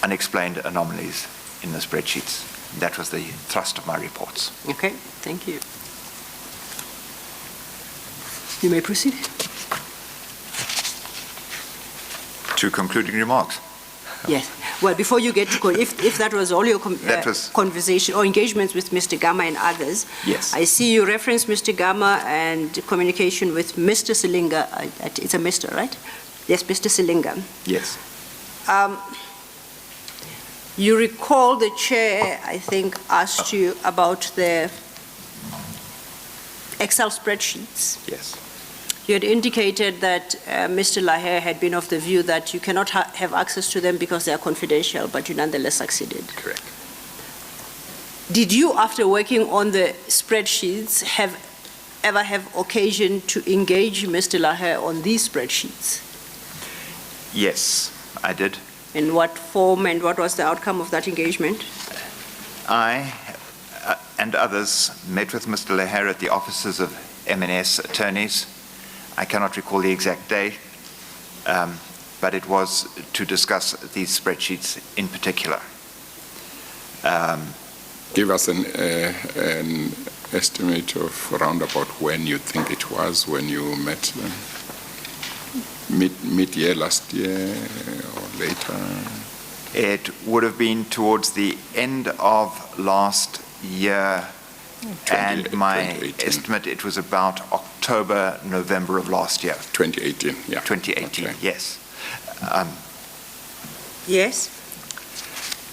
unexplained anomalies in the spreadsheets. That was the thrust of my reports. Okay, thank you. You may proceed. To concluding remarks. Yes. Well, before you get to, if that was all your conversation or engagements with Mr. Gama and others, yes. I see you reference Mr. Gama and communication with Mr. Salonga. It's a Mr., right? Yes, Mr. Salonga. Yes. You recall the chair, I think, asked you about the Excel spreadsheets. Yes. You had indicated that Mr. Laher had been of the view that you cannot have access to them because they are confidential, but you nonetheless succeeded. Correct. Did you, after working on the spreadsheets, have ever have occasion to engage Mr. Lahe on these spreadsheets? Yes, I did. In what form and what was the outcome of that engagement? I and others met with Mr. Leher at the offices of M&S attorneys. I cannot recall the exact day, but it was to discuss these spreadsheets in particular. Give us an estimate of around about when you think it was when you met them. Mid-year last year or later? It would have been towards the end of last year, and my 2018. estimate, it was about October, November of last year. 2018, yeah. 2018, Okay. yes. Yes.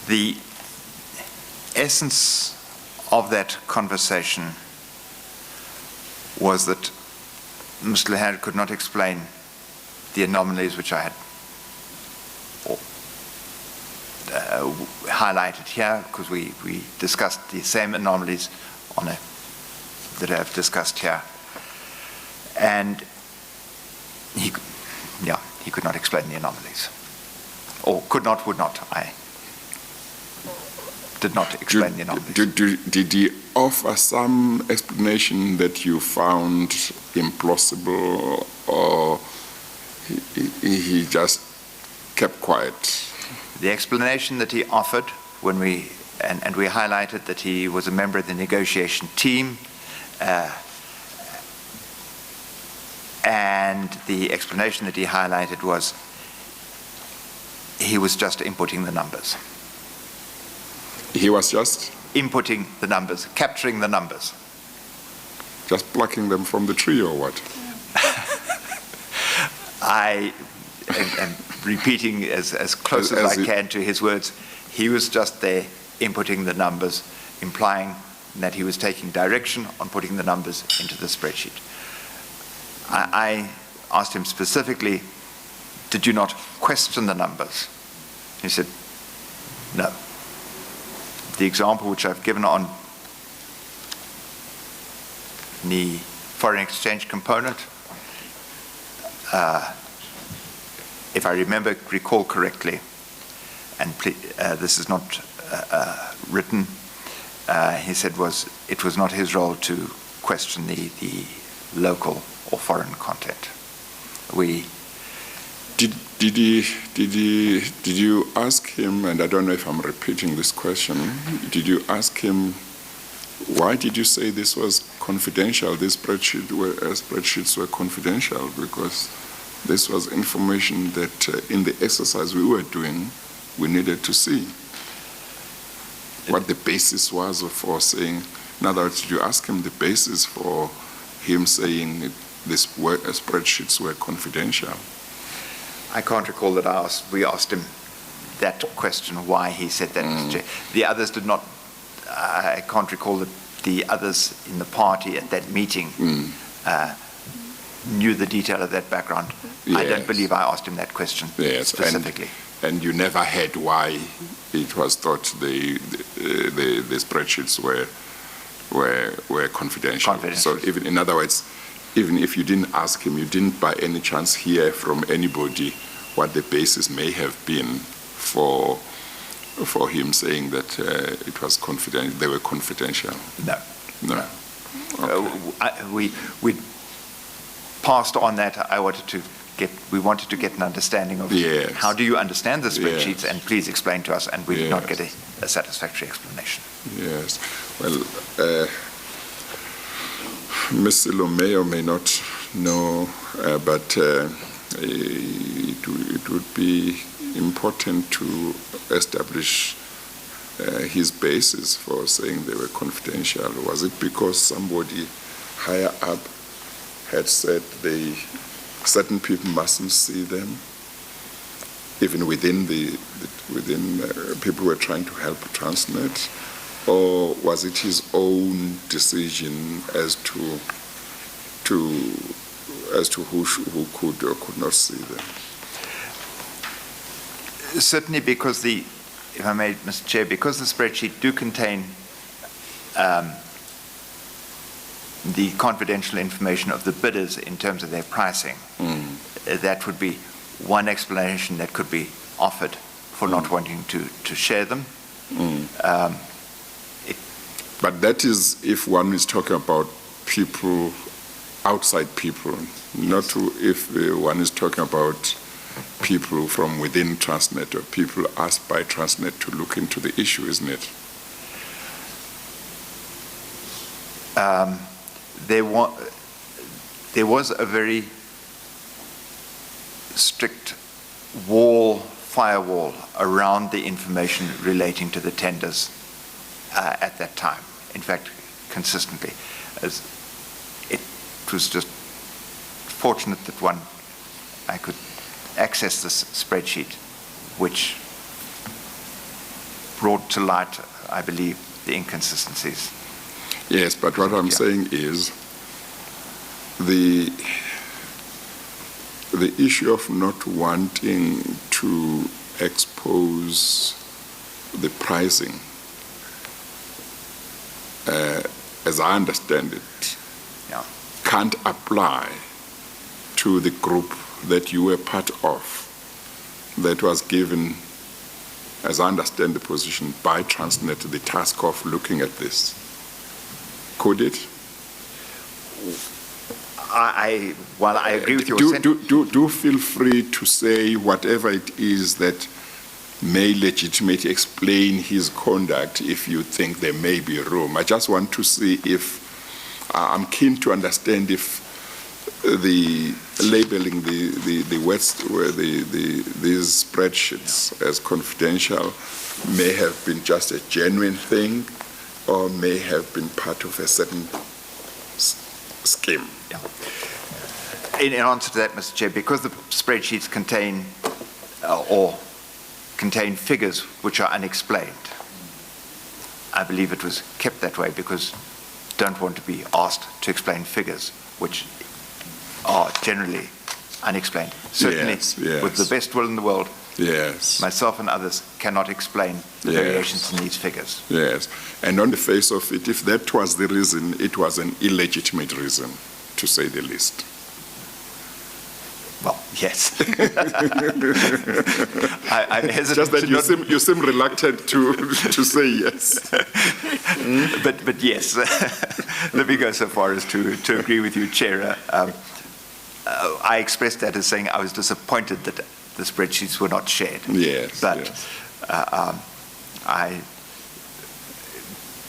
The essence of that conversation was that Mr. Leher could not explain the anomalies which I had highlighted here, because we discussed the same anomalies that I've discussed here. And he could not explain the anomalies. Or would not. I did not explain the anomalies. Did he offer some explanation that you found implausible, or he just kept quiet? The explanation that he offered when we highlighted that he was a member of the negotiation team, and the explanation that he highlighted was he was just inputting the numbers. He was just? Inputting the numbers, capturing the numbers. Just plucking them from the tree or what? I am repeating as close as I can to his words. He was just there inputting the numbers, implying that he was taking direction on putting the numbers into the spreadsheet. I asked him specifically, did you not question the numbers? He said, no. The example which I've given on the foreign exchange component, if I recall correctly, and this is not written, he said it was not his role to question the local or foreign content. Did you ask him, and I don't know if I'm repeating this question, did you ask him, why did you say this was confidential, these spreadsheets were confidential? Because this was information that in the exercise we were doing, we needed to see. What the basis was for saying, in other words, did you ask him the basis for him saying these spreadsheets were confidential? I can't recall that we asked him that question, why he said that. The others did not, I can't recall that the others in the party at that meeting knew the detail of that background. Yes. I don't believe I asked him that question specifically. And you never heard why it was thought the spreadsheets were confidential. So even, in other words, even if you didn't ask him, you didn't by any chance hear from anybody what the basis may have been for him saying that it was confidential. They were confidential. No. Okay. We passed on that. We wanted to get an understanding of how do you understand the spreadsheets, and please explain to us, and we did not get a satisfactory explanation. Yes. Well, Ms. Silo may or may not know, but it would be important to establish his basis for saying they were confidential. Was it because somebody higher up had said certain people mustn't see them, even within people who were trying to help Transnet? Or was it his own decision as to who could or could not see them? Certainly, because if I may, Mr. Chair, because the spreadsheet do contain the confidential information of the bidders in terms of their pricing. That would be one explanation that could be offered for not wanting to share them. But that is if one is talking about people, outside people, not if one is talking about people from within Transnet or people asked by Transnet to look into the issue, isn't it? There was a very strict firewall around the information relating to the tenders at that time. In fact, consistently. It was just fortunate that I could access this spreadsheet, which brought to light, I believe, the inconsistencies. Yes, but what I'm saying is the issue of not wanting to expose the pricing, as I understand it, can't apply to the group that you were part of that was given, as I understand the position, by Transnet the task of looking at this. Could it? While I agree with your do feel free to say whatever it is that may legitimately explain his conduct if you think there may be room. I just want to see if, I'm keen to understand if the labeling the words, these spreadsheets as confidential may have been just a genuine thing or may have been part of a certain scheme. Yeah. In answer to that, Mr. Chair, because the spreadsheets contain figures which are unexplained, I believe it was kept that way because don't want to be asked to explain figures which are generally unexplained. Certainly, yes. with the best will in the world, yes, myself and others cannot explain the variations in these figures. Yes, and on the face of it, if that was the reason, it was an illegitimate reason, to say the least. Well, yes. I'm hesitant. Just that you seem reluctant to say yes. But yes, let me go so far as to agree with you, Chair. I expressed that as saying I was disappointed that the spreadsheets were not shared. Yes. But yes.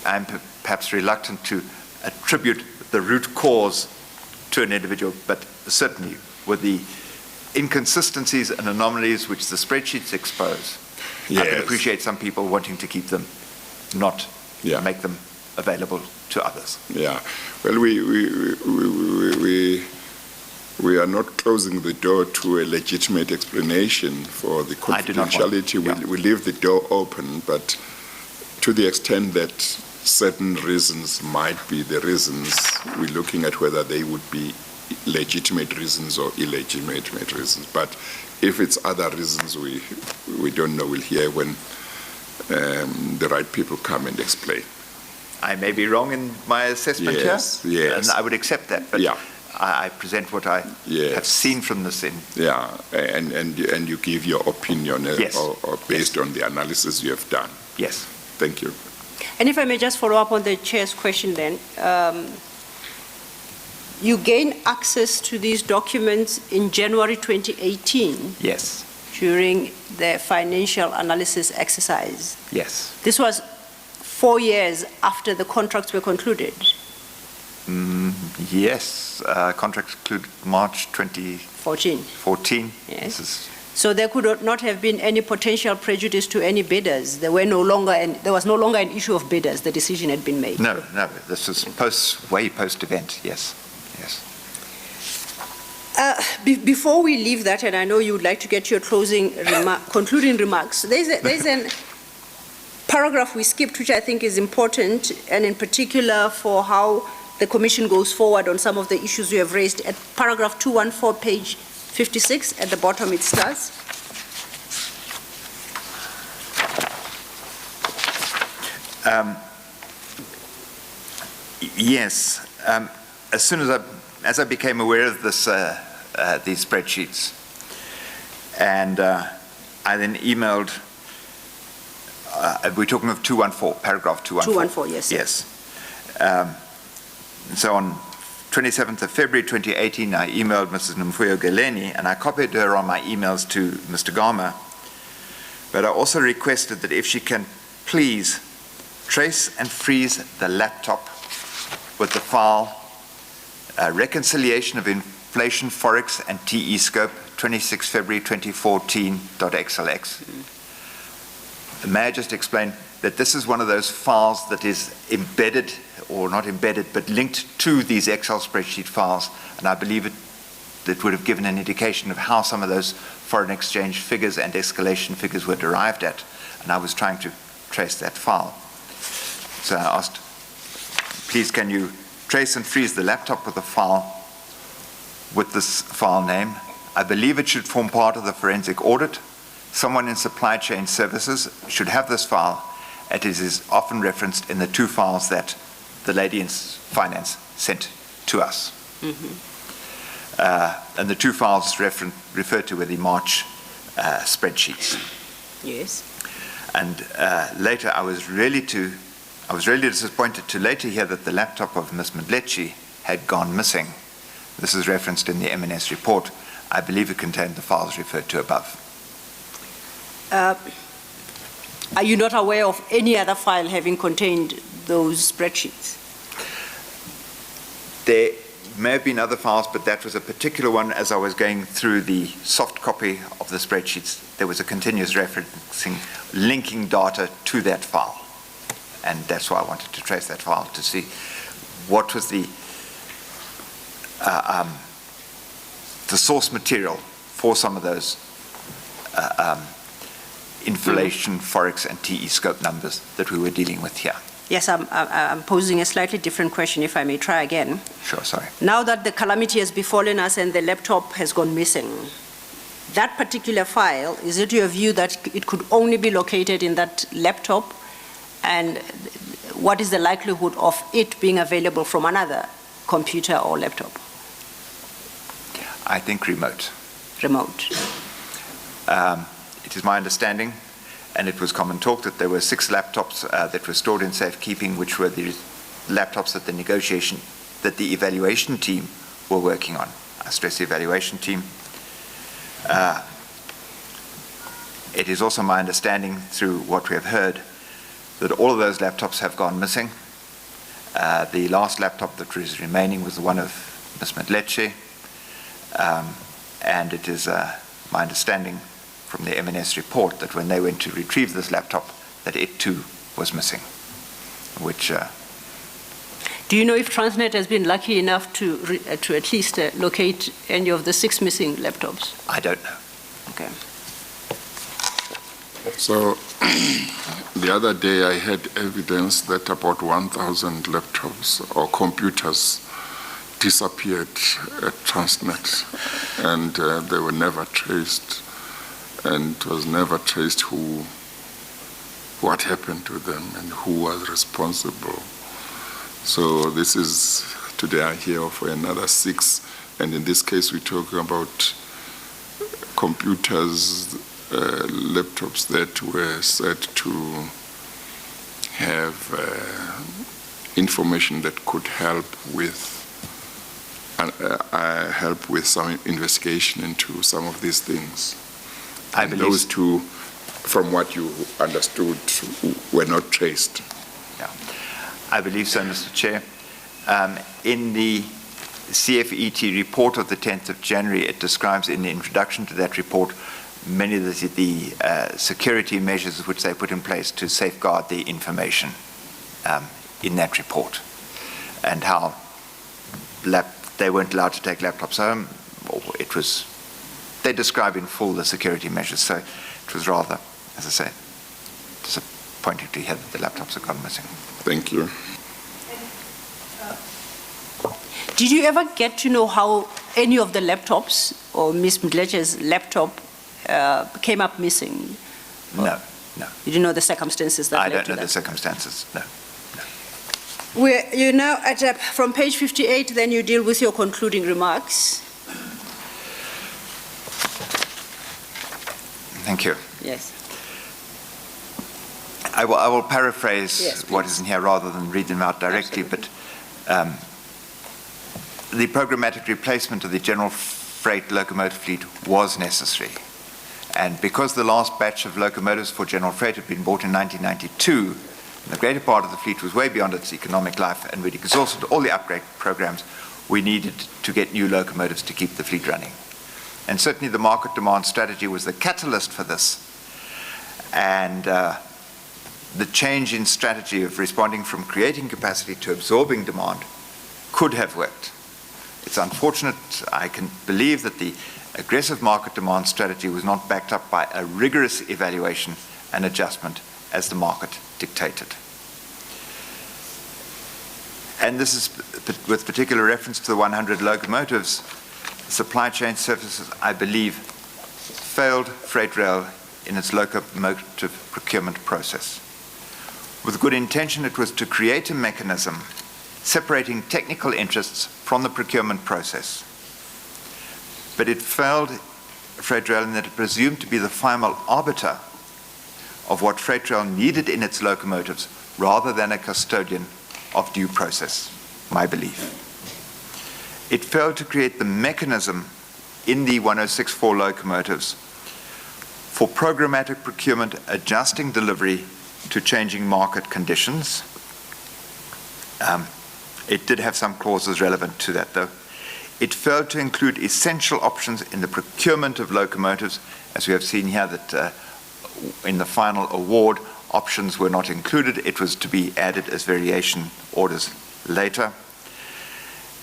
I'm perhaps reluctant to attribute the root cause to an individual, but certainly with the inconsistencies and anomalies which the spreadsheets expose, I can appreciate some people wanting to keep them, not make them available to others. Yeah. Well, we are not closing the door to a legitimate explanation for the confidentiality. We leave the door open, but to the extent that certain reasons might be the reasons, we're looking at whether they would be legitimate reasons or illegitimate reasons. But if it's other reasons, we don't know. We'll hear when the right people come and explain. I may be wrong in my assessment here, and I would accept that. But I present what I have seen from this in. Yeah, and you give your opinion or based on the analysis you have done. Yes. Thank you. And if I may just follow up on the Chair's question then, you gain access to these documents in January 2018. Yes. During the financial analysis exercise. Yes. This was 4 years after the contracts were concluded. Yes, contracts concluded March 2014. Yes. So there could not have been any potential prejudice to any bidders. There was no longer an issue of bidders. The decision had been made. No. This was way post event. Yes. Before we leave that, and I know you would like to get your concluding remarks, there's a paragraph we skipped, which I think is important, and in particular for how the Commission goes forward on some of the issues you have raised. At paragraph 214, page 56, at the bottom it starts. Yes. as soon as I became aware of this, these spreadsheets, and I then emailed, we're talking of 214, paragraph 214. 214, yes. Yes. So on 27th of February 2018, I emailed Mrs. Mfuyo Galeni, and I copied her on my emails to Mr. Gama, but I also requested that if she can please trace and freeze the laptop with the file Reconciliation of Inflation, Forex and TE Scope, 26 February 2014.xlx. May I just explain that this is one of those files that is embedded, or not embedded, but linked to these Excel spreadsheet files, and I believe it would have given an indication of how some of those foreign exchange figures and escalation figures were derived at, and I was trying to trace that file. So I asked, please can you trace and freeze the laptop with a file with this file name? I believe it should form part of the forensic audit. Someone in supply chain services should have this file. It is often referenced in the two files that the lady in finance sent to us. And the two files referred to were the March spreadsheets. Yes. And later I was really disappointed to later hear that the laptop of Ms. Malechy had gone missing. This is referenced in the M&S report. I believe it contained the files referred to above. Are you not aware of any other file having contained those spreadsheets? There may have been other files, but that was a particular one. As I was going through the soft copy of the spreadsheets, there was a continuous referencing, linking data to that file. And that's why I wanted to trace that file to see what was the source material for some of those inflation, forex, and TE scope numbers that we were dealing with here. Yes, I'm posing a slightly different question, if I may try again. Sure, sorry. Now that the calamity has befallen us and the laptop has gone missing, that particular file, is it your view that it could only be located in that laptop? And what is the likelihood of it being available from another computer or laptop? I think remote. Remote. It is my understanding, and it was common talk, that there were 6 laptops that were stored in safekeeping, which were the laptops that the evaluation team were working on. I stress the evaluation team. It is also my understanding, through what we have heard, that all of those laptops have gone missing. The last laptop that was remaining was the one of Ms. Malechy, and it is my understanding from the M&S report that when they went to retrieve this laptop, that it too was missing, which... Do you know if Transnet has been lucky enough to at least locate any of the 6 missing laptops? I don't know. Okay. So the other day I had evidence that about 1,000 laptops or computers disappeared at Transnet, and they were never traced, and it was never traced what happened to them and who was responsible. So this is, today I hear for another 6, and in this case we're talking about computers, laptops that were said to have information that could help with some investigation into some of these things. And those two, from what you understood, were not traced. Yeah, I believe so, Mr. Chair. In the CFET report of the 10th of January, it describes in the introduction to that report many of the security measures which they put in place to safeguard the information in that report, and how they weren't allowed to take laptops home. They describe in full the security measures, so it was rather, as I say, disappointing to hear that the laptops have gone missing. Thank you. Did you ever get to know how any of the laptops or Ms. Mdleche's laptop came up missing? No, no. You didn't know the circumstances that led to that? I don't know the circumstances, no. You're now at, from page 58, then you deal with your concluding remarks. Thank you. Yes. I will paraphrase Yes, what please. is in here rather than read them out directly, Absolutely. but the programmatic replacement of the general freight locomotive fleet was necessary. And because the last batch of locomotives for general freight had been bought in 1992, and the greater part of the fleet was way beyond its economic life, and we'd exhausted all the upgrade programs, we needed to get new locomotives to keep the fleet running. And certainly the market demand strategy was the catalyst for this. And the change in strategy of responding from creating capacity to absorbing demand could have worked. It's unfortunate, I can believe that the aggressive market demand strategy was not backed up by a rigorous evaluation and adjustment as the market dictated. And this is with particular reference to the 100 locomotives. Supply chain services, I believe, failed freight rail in its locomotive procurement process. With good intention, it was to create a mechanism separating technical interests from the procurement process. But it failed freight rail in that it presumed to be the final arbiter of what freight rail needed in its locomotives rather than a custodian of due process, my belief. It failed to create the mechanism in the 1064 locomotives for programmatic procurement adjusting delivery to changing market conditions. It did have some clauses relevant to that, though. It failed to include essential options in the procurement of locomotives, as we have seen here that in the final award, options were not included. It was to be added as variation orders later.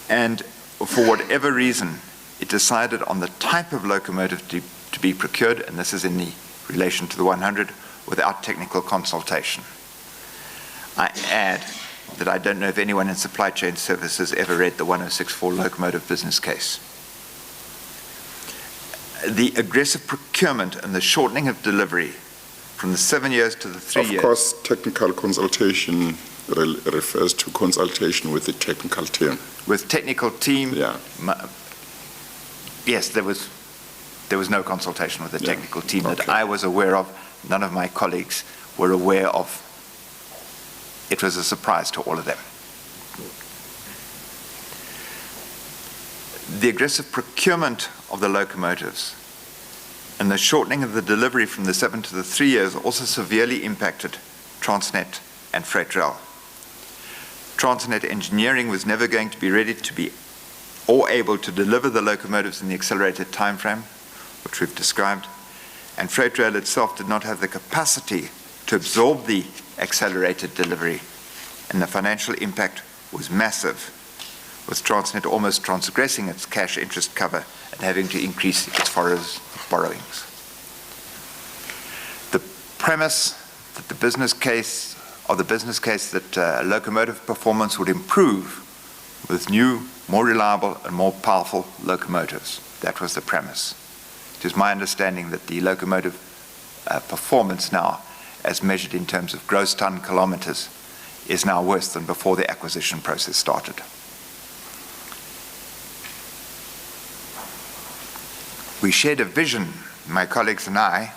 And for whatever reason, it decided on the type of locomotive to be procured, and this is in the relation to the 100, without technical consultation. I add that I don't know if anyone in supply chain services ever read the 1064 locomotive business case. The aggressive procurement and the shortening of delivery from the 7 years to the 3 years. Of course, technical consultation refers to consultation with the technical team. With technical team, Yeah. Yes, there was no consultation with the technical team that Okay. I was aware of. None of my colleagues were aware of. It was a surprise to all of them. The aggressive procurement of the locomotives and the shortening of the delivery from the 7 to the 3 years also severely impacted Transnet and freight rail. Transnet engineering was never going to be ready to be or able to deliver the locomotives in the accelerated time frame, which we've described, and freight rail itself did not have the capacity to absorb the accelerated delivery, and the financial impact was massive, with Transnet almost transgressing its cash interest cover and having to increase its borrowings. The premise that the business case that locomotive performance would improve with new, more reliable and more powerful locomotives. That was the premise. It is my understanding that the locomotive performance now, as measured in terms of gross ton kilometers, is now worse than before the acquisition process started. We shared a vision, my colleagues and I,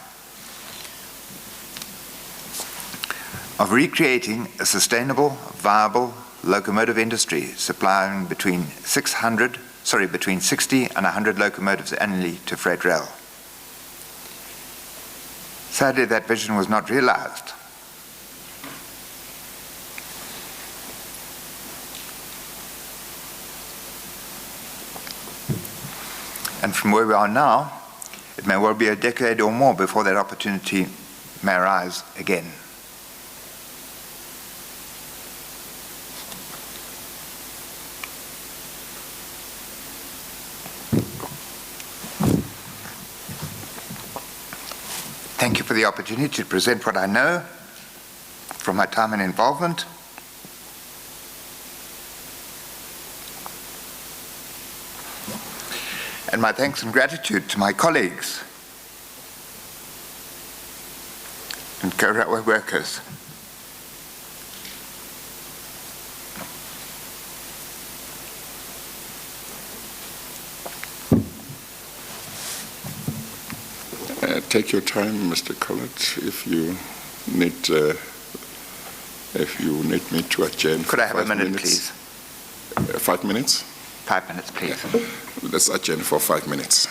of recreating a sustainable, viable locomotive industry supplying between 60 and 100 locomotives annually to freight rail. Sadly, that vision was not realized. And from where we are now, it may well be a decade or more before that opportunity may arise again. Thank you for the opportunity to present what I know from my time and involvement. And my thanks and gratitude to my colleagues and co-railway workers. take your time, Mr. Collett, if you need me to adjourn. Could I have a 5 minute, minutes. please? 5 minutes? 5 minutes, please. Let's adjourn for 5 minutes.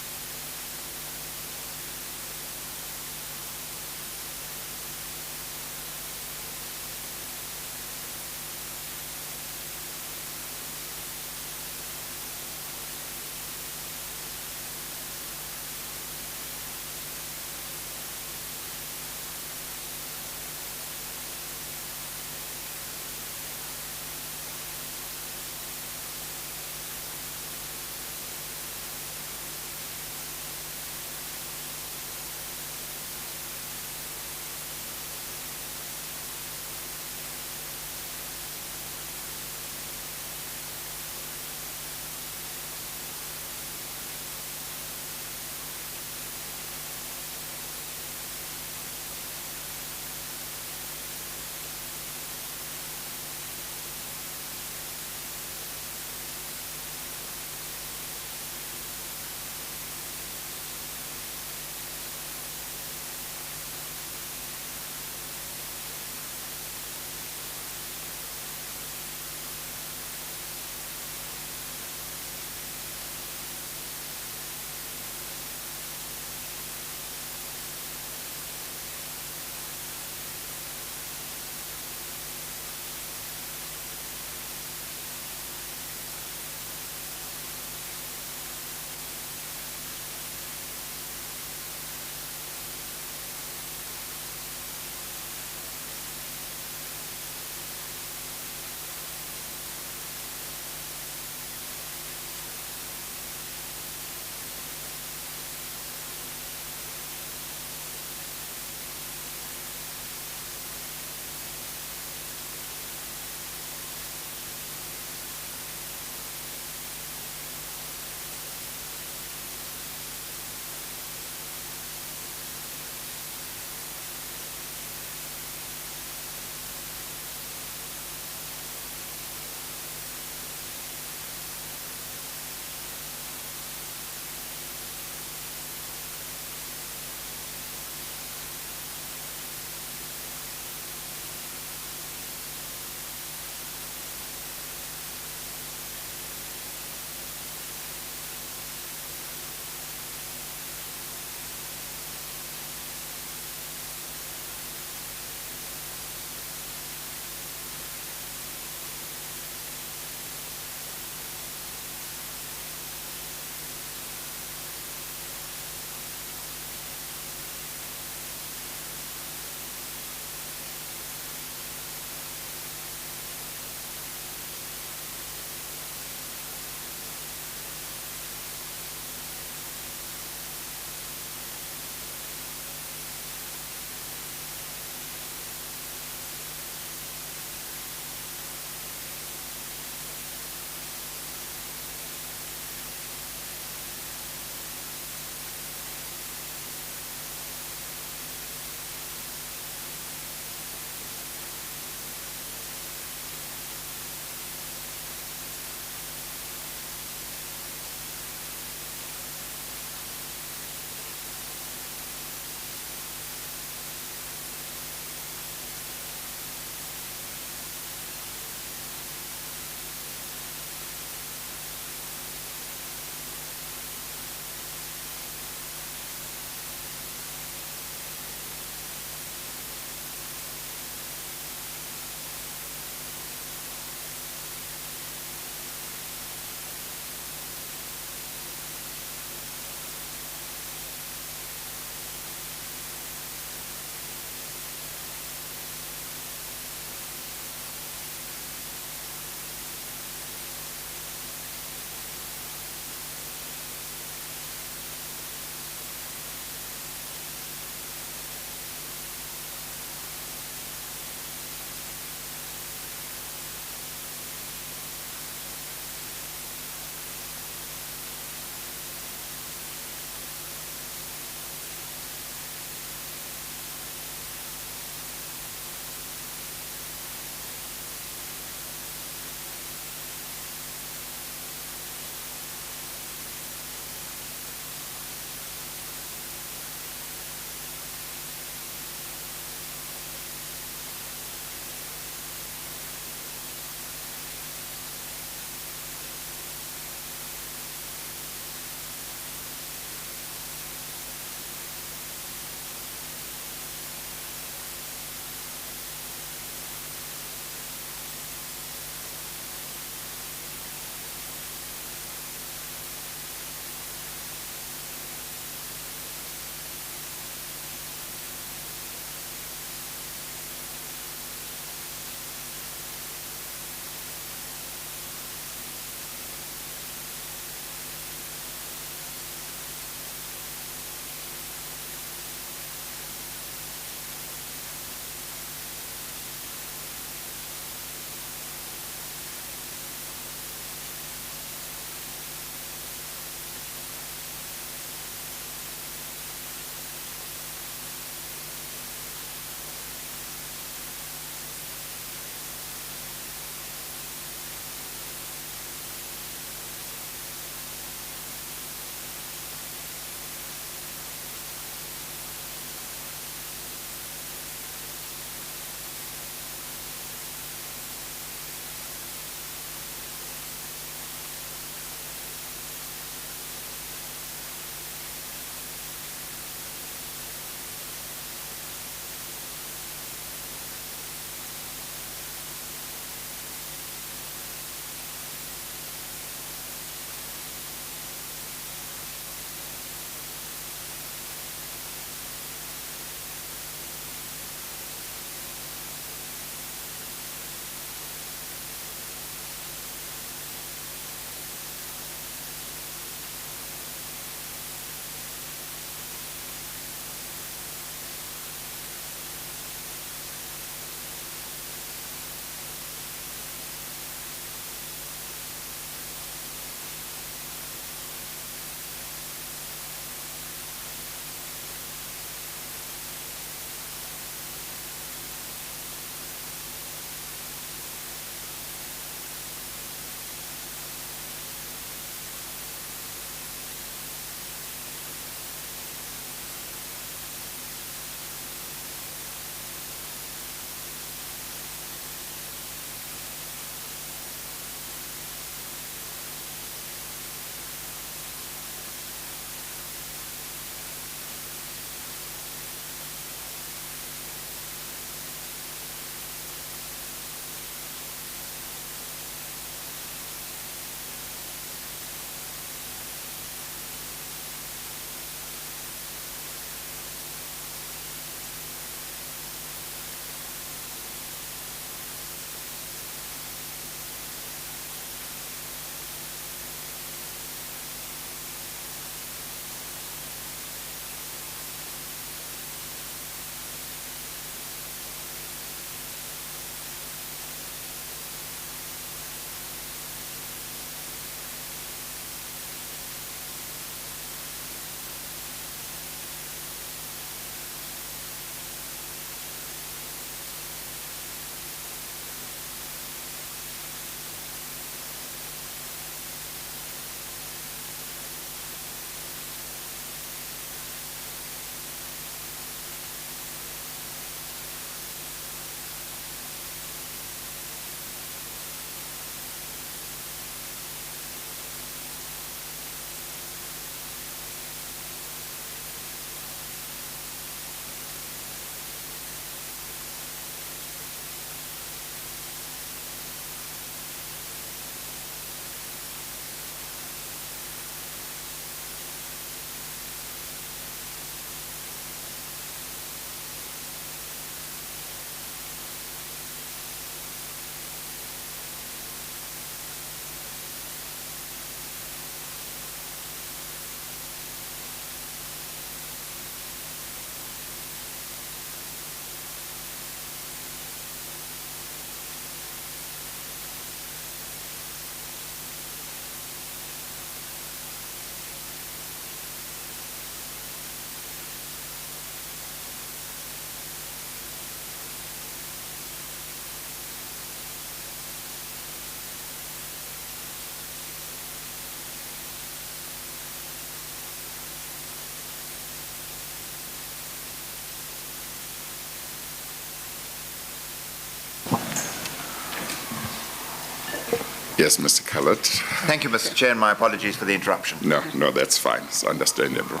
Yes, Mr. Capt. Thank you, Mr. Chair, and my apologies for the interruption. No, that's fine. It's understandable.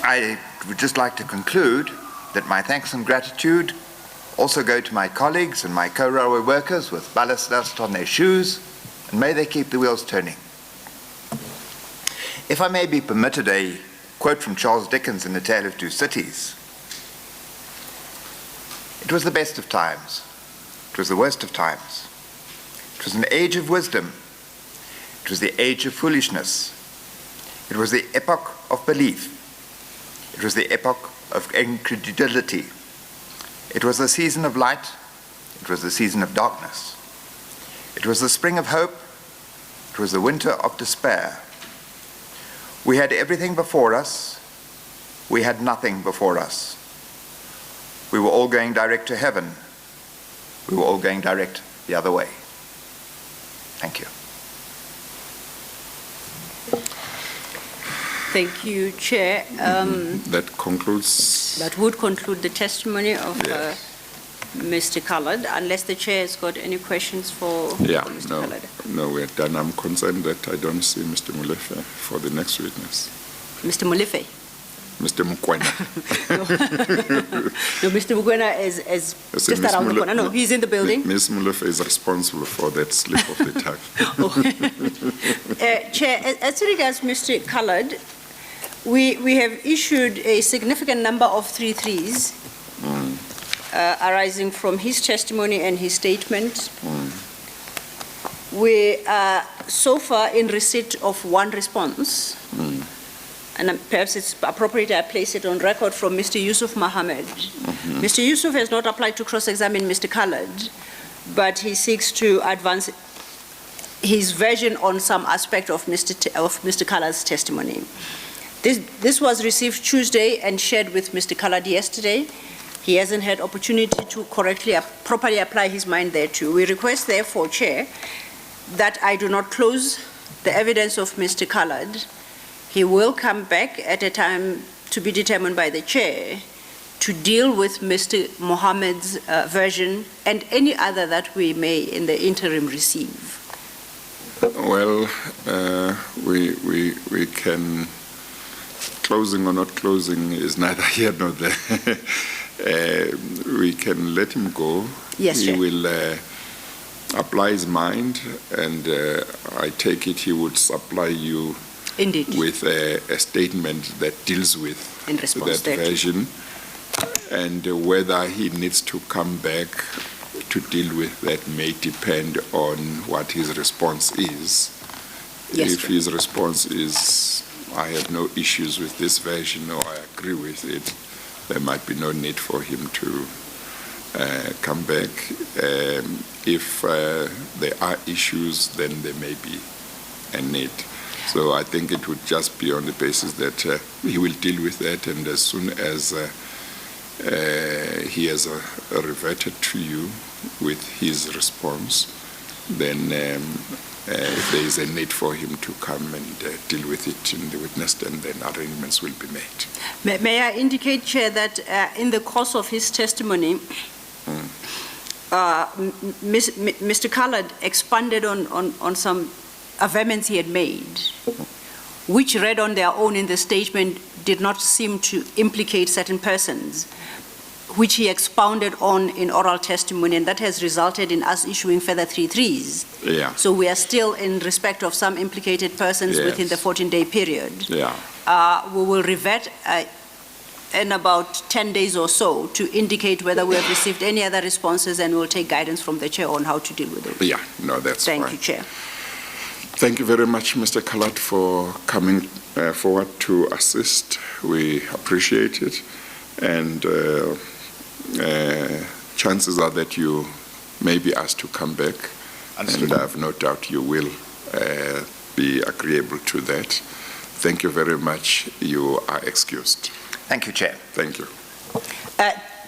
I would just like to conclude that my thanks and gratitude also go to my colleagues and my co-railway workers with ballast dust on their shoes, and may they keep the wheels turning. If I may be permitted a quote from Charles Dickens in A Tale of Two Cities, "It was the best of times. It was the worst of times. It was an age of wisdom. It was the age of foolishness. It was the epoch of belief. It was the epoch of incredulity. It was the season of light. It was the season of darkness. It was the spring of hope. It was the winter of despair. We had everything before us. We had nothing before us. We were all going direct to heaven. We were all going direct the other way." Thank you. Thank you, Chair. That concludes. That would conclude the testimony of Yes. Mr. Capt, unless the Chair has got any questions for Yeah, Mr. Capt. no, we're done. I'm concerned that I don't see Mr. Molefe for the next witness. Mr. Molefe? Mr. Mukwena. No, Mr. Mukwena is Yes, just Miss around the Mule- corner. No, he's in the building. Ms. Molefe is responsible for that slip of the tongue. Chair, as regards Mr. Capt, we have issued a significant number of 3-3s arising from his testimony and his statement. We are so far in receipt of one response, and perhaps it's appropriate I place it on record from Mr. Yusuf Mohammed. Mr. Yusuf has not applied to cross-examine Mr. Capt, but he seeks to advance his version on some aspect of Mr. Capt's testimony. This was received Tuesday and shared with Mr. Capt yesterday. He hasn't had opportunity to properly apply his mind thereto. We request, therefore, Chair, that I do not close the evidence of Mr. Capt. He will come back at a time to be determined by the Chair to deal with Mr. Mohammed's version and any other that we may in the interim receive. Well, we can, closing or not closing is neither here nor there. We can let him go. Yes, He Chair. will apply his mind, and I take it he would supply you Indeed. with a statement that deals with In response that thereto. version, and whether he needs to come back to deal with that may depend on what his response is. Yes, If Chair. his response is, I have no issues with this version, or I agree with it, there might be no need for him to come back. If there are issues, then there may be a need. So I think it would just be on the basis that he will deal with that, and as soon as he has reverted to you with his response, then if there is a need for him to come and deal with it in the witness stand, then arrangements will be made. May I indicate, Chair, that in the course of his testimony, Mr. Capt expanded on some amendments he had made, which read on their own in the statement did not seem to implicate certain persons, which he expounded on in oral testimony, and that has resulted in us issuing further 3-3s. Yeah. So we are still in respect of some implicated persons within the Yes. 14-day period. Yeah. We will revert in about 10 days or so to indicate whether we have received any other responses, and we'll take guidance from the Chair on how to deal with it. Yeah, no, that's fine. Thank you, Chair. Thank you very much, Mr. Capt, for coming forward to assist. We appreciate it, and chances are that you may be asked to come back, and I have no doubt you will be agreeable to that. Thank you very much. You are excused. Thank you, Chair. Thank you.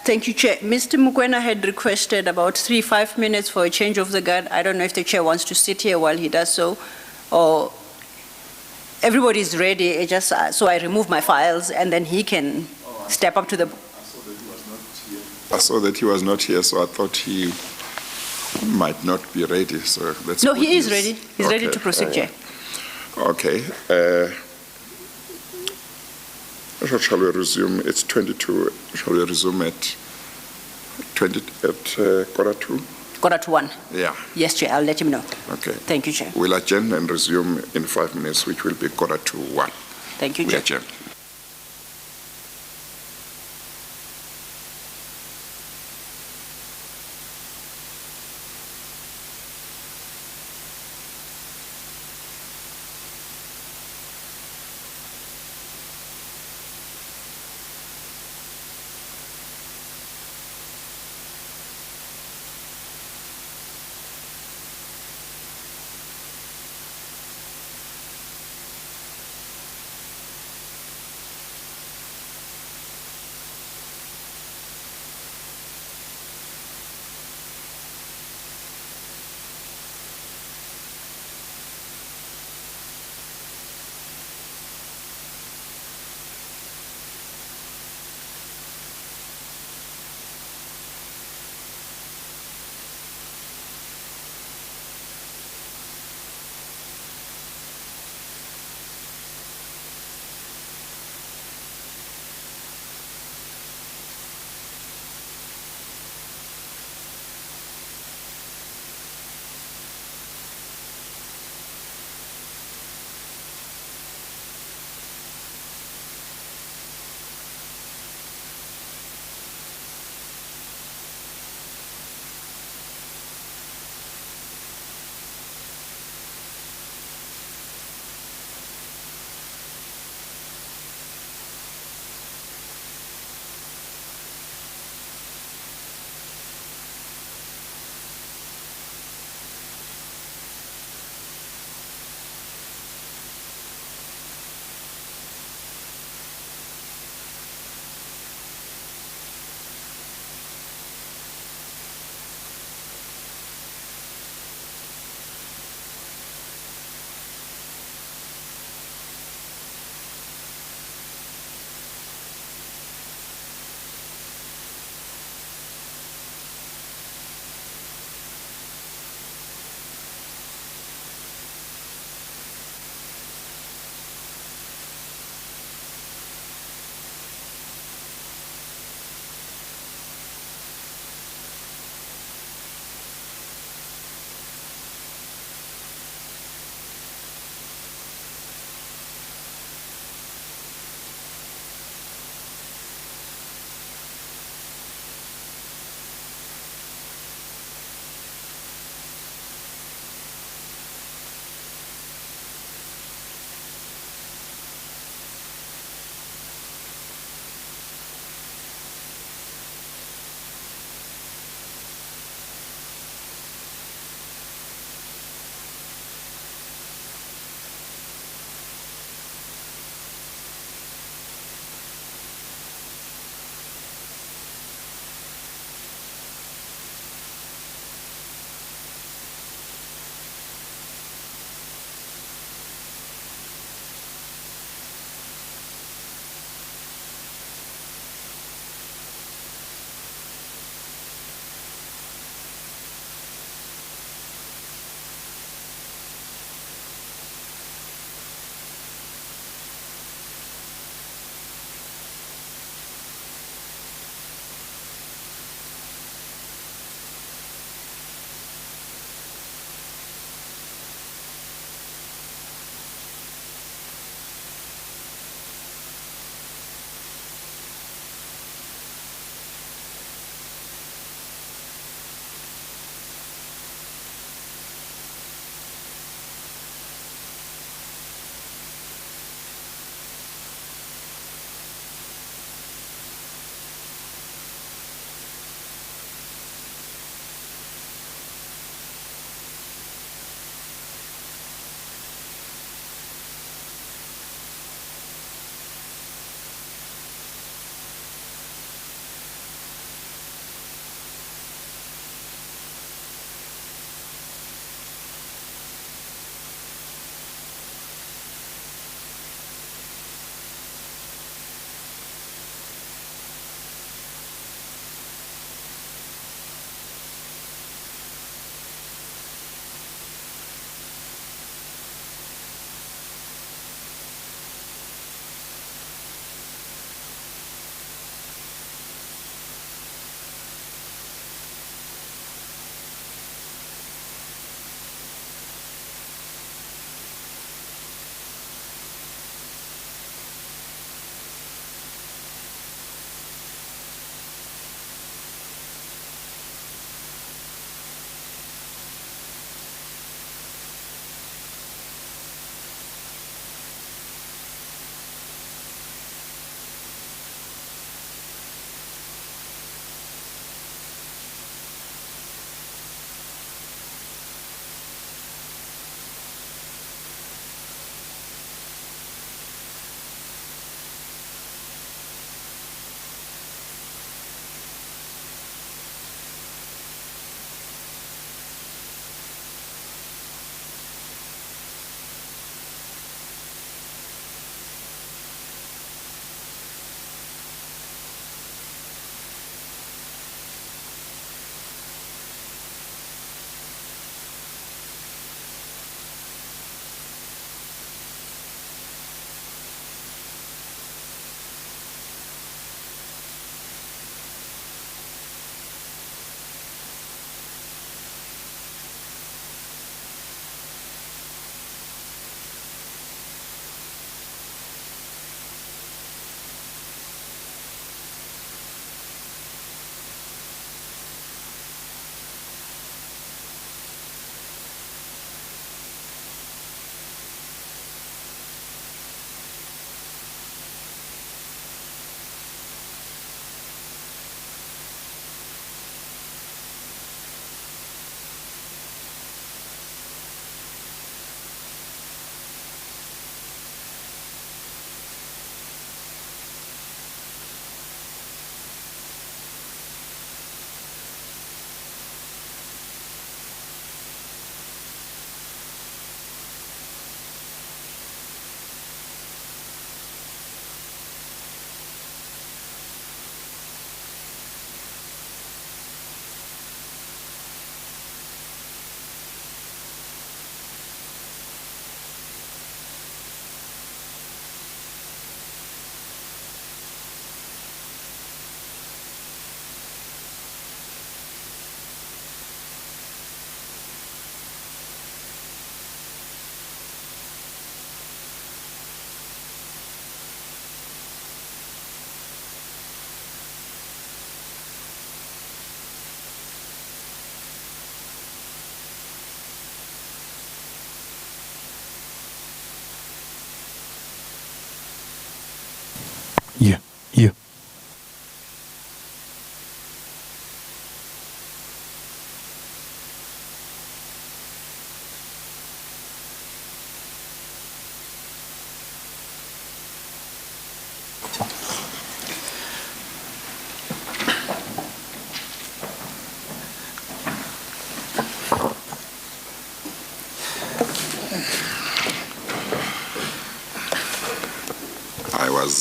Thank you, Chair. Mr. Mukwena had requested about 3-5 minutes for a change of the guard. I don't know if the Chair wants to sit here while he does so, or everybody's ready, so I remove my files and then he can step up to the... I saw that he was not here, so I thought he might not be ready, so that's. No, good he is news. ready. He's ready Okay, to proceed, Chair. Okay. Shall we resume? It's 22. Shall we resume at 1:45? 1:45. Yeah, Yes, Chair, I'll let him know. okay. Thank you, Chair. We'll adjourn and resume in 5 minutes, which will be 1:45. Thank you, We Chair. adjourn.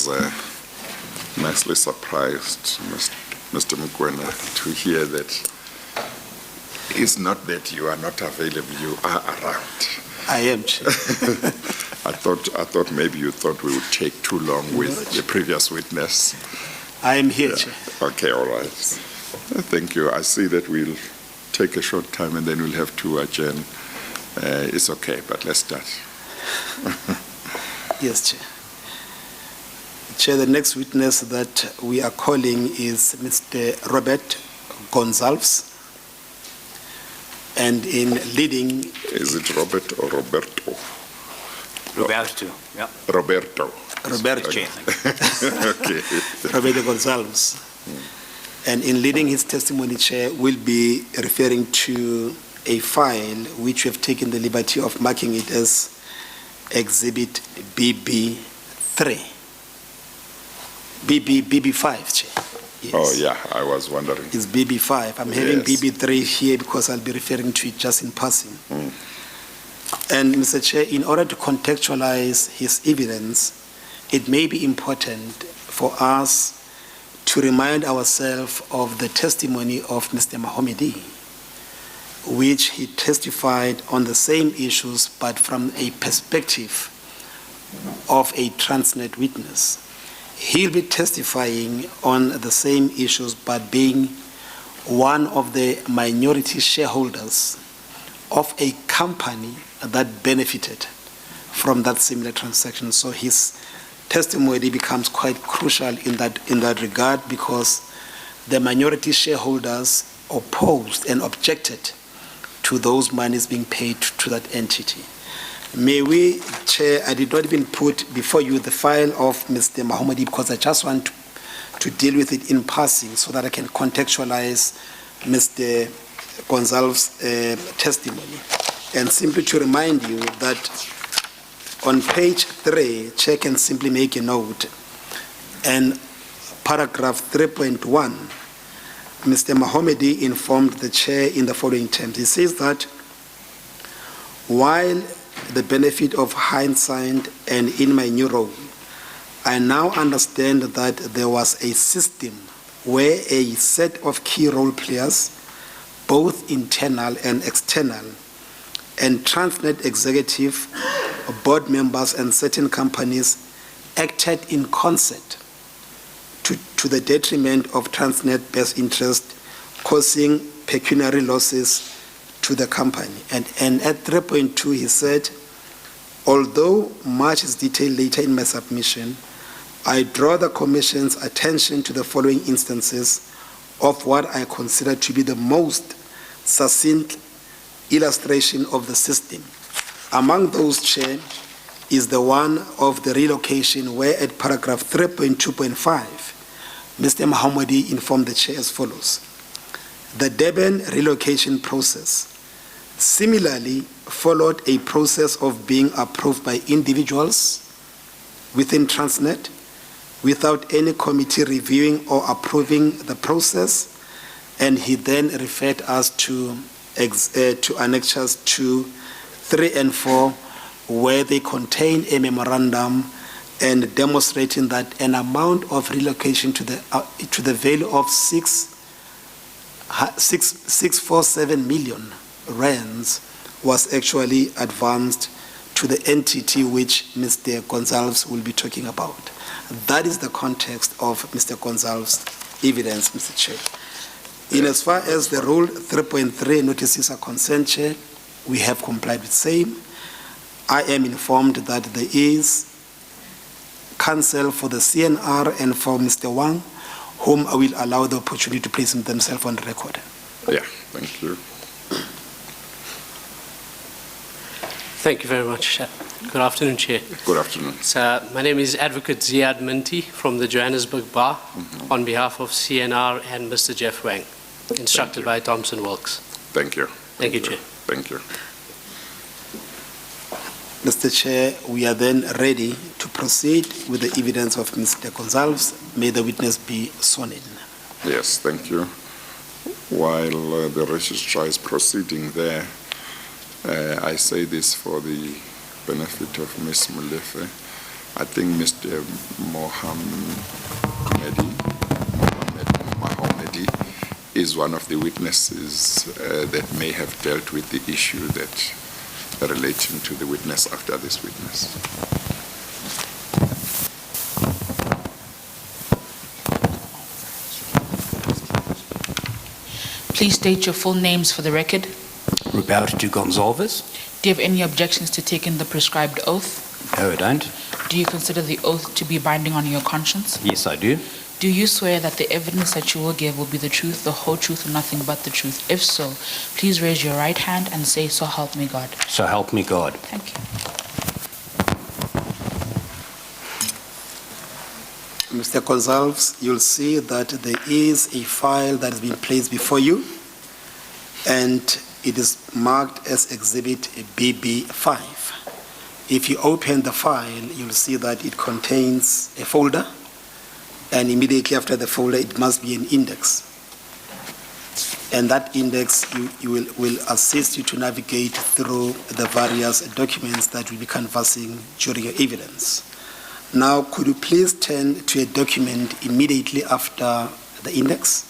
was nicely surprised, Mr. Mokoena, to hear that it's not that you are not available, you are around. I am, Chair. I thought maybe you thought we would take too long with the previous witness. I am here, Yeah. Chair. Okay, all right. Thank you. I see that we'll take a short time and then we'll have to adjourn. It's okay, but let's start. Yes, Chair. Chair, the next witness that we are calling is Mr. Robert Gonzalez. And in leading, Is it Robert or Roberto? Roberto, yeah. Roberto. Roberto, Okay. Roberto Gonzalez. And in leading his testimony, Chair, will be referring to a file which we have taken the liberty of marking it as Exhibit BB3. BB5, Chair. Yes. Oh, yeah, I was wondering. It's BB5. I'm having Yes. BB3 here because I'll be referring to it just in passing. And Mr. Chair, in order to contextualize his evidence, it may be important for us to remind ourselves of the testimony of Mr. Mahomedi, which he testified on the same issues but from a perspective of a Transnet witness. He'll be testifying on the same issues but being one of the minority shareholders of a company that benefited from that similar transaction. So his testimony becomes quite crucial in that regard because the minority shareholders opposed and objected to those monies being paid to that entity. May we, Chair, I did not even put before you the file of Mr. Mahomedi because I just want to deal with it in passing so that I can contextualize Mr. Gonzalez's testimony. And simply to remind you that on page 3, Chair can simply make a note, and paragraph 3.1, Mr. Mahomedi informed the Chair in the following terms. He says that while the benefit of hindsight and in my new role, I now understand that there was a system where a set of key role players, both internal and external, and Transnet executive, board members, and certain companies acted in concert to the detriment of Transnet best interest, causing pecuniary losses to the company. And at 3.2, he said, although much is detailed later in my submission, I draw the Commission's attention to the following instances of what I consider to be the most succinct illustration of the system. Among those, Chair, is the one of the relocation where at paragraph 3.2.5, Mr. Mahomedi informed the Chair as follows. The Durban relocation process similarly followed a process of being approved by individuals within Transnet without any committee reviewing or approving the process, and he then referred us to annexures 2, 3, and 4, where they contain a memorandum and demonstrating that an amount of relocation to the value of 647 million rands was actually advanced to the entity which Mr. Gonzalez will be talking about. That is the context of Mr. Gonzalez's evidence, Mr. Chair. In as far as the Rule 3.3 notices are concerned, Chair, we have complied with same. I am informed that there is counsel for the CNR and for Mr. Wang, whom I will allow the opportunity to place themselves on the record. Yeah, thank you. Thank you very much. Good afternoon, Chair. Good afternoon. So, my name is Advocate Ziad Minty from the Johannesburg Bar on behalf of CNR and Mr. Jeff Wang, instructed by Thomson Wilkes. Thank you. Thank you, Chair. Thank you. Mr. Chair, we are then ready to proceed with the evidence of Mr. Gonzalez. May the witness be sworn in. Yes, thank you. While the registrar is proceeding there, I say this for the benefit of Ms. Molefe. I think Mr. Mohamedi is one of the witnesses that may have dealt with the issue that relating to the witness after this witness. Please state your full names for the record. Roberto Gonçalves. Do you have any objections to taking the prescribed oath? No, I don't. Do you consider the oath to be binding on your conscience? Yes, I do. Do you swear that the evidence that you will give will be the truth, the whole truth, and nothing but the truth? If so, please raise your right hand and say, "So help me God." So help me God. Thank you. Mr. Gonçalves, you'll see that there is a file that has been placed before you, and it is marked as Exhibit BB5. If you open the file, you'll see that it contains a folder, and immediately after the folder, it must be an index. And that index will assist you to navigate through the various documents that will be canvassing during your evidence. Now, could you please turn to a document immediately after the index,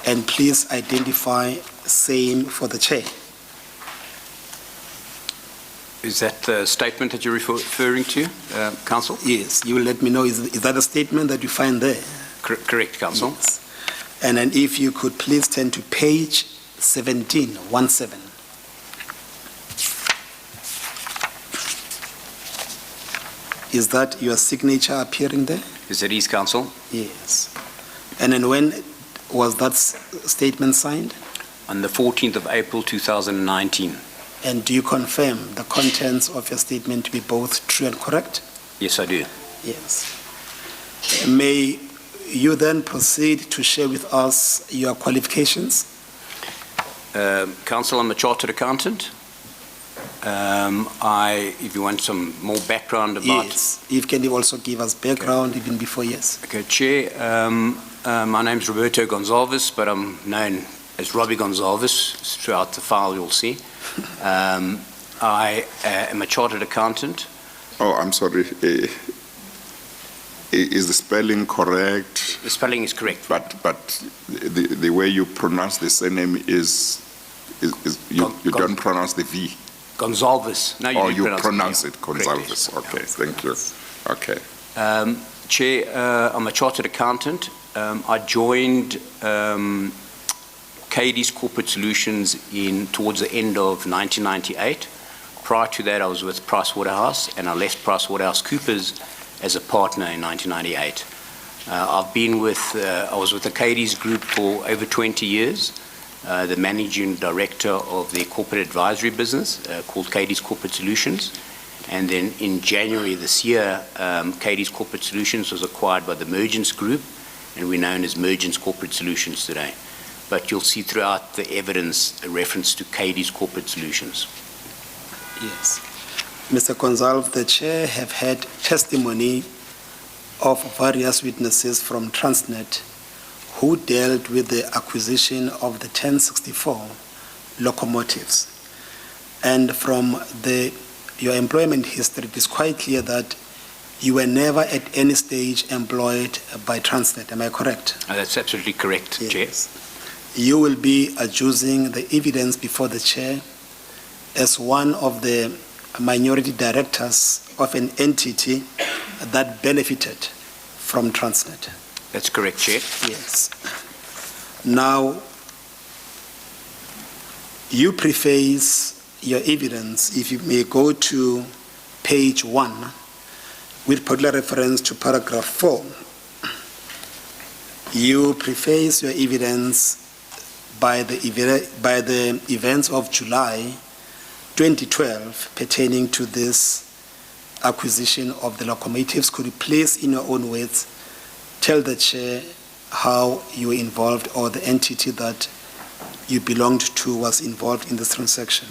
and please identify same for the chair. Is that the statement that you're referring to, Counsel? Yes, you will let me know, is that a statement that you find there? Correct, Counsel. Yes. And then if you could please turn to page 17. Is that your signature appearing there? Is that his, Counsel? Yes. And then when was that statement signed? On the 14th of April, 2019. And do you confirm the contents of your statement to be both true and correct? Yes, I do. Yes. May you then proceed to share with us your qualifications? Counsel, I'm a chartered accountant. If you want some more background about... Yes, if you can also give us background even before, yes. Okay, Chair, my name's Roberto Gonçalves, but I'm known as Robbie Gonçalves. Throughout the file you'll see. I am a chartered accountant. Oh, I'm sorry. Is the spelling correct? The spelling is correct. But the way you pronounce the surname is you don't pronounce the V. Gonçalves. No, you pronounce it Gonçalves. Correct. Okay, thank you. Okay. Chair, I'm a chartered accountant. I joined Cady's Corporate Solutions towards the end of 1998. Prior to that, I was with Pricewaterhouse, and I left PricewaterhouseCoopers as a partner in 1998. I was with the Cady's Group for over 20 years, the managing director of their corporate advisory business called Cady's Corporate Solutions. And then in January this year, Cady's Corporate Solutions was acquired by the Mergence Group, and we're known as Mergence Corporate Solutions today. But you'll see throughout the evidence a reference to Cady's Corporate Solutions. Yes. Mr. Gonçalves, the chair have had testimony of various witnesses from Transnet who dealt with the acquisition of the 1064 locomotives. And from your employment history, it is quite clear that you were never at any stage employed by Transnet. Am I correct? That's absolutely correct, Yes. Chair. You will be adducing the evidence before the chair as one of the minority directors of an entity that benefited from Transnet. That's correct, Chair. Yes. Now, you preface your evidence, if you may go to page 1, with particular reference to paragraph 4. You preface your evidence by the events of July 2012 pertaining to this acquisition of the locomotives. Could you please, in your own words, tell the chair how you were involved, or the entity that you belonged to was involved in this transaction?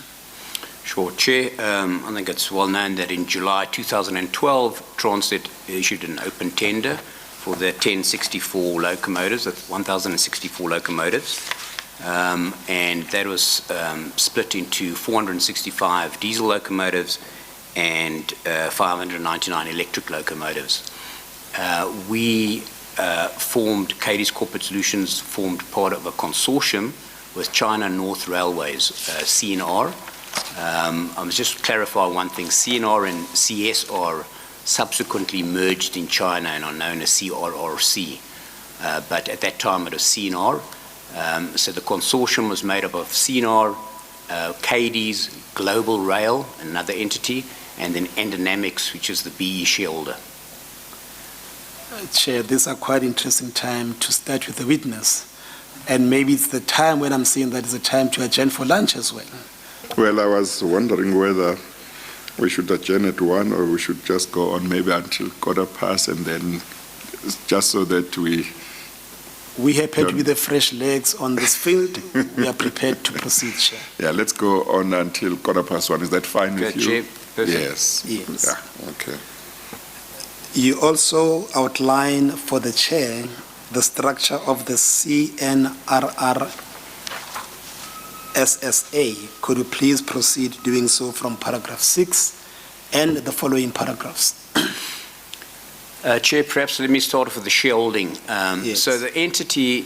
Sure, Chair. I think it's well known that in July 2012, Transnet issued an open tender for the 1064 locomotives, that's 1,064 locomotives. And that was split into 465 diesel locomotives and 599 electric locomotives. We formed, Katie's Corporate Solutions formed part of a consortium with China North Railways, CNR. I must just clarify one thing. CNR and CSR subsequently merged in China and are known as CRRC. But at that time it was CNR. So the consortium was made up of CNR, Katie's, Global Rail, another entity, and then Endynamics, which is the BE shareholder. Chair, these are quite interesting time to start with the witness. And maybe it's the time when I'm saying that it's a time to adjourn for lunch as well. Well, I was wondering whether we should adjourn at 1 or we should just go on maybe until 1:15 and then just so that we... We happen to be the fresh legs on this field. We are prepared to proceed, Chair. Yeah, let's go on until 1:15. Is that fine with you? Chair, perfect. Yes. Yes. Yeah, okay. You also outline for the Chair the structure of the CNRR SSA. Could you please proceed doing so from paragraph 6 and the following paragraphs? Chair, perhaps let me start off with the shareholding. Yes. So the entity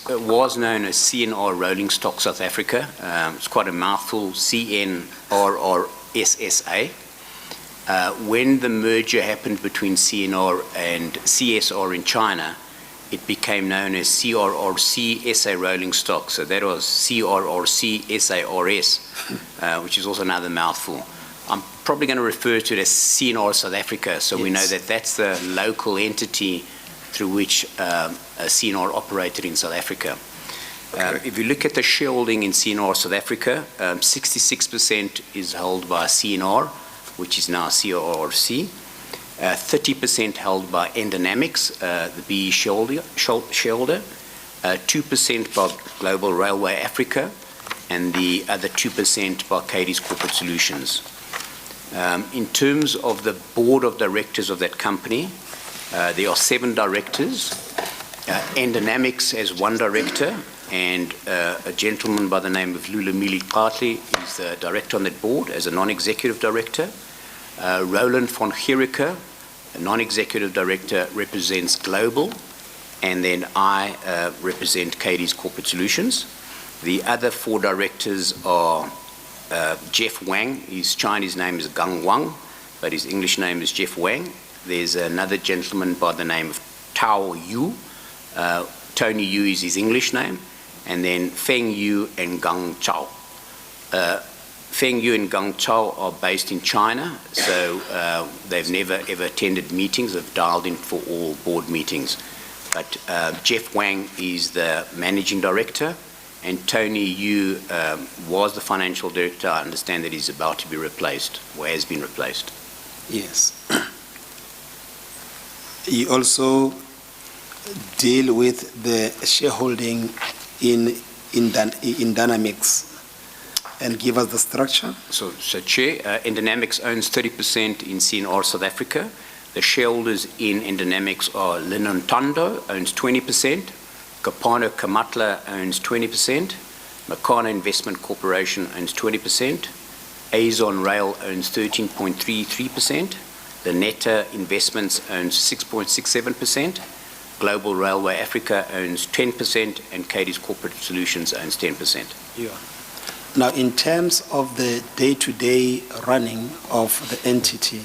was known as CNR Rolling Stock South Africa. It's quite a mouthful, CNRR SSA. When the merger happened between CNR and CSR in China, it became known as CRRC SA Rolling Stock. So that was CRRC SARS, which is also another mouthful. I'm probably going to refer to it as CNR South Africa, so we know that that's the local entity through which CNR operated in South Africa. If you look at the shareholding in CNR South Africa, 66% is held by CNR, which is now CRRC, 30% held by Endynamics, the BE shareholder, 2% by Global Railway Africa, and the other 2% by Katie's Corporate Solutions. In terms of the board of directors of that company, there are 7 directors. Endynamics has 1 director, and a gentleman by the name of Malechy is the director on that board as a non-executive director. Roland von Gericke, a non-executive director, represents Global, and then I represent Katie's Corporate Solutions. The other 4 directors are Jeff Wang. His Chinese name is Gang Wang, but his English name is Jeff Wang. There's another gentleman by the name of Tao Yu. Tony Yu is his English name, and then Feng Yu and Gang Chao. Feng Yu and Gang Chao are based in China, so they've never ever attended meetings. They've dialed in for all board meetings. But Jeff Wang is the managing director, and Tony Yu was the financial director. I understand that he's about to be replaced, or has been replaced. Yes. You also deal with the shareholding in Dynamics, and give us the structure. So Chair, Endynamics owns 30% in CNR South Africa. The shareholders in Endynamics are Linon Tando, owns 20%. Kapano Kamatla owns 20%. Makana Investment Corporation owns 20%. Azon Rail owns 13.33%. The Netta Investments owns 6.67%. Global Railway Africa owns 10%, and Katie's Corporate Solutions owns 10%. Yeah. Now, in terms of the day-to-day running of the entity,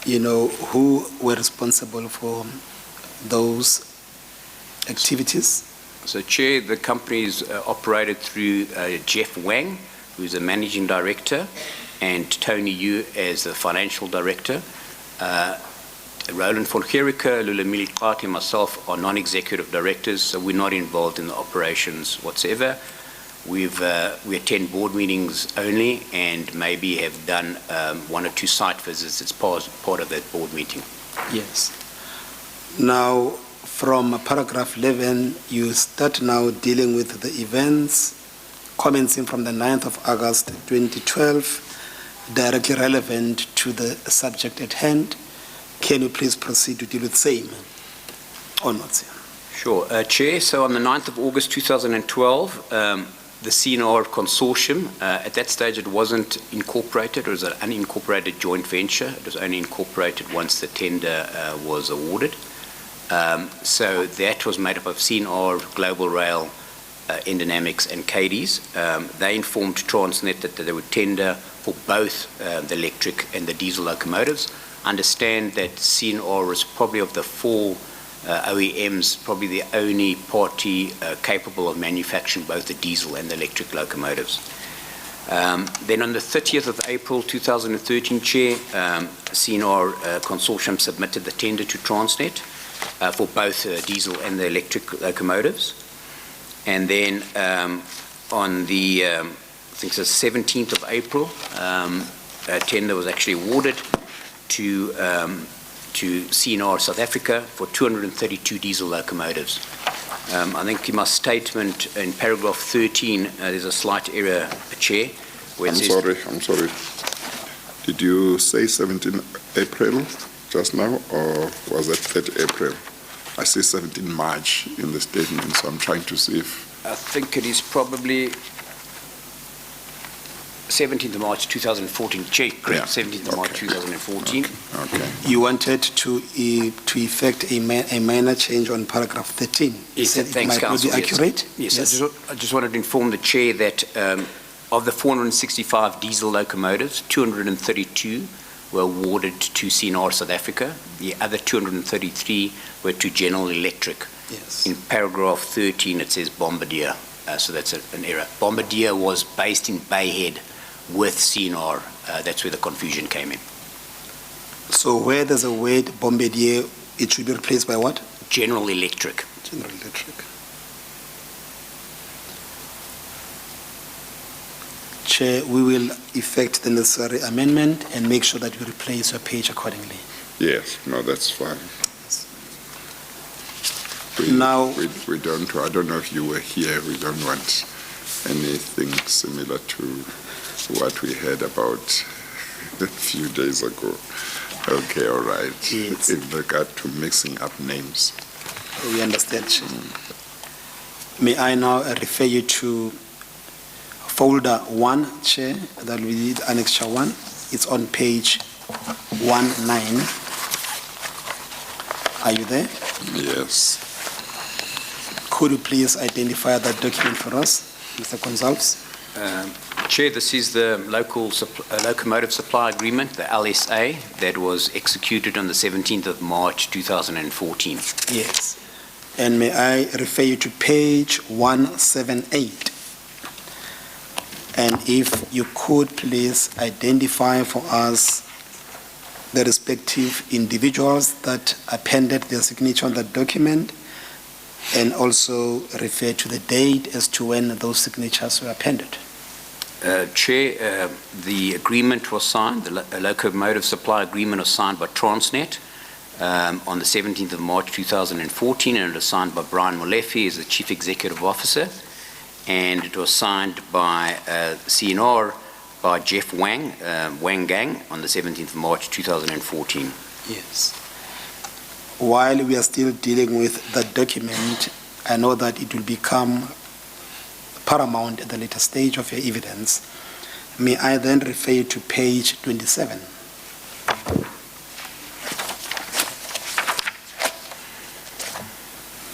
who were responsible for those activities? So, Chair, the company is operated through Jeff Wang, who is a managing director, and Tony Yu as the financial director. Roland von Gericke, Malechy, and myself are non-executive directors, so we're not involved in the operations whatsoever. We attend board meetings only, and maybe have done 1 or 2 site visits as part of that board meeting. Yes. Now, from paragraph 11, you start now dealing with the events commencing from the 9th of August 2012, directly relevant to the subject at hand. Can you please proceed to deal with same or not? Sure. Chair, so on the 9th of August 2012, The CNR consortium, at that stage it wasn't incorporated, it was an unincorporated joint venture. It was only incorporated once the tender was awarded. So that was made up of CNR, Global Rail, Endynamics and Cadiz. They informed Transnet that they would tender for both the electric and the diesel locomotives. Understand that CNR was probably of the four OEMs, probably the only party capable of manufacturing both the diesel and the electric locomotives. Then on the 30th of April 2013, Chair, CNR Consortium submitted the tender to Transnet for both diesel and the electric locomotives. And then on the, I think it's the 17th of April, a tender was actually awarded to CNR South Africa for 232 diesel locomotives. I think in my statement in paragraph 13, there's a slight error, Chair. Where it I'm sorry. Did you say 17 April just now, or was it 30 April? I see 17 March in the statement, so I'm trying to see if... I think it is probably 17th of March 2014. Chair, correct, yeah. 17th of March 2014. Okay. You wanted to effect a minor change on paragraph 13. Yes, said thanks, it might Counsel. not be accurate? Yes. I just wanted to inform the Chair that of the 465 diesel locomotives, 232 were awarded to CNR South Africa. The other 233 were to General Electric. Yes. In paragraph 13, it says Bombardier, so that's an error. Bombardier was based in Bayhead with CNR. That's where the confusion came in. So where there's a word Bombardier, it should be replaced by what? General Electric. General Electric. Chair, we will effect the necessary amendment and make sure that we replace your page accordingly. Yes, no, that's fine. Now, we don't, I don't know if you were here, we don't want anything similar to what we heard about a few days ago. Okay, all right. Yes. In regard to mixing up names. We understand, Chair. May I now refer you to folder 1, Chair, that we did annexure 1. It's on page 19. Are you there? Yes. Could you please identify that document for us, Mr. Gonzalez? Chair, this is the locomotive supply agreement, the LSA, that was executed on the 17th of March 2014. Yes. And may I refer you to page 178? And if you could please identify for us the respective individuals that appended their signature on that document, and also refer to the date as to when those signatures were appended. Chair, the agreement was signed, the locomotive supply agreement was signed by Transnet on the 17th of March 2014, and it was signed by Brian Malechy as the Chief Executive Officer, and it was signed by CNR by Jeff Wang, Wang Gang, on the 17th of March 2014. Yes. While we are still dealing with that document, I know that it will become paramount at the later stage of your evidence. May I then refer you to page 27?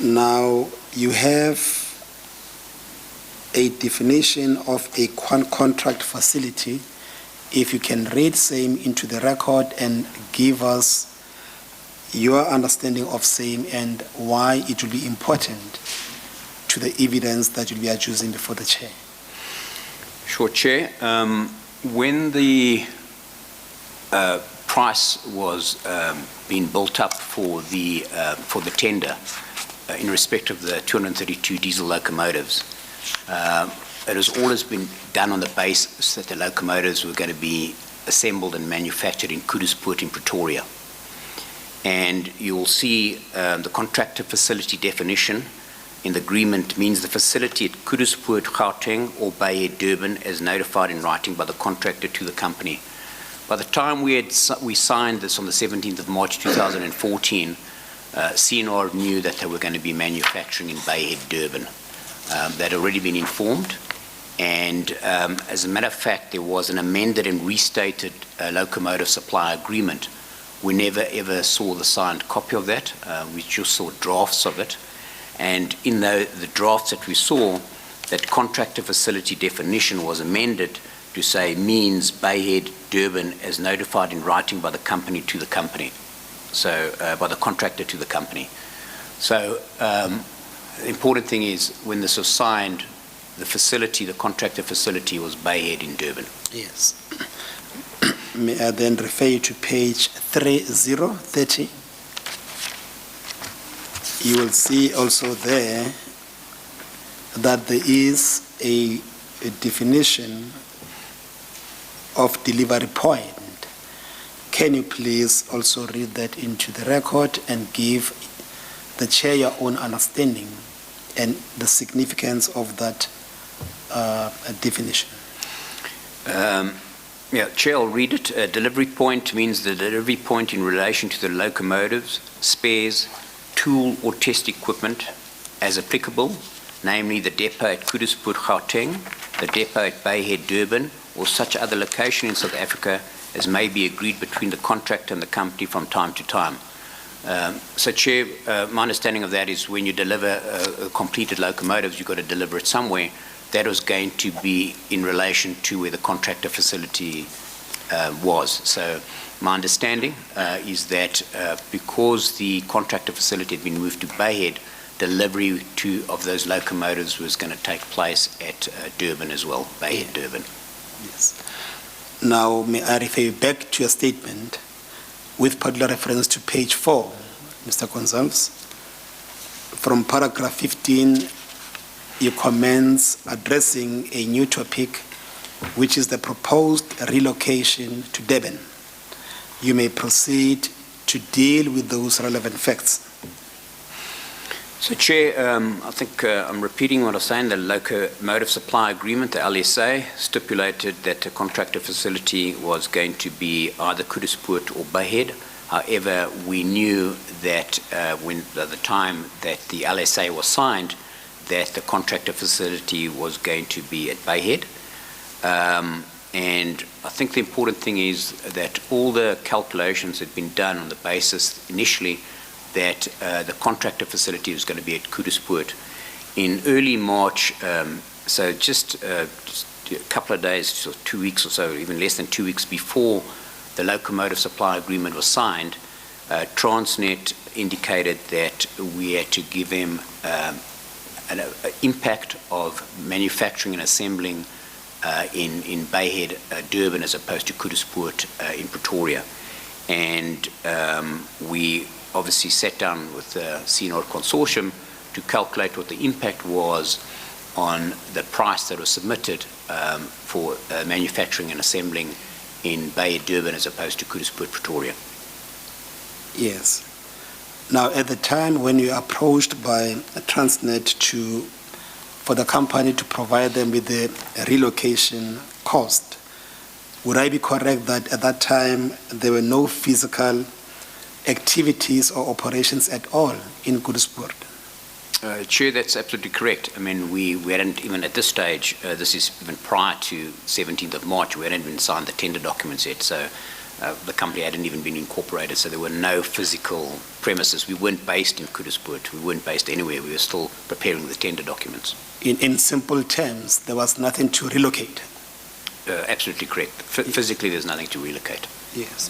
Now, you have a definition of a contract facility. If you can read same into the record and give us your understanding of same and why it will be important to the evidence that you'll be adducing before the Chair. Sure, Chair. When the price was being built up for the tender in respect of the 232 diesel locomotives, it has always been done on the basis that the locomotives were going to be assembled and manufactured in Kuduspoort in Pretoria. And you'll see the contractor facility definition in the agreement means the facility at Kuduspoort, Gauteng, or Bayhead, Durban, as notified in writing by the contractor to the company. By the time we signed this on the 17th of March 2014, CNR knew that they were going to be manufacturing in Bayhead, Durban. They'd already been informed, And as a matter of fact, there was an amended and restated locomotive supply agreement. We never ever saw the signed copy of that. We just saw drafts of it. And in the drafts that we saw, that contractor facility definition was amended to say means Bayhead, Durban, as notified in writing by the company to the company. So by the contractor to the company. So the important thing is when this was signed, the facility, the contractor facility was Bayhead in Durban. Yes. May I then refer you to page 3030? You will see also there that there is a definition of delivery point. Can you please also read that into the record and give the chair your own understanding and the significance of that definition? Yeah, Chair, I'll read it. Delivery point means the delivery point in relation to the locomotives, spares, tool or test equipment as applicable, namely the depot at Kuduspoort, Gauteng, the depot at Bayhead, Durban, or such other location in South Africa as may be agreed between the contractor and the company from time to time. So, Chair, my understanding of that is when you deliver completed locomotives, you've got to deliver it somewhere. That was going to be in relation to where the contractor facility was. So my understanding is that because the contractor facility had been moved to Bayhead, delivery of those locomotives was going to take place at Durban as well, Bayhead, Durban. Yes. Now, may I refer you back to your statement with particular reference to page 4, Mr. Gonzalez. From paragraph 15, you commence addressing a new topic, which is the proposed relocation to Durban. You may proceed to deal with those relevant facts. So, Chair, I think I'm repeating what I was saying. The Locomotive Supply Agreement, the LSA, stipulated that the contractor facility was going to be either Kuduspoort or Bayhead. However, we knew that when at the time that the LSA was signed, that the contractor facility was going to be at Bayhead. And I think the important thing is that all the calculations had been done on the basis initially that the contractor facility was going to be at Kuduspoort. In early March, so just a couple of days, so 2 weeks or so, even less than 2 weeks before the locomotive supply agreement was signed, Transnet indicated that we had to give them an impact of manufacturing and assembling in Bayhead, Durban, as opposed to Kuduspoort in Pretoria. And we obviously sat down with the CNR consortium to calculate what the impact was on the price that was submitted for manufacturing and assembling in Bayhead, Durban, as opposed to Kuduspoort, Pretoria. Yes. Now, at the time when you approached by Transnet for the company to provide them with the relocation cost, would I be correct that at that time there were no physical activities or operations at all in Kuduspoort? Chair, that's absolutely correct. I mean, we hadn't even at this stage, this is even prior to 17th of March, we hadn't even signed the tender documents yet. So the company hadn't even been incorporated, so there were no physical premises. We weren't based in Kuduspoort. We weren't based anywhere. We were still preparing the tender documents. In simple terms, there was nothing to relocate? Absolutely correct. Physically, there's nothing to relocate. Yes.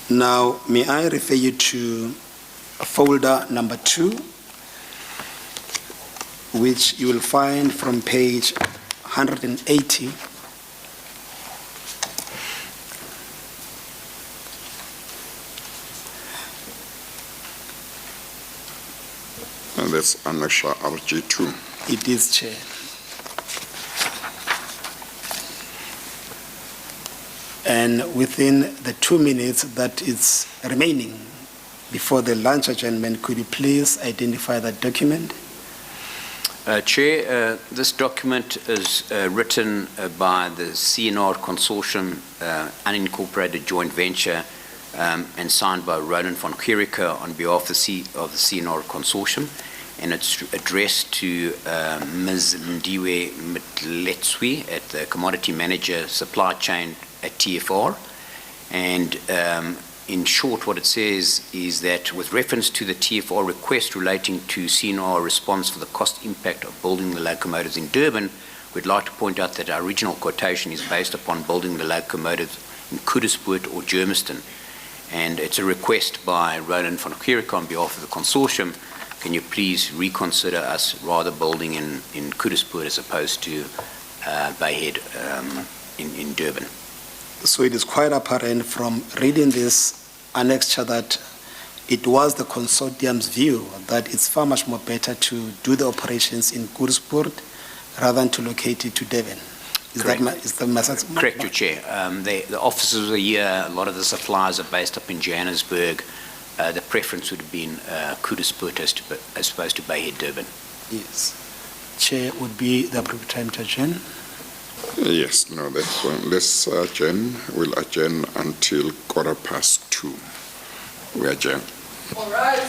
Now, may I refer you to folder number 2, which you will find from page 180. And that's Annexa RG2. It is, Chair. And within the 2 minutes that is remaining before the lunch adjournment, could you please identify that document? Chair, this document is written by the CNR Consortium, unincorporated joint venture, and signed by Roland van Querica on behalf of the CNR Consortium. and it's addressed to Ms. Mdiwe Mtletswi at the Commodity Manager Supply Chain at TFR. And in short, what it says is that with reference to the TFR request relating to CNR response for the cost impact of building the locomotives in Durban, we'd like to point out that our original quotation is based upon building the locomotives in Kuduspoort or Germiston. And it's a request by Roland van Kierik on behalf of the consortium. Can you please reconsider us rather building in Kuduspoort as opposed to Bayhead in Durban? So it is quite apparent from reading this annexure that it was the consortium's view that it's far much more better to do the operations in Kuduspoort rather than to locate it to Durban. Is the message? Correct, Your Chair. The officers are here, a lot of the suppliers are based up in Johannesburg. The preference would have been Kuduspoort as opposed to Bayhead, Durban. Yes. Chair, would be the appropriate time to adjourn? Yes, no, that's fine. Let's adjourn. We'll adjourn until 2:15. We adjourn. All right.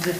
Good.